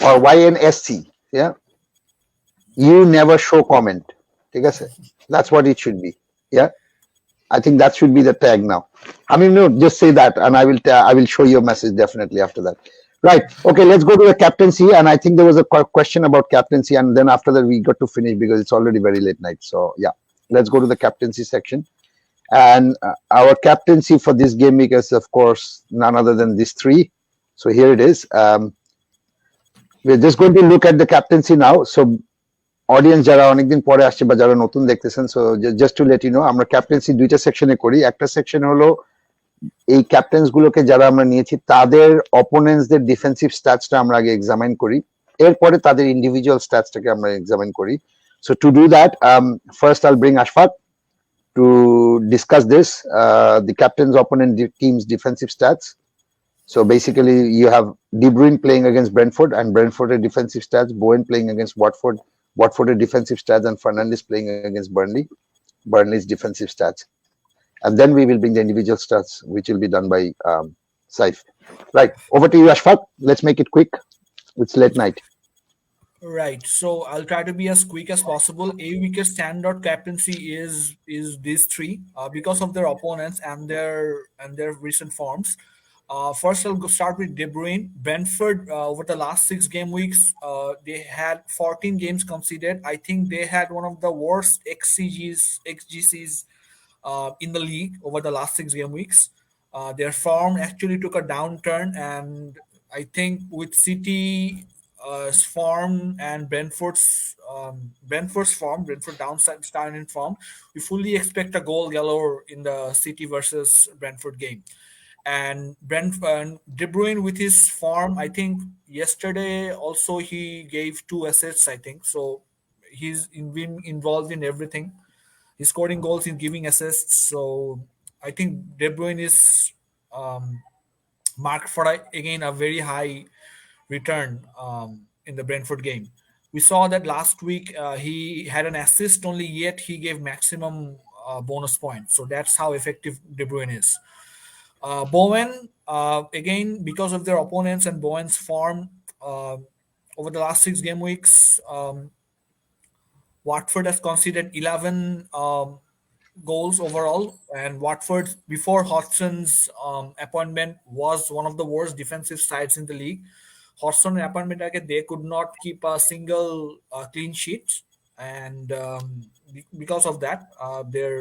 or YNSC. Yeah, you never show comment. ठीक है? That's what it should be. Yeah, I think that should be the tag now. I mean, no, just say that, and I will show you a message definitely after that. Right. Okay, let's go to the captaincy. And I think there was a question about captaincy, and then after that we got to finish because it's already very late night. So yeah, let's go to the captaincy section. And our captaincy for this game week is, of course, none other than these three. So here it is. We're just going to look at the captaincy now. So audience যারা অনেকদিন পরে আসছে বা যারা নতুন দেখতেছেন, so just to let you know, আমরা captaincy দুইটা সেকশনে করি। একটা সেকশন হলো এই ক্যাপ্টেন্স গুলোকে যারা আমরা নিয়েছি তাদের অপোনেন্টসদের ডিফেন্সিভ স্ট্যাটসটা আমরা আগে এক্সামাইন করি, এরপরে তাদের ইন্ডিভিজুয়াল স্ট্যাটসটাকে আমরা এক্সামাইন করি। So to do that, first I'll bring Ashfaq to discuss this, the captain's opponent team's defensive stats. So basically, you have De Bruyne playing against Brentford and Brentford defensive stats, Bowen playing against Watford, Watford defensive stats, and Fernandes playing against Burnley, Burnley's defensive stats. And then we will bring the individual stats, which will be done by Saif. Right, over to you, Ashfaq. Let's make it quick. It's late night. Right. So I'll try to be as quick as possible. A week's standard captaincy is these three because of their opponents and their recent forms. First, I'll start with De Bruyne. Brentford over the last 6 game weeks, they had 14 games conceded. I think they had one of the worst XGCs in the league over the last 6 game weeks. Their form actually took a downturn, and I think with City form and Brentford's form, Brentford down in form, we fully expect a goal galore in the City versus Brentford game. And De Bruyne with his form, I think yesterday also he gave 2 assists. I think so. He's been involved in everything. He's scoring goals, he's giving assists. So I think De Bruyne is marked for again a very high return in the Brentford game. We saw that last week he had an assist only, yet he gave maximum bonus points. So that's how effective De Bruyne is. Bowen, again, because of their opponents and Bowen's form over the last 6 game weeks, Watford has conceded 11 goals overall, and Watford, before Hodgson's appointment, was one of the worst defensive sides in the league. Hodgson appointment, they could not keep a single clean sheet, and because of that, their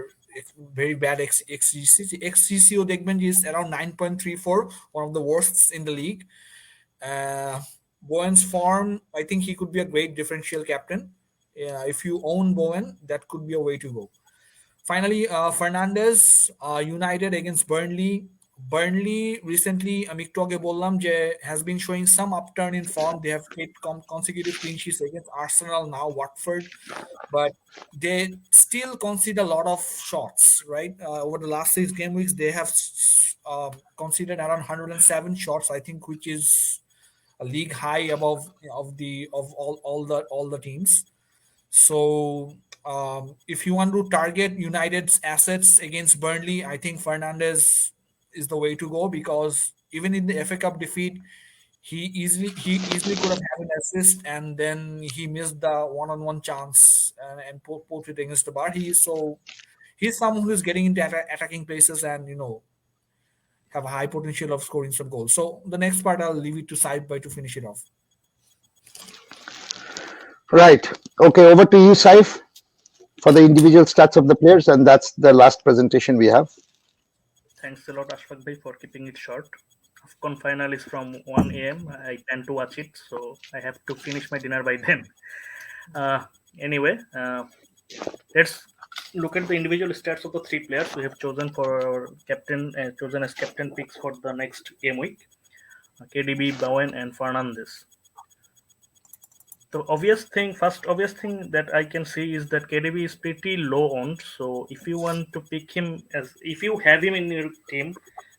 very bad XGCO segment is around 9.34, one of the worst in the league. Bowen's form, I think he could be a great differential captain. If you own Bowen, that could be a way to go. Finally, Fernandes, United against Burnley. Burnley recently, Amiktoge Bollam has been showing some upturn in form. They have played consecutive clean sheets against Arsenal, now Watford, but they still concede a lot of shots, right? Over the last 6 game weeks, they have conceded around 107 shots, I think, which is a league high above all the teams. So if you want to target United's assets against Burnley, I think Fernandes is the way to go, because even in the FA Cup defeat, he easily could have had an assist, and then he missed the one-on-one chance and put it against the bar. He's someone who is getting into attacking places and have a high potential of scoring some goals. So the next part I'll leave it to Saib to finish it off. Right. Okay, over to you, Saif, for the individual stats of the players, and that's the last presentation we have. Thanks a lot, Ashfaq Bhai, for keeping it short. AFCON final is from 1 a.m. I tend to watch it, so I have to finish my dinner by then. Anyway, let's look at the individual stats of the three players we have chosen for chosen as captain picks for the next game week: KDB, Bowen, and Fernandes. The first obvious thing that I can see is that KDB is pretty low owned. So if you want to pick him if you have him in your team,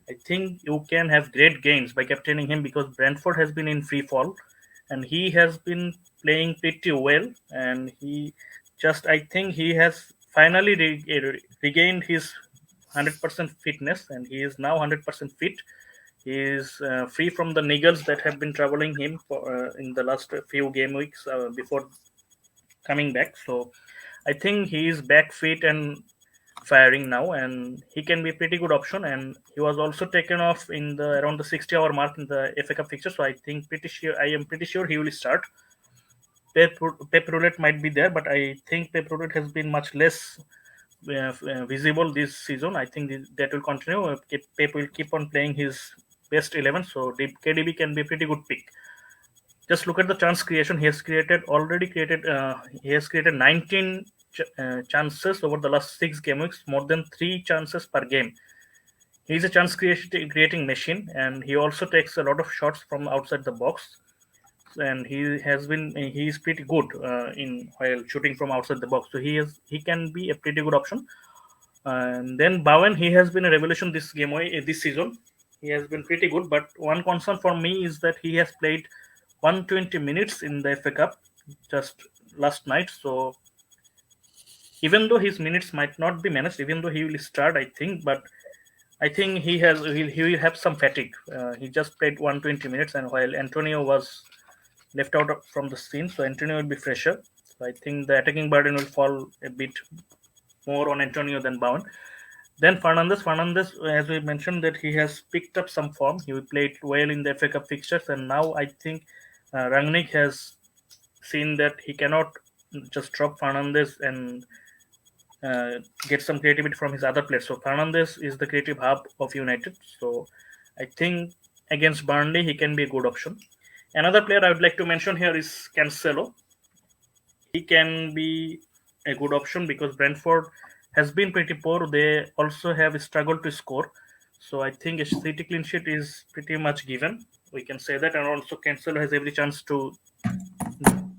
I think you can have great gains by captaining him, because Brentford has been in free fall and he has been playing pretty well. And I think he has finally regained his 100% fitness, and he is now 100% fit. He is free from the niggles that have been troubling him in the last few game weeks before coming back. So I think he is back fit and firing now, and he can be a pretty good option. And he was also taken off in the around the 60-hour mark in the FA Cup fixture. So I am pretty sure he will start. Pep Roulette might be there, but I think Pep Roulette has been much less visible this season. I think that will continue. Pep will keep on playing his best 11, so KDB can be a pretty good pick. Just look at the chance creation. He has created 19 chances over the last 6 game weeks, more than 3 chances per game. He's a chance creating machine, and he also takes a lot of shots from outside the box. And he is pretty good in while shooting from outside the box. So he can be a pretty good option. And then Bowen, he has been a revelation this season. He has been pretty good, but one concern for me is that he has played 120 minutes in the FA Cup just last night. So even though his minutes might not be managed, even though he will start, I think he will have some fatigue. He just played 120 minutes, and while Antonio was left out from the scene, so Antonio will be fresher. So I think the attacking burden will fall a bit more on Antonio than Bowen. Then Fernandes, as we mentioned, that he has picked up some form. He played well in the FA Cup fixtures, and now I think Rangnick has seen that he cannot just drop Fernandes and get some creativity from his other players. So Fernandes is the creative hub of United. So I think against Burnley, he can be a good option. Another player I would like to mention here is Cancelo. He can be a good option because Brentford has been pretty poor. They also have struggled to score. So I think a City clean sheet is pretty much given. We can say that. And also Cancelo has every chance to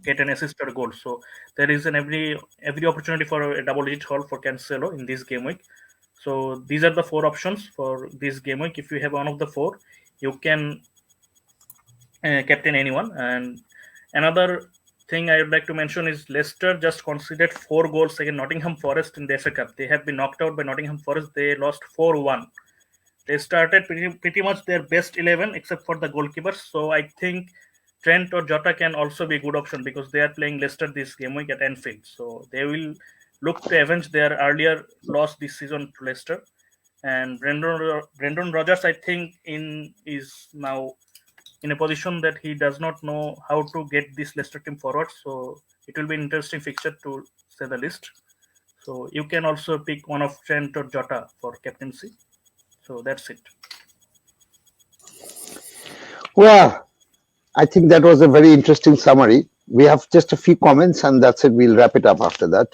get an assist or a goal. So there is every opportunity for a double-digit haul for Cancelo in this game week. So these are the 4 options for this game week. If you have one of the 4, you can captain anyone. And another thing I would like to mention is Leicester just conceded 4 goals against Nottingham Forest in the FA Cup. They have been knocked out by Nottingham Forest. They lost 4-1. They started pretty much their best 11 except for the goalkeepers. So I think Trent or Jota can also be a good option because they are playing Leicester this game week at Anfield. So they will look to avenge their earlier loss this season to Leicester. And Brendan Rodgers, I think, is now in a position that he does not know how to get this Leicester team forward. So it will be an interesting fixture to say the least. So you can also pick one of Trent or Jota for captaincy. So that's it. Well, I think that was a very interesting summary. We have just a few comments, and that's it. We'll wrap it up after that.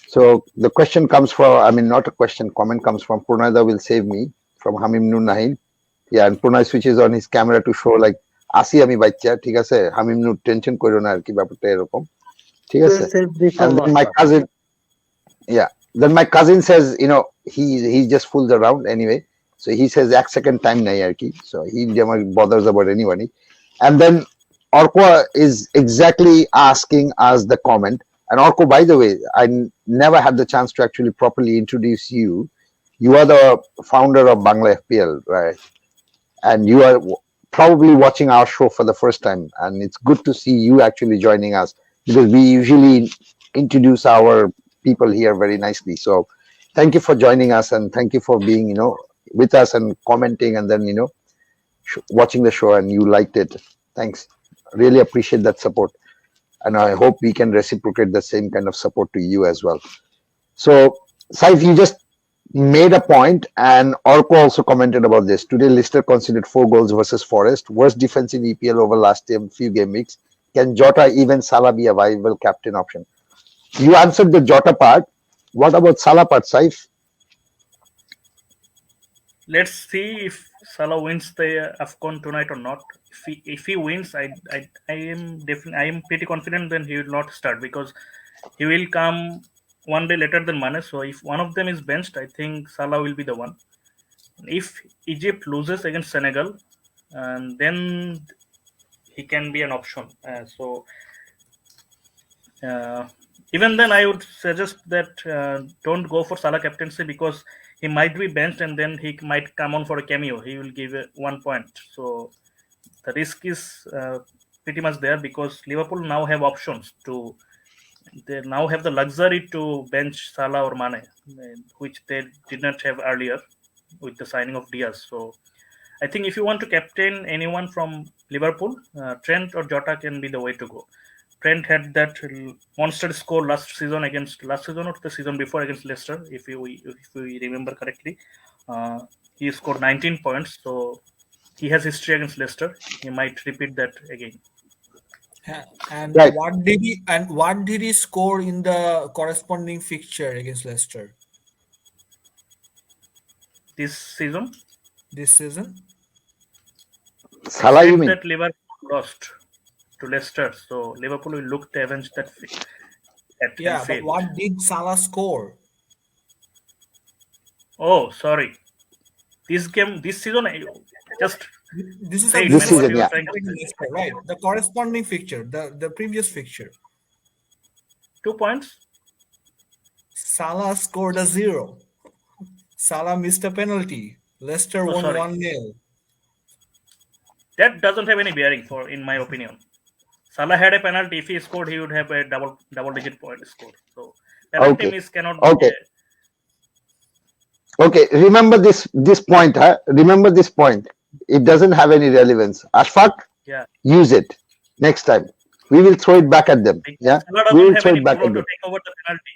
So the question comes not a question, comment comes from Purnada will save me from Hamim Nur Nahin. Yeah, and Purnay switches on his camera to show like আসি আমি বাচ্চা ঠিক আছে হামিম নূর tension করো না আর কি ব্যাপারটা এরকম ঠিক আছে and then my cousin says he just fools around anyway, so he says এক second time নাই আর কি, so he never bothers about anyone. And then Orko is exactly asking us the comment. And Orko, by the way, I never had the chance to actually properly introduce you. You are the founder of Bangla FPL, right? And you are probably watching our show for the first time, and it's good to see you actually joining us because we usually introduce our people here very nicely. So thank you for joining us, and thank you for being with us and commenting, and then watching the show, and you liked it. Thanks, really appreciate that support, and I hope we can reciprocate the same kind of support to you as well. So Saif, you just made a point, and Orko also commented about this. Today, Leicester conceded 4 goals versus Forest. Worst defense in EPL over last few game weeks. Can Jota, even Salah be a viable captain option? You answered the Jota part. What about Salah part, Saif? Let's see if Salah wins the AFCON tonight or not. If he wins, I am pretty confident then he will not start because he will come one day later than Mane. So if one of them is benched, I think Salah will be the one. If Egypt loses against Senegal, then he can be an option. Even then, I would suggest that don't go for Salah captaincy because he might be benched and then he might come on for a cameo. He will give 1 point. So the risk is pretty much there because Liverpool now have options to. They now have the luxury to bench Salah or Mane, which they did not have earlier with the signing of Diaz. So I think if you want to captain anyone from Liverpool, Trent or Jota can be the way to go. Trent had that monster score last season or the season before against Leicester, if we remember correctly. He scored 19 points, so he has history against Leicester. He might repeat that again. And Right. what did he score in the corresponding fixture against Leicester This season, Salah, you mean? that Liverpool lost to Leicester, so Liverpool will look to avenge that at Yeah, but Anfield. what did Salah score? Oh, sorry. This season, just This is say a it, This man, season, what you yeah. are trying to say. Leicester, right? The corresponding fixture, the previous fixture. 2 points. Salah scored a 0. Salah missed a penalty. Leicester Oh, won sorry. 1-0. That doesn't have any bearing, in my opinion. Salah had a penalty. If he scored, he would have a double-digit point score. So penalty Okay. miss cannot. Okay. Okay, remember this point, huh? Remember this point. It doesn't have any relevance. Ashfaq, Yeah. use it next time. We will throw it back at them. Yeah, Salah we will doesn't have throw any it back pro at to them. take over the penalty,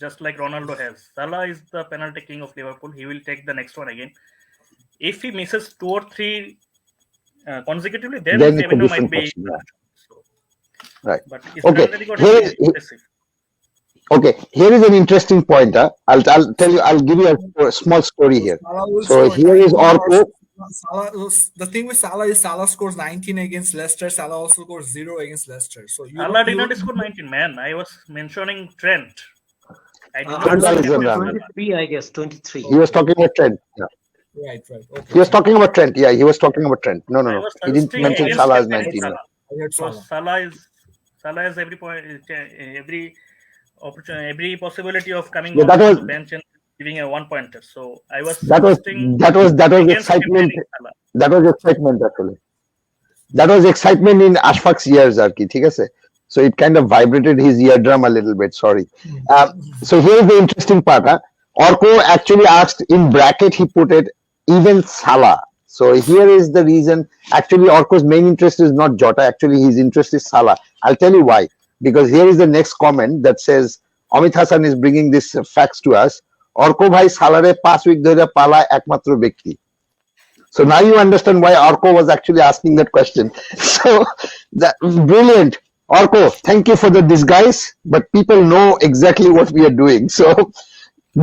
just like Ronaldo has. Salah is the penalty king of Liverpool. He will take the next one again. If he misses 2 or 3 consecutively, then Then it's a Firmino might different be. question. Yeah. So, Right. but his Okay, penalty record here is is- impressive. Okay, here is an interesting point. Huh? I'll tell you. I'll give you a small story here. Salah will So score here is 19 Orko. The thing with Salah is Salah scores 19 against Leicester. Salah also scores 0 against Leicester. So Salah did not score 19, man. I was mentioning Trent. I did not Trent say Alexander. 23, I guess, 23. He was talking about Trent. Yeah. Right. Okay. He was talking about Trent. Yeah, he was talking about Trent. No. I was He didn't suggesting mention against Salah as captain 19. Salah. I heard So Salah. Salah has every point, every opportunity, every possibility of coming Yeah, on that was- the bench and giving a 1-pointer. So I was That was suggesting against excitement. captaining Salah. That was excitement actually. That was excitement in Ashfaq's ears, Arki. ঠিক আছে? So it kind of vibrated his eardrum a little bit. Sorry. So here's the interesting part. Huh? Orko actually asked in bracket. He put it even Salah. So here is the reason. Actually, Orko's main interest is not Jota. Actually, his interest is Salah. I'll tell you why. Because here is the next comment that says Amit Hassan is bringing this facts to us. Orko bhai Salare 5 week dhore pala ekmatro ব্যক্তি. So now you understand why Orko was actually asking that question. So that brilliant. Orko, thank you for the disguise, but people know exactly what we are doing. So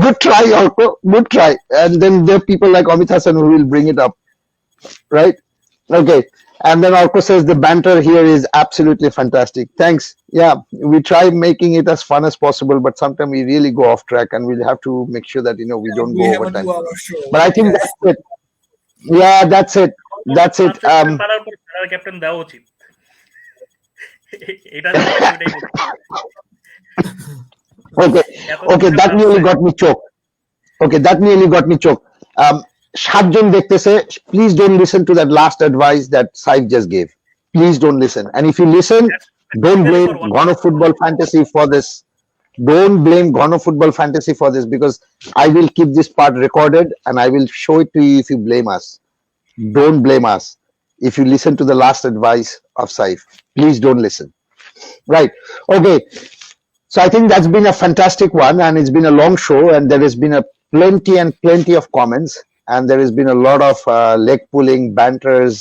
good try, Orko. Good try. And then there are people like Amit Hassan who will bring it up. Right? Okay. And then Orko says the banter here is absolutely fantastic. Thanks. Yeah, we try making it as fun as possible, but sometimes we really go off track and we'll have to make sure that, we don't We go have over a time. 2-hour show. But I think Yes. that's it. Yeah, that's it. That's it. সালার পর সালার captain দেওয়া উচিত। এটা এটাই বলছি। Okay, that nearly got me choked. Okay, that nearly got me choked. 7 জন দেখতেছে, please don't listen to that last advice that Saif just gave. Please don't listen. And if you listen, don't blame Ghono Football Fantasy for this. Don't blame Ghono Football Fantasy for this, because I will keep this part recorded and I will show it to you if you blame us. Don't blame us. If you listen to the last advice of Saif, please don't listen. Right. Okay. So I think that's been a fantastic one, and it's been a long show, and there has been plenty of comments, and there has been a lot of leg pulling, banters,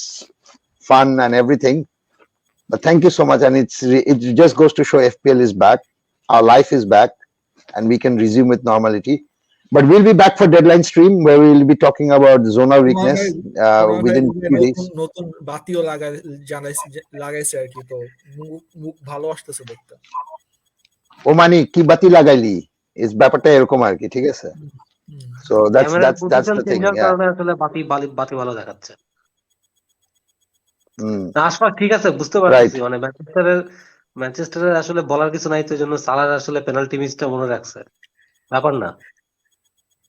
fun, and everything. But thank you so much, and it just goes to show FPL is back, our life is back, and we can resume with normality. But we'll be back for deadline stream where we will be talking about zonal weakness within 2 days. নতুন বাতিও লাগাইছে আর কি, তো মুখ ভালো আসতেছে দেখতে। ও মানে কি বাতি লাগাইলি, ইস ব্যাপারটা এরকম আর কি, ঠিক আছে? So that's the thing. Yeah. কারণে আসলে বাতি ভালো দেখাচ্ছে। আশফাক ঠিক আছে, বুঝতে পারছি। মানে ম্যানচেস্টারের ম্যানচেস্টারের আসলে বলার কিছু নাই, তো এই জন্য সালার আসলে পেনাল্টি মিসটা মনে রাখছে, ব্যাপার না।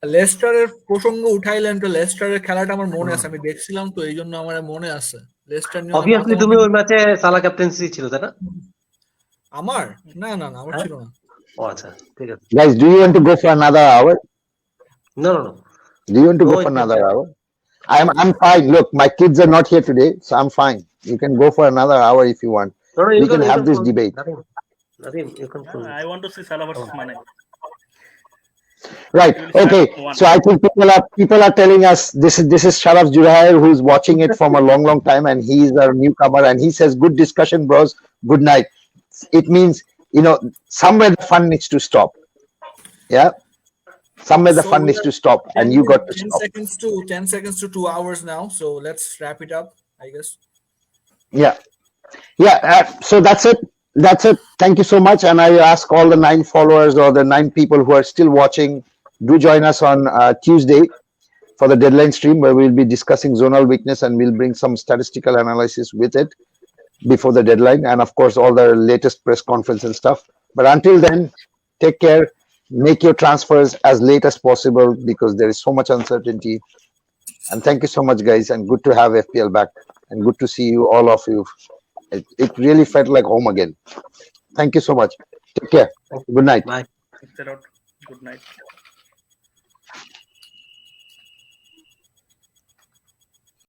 লেস্টারের প্রসঙ্গ উঠাইলেন, তো লেস্টারের খেলাটা আমার মনে আছে, আমি দেখছিলাম, তো এই জন্য আমার মনে আছে। লেস্টার নিয়ে আমার অবভিয়াসলি মতামত- তুমি ওই ম্যাচে সালা ক্যাপ্টেন্সি ছিল, তাই না? আমার না না না, আমার হ্যাঁ? ছিল না। ও আচ্ছা, ঠিক আছে। Guys, do you want to go for another hour? No, no, no. Do you want to No, go for it's another okay. hour? I'm fine. Look, my kids are not here today, so I'm fine. You can go for another hour if you want. No, no, We can have this close. debate. Nothing, you can close. I want to see Salah versus Mane. Right. We will start Okay. with one. So I think people are telling us this is Sharaf Jurair, who's watching it from a long time, and he's a newcomer, and he says, "Good discussion, bros. Good night." It means, you know, somewhere the fun needs to stop. Yeah. Somewhere the So fun we needs are to stop, and you got to 10 stop. seconds to 10 seconds to 2 hours now. So let's wrap it up, I guess. Yeah. Yeah. So that's it. That's it. Thank you so much. And I ask all the 9 followers or the 9 people who are still watching, do join us on Tuesday for the deadline stream, where we'll be discussing zonal weakness, and we'll bring some statistical analysis with it before the deadline, and of course all the latest press conference and stuff. But until then, take care, make your transfers as late as possible, because there is so much uncertainty. And thank you so much, guys, and good to have FPL back, and good to see you, all of you. It really felt like home again. Thank you so much. Take care. Good night. Bye. Good night.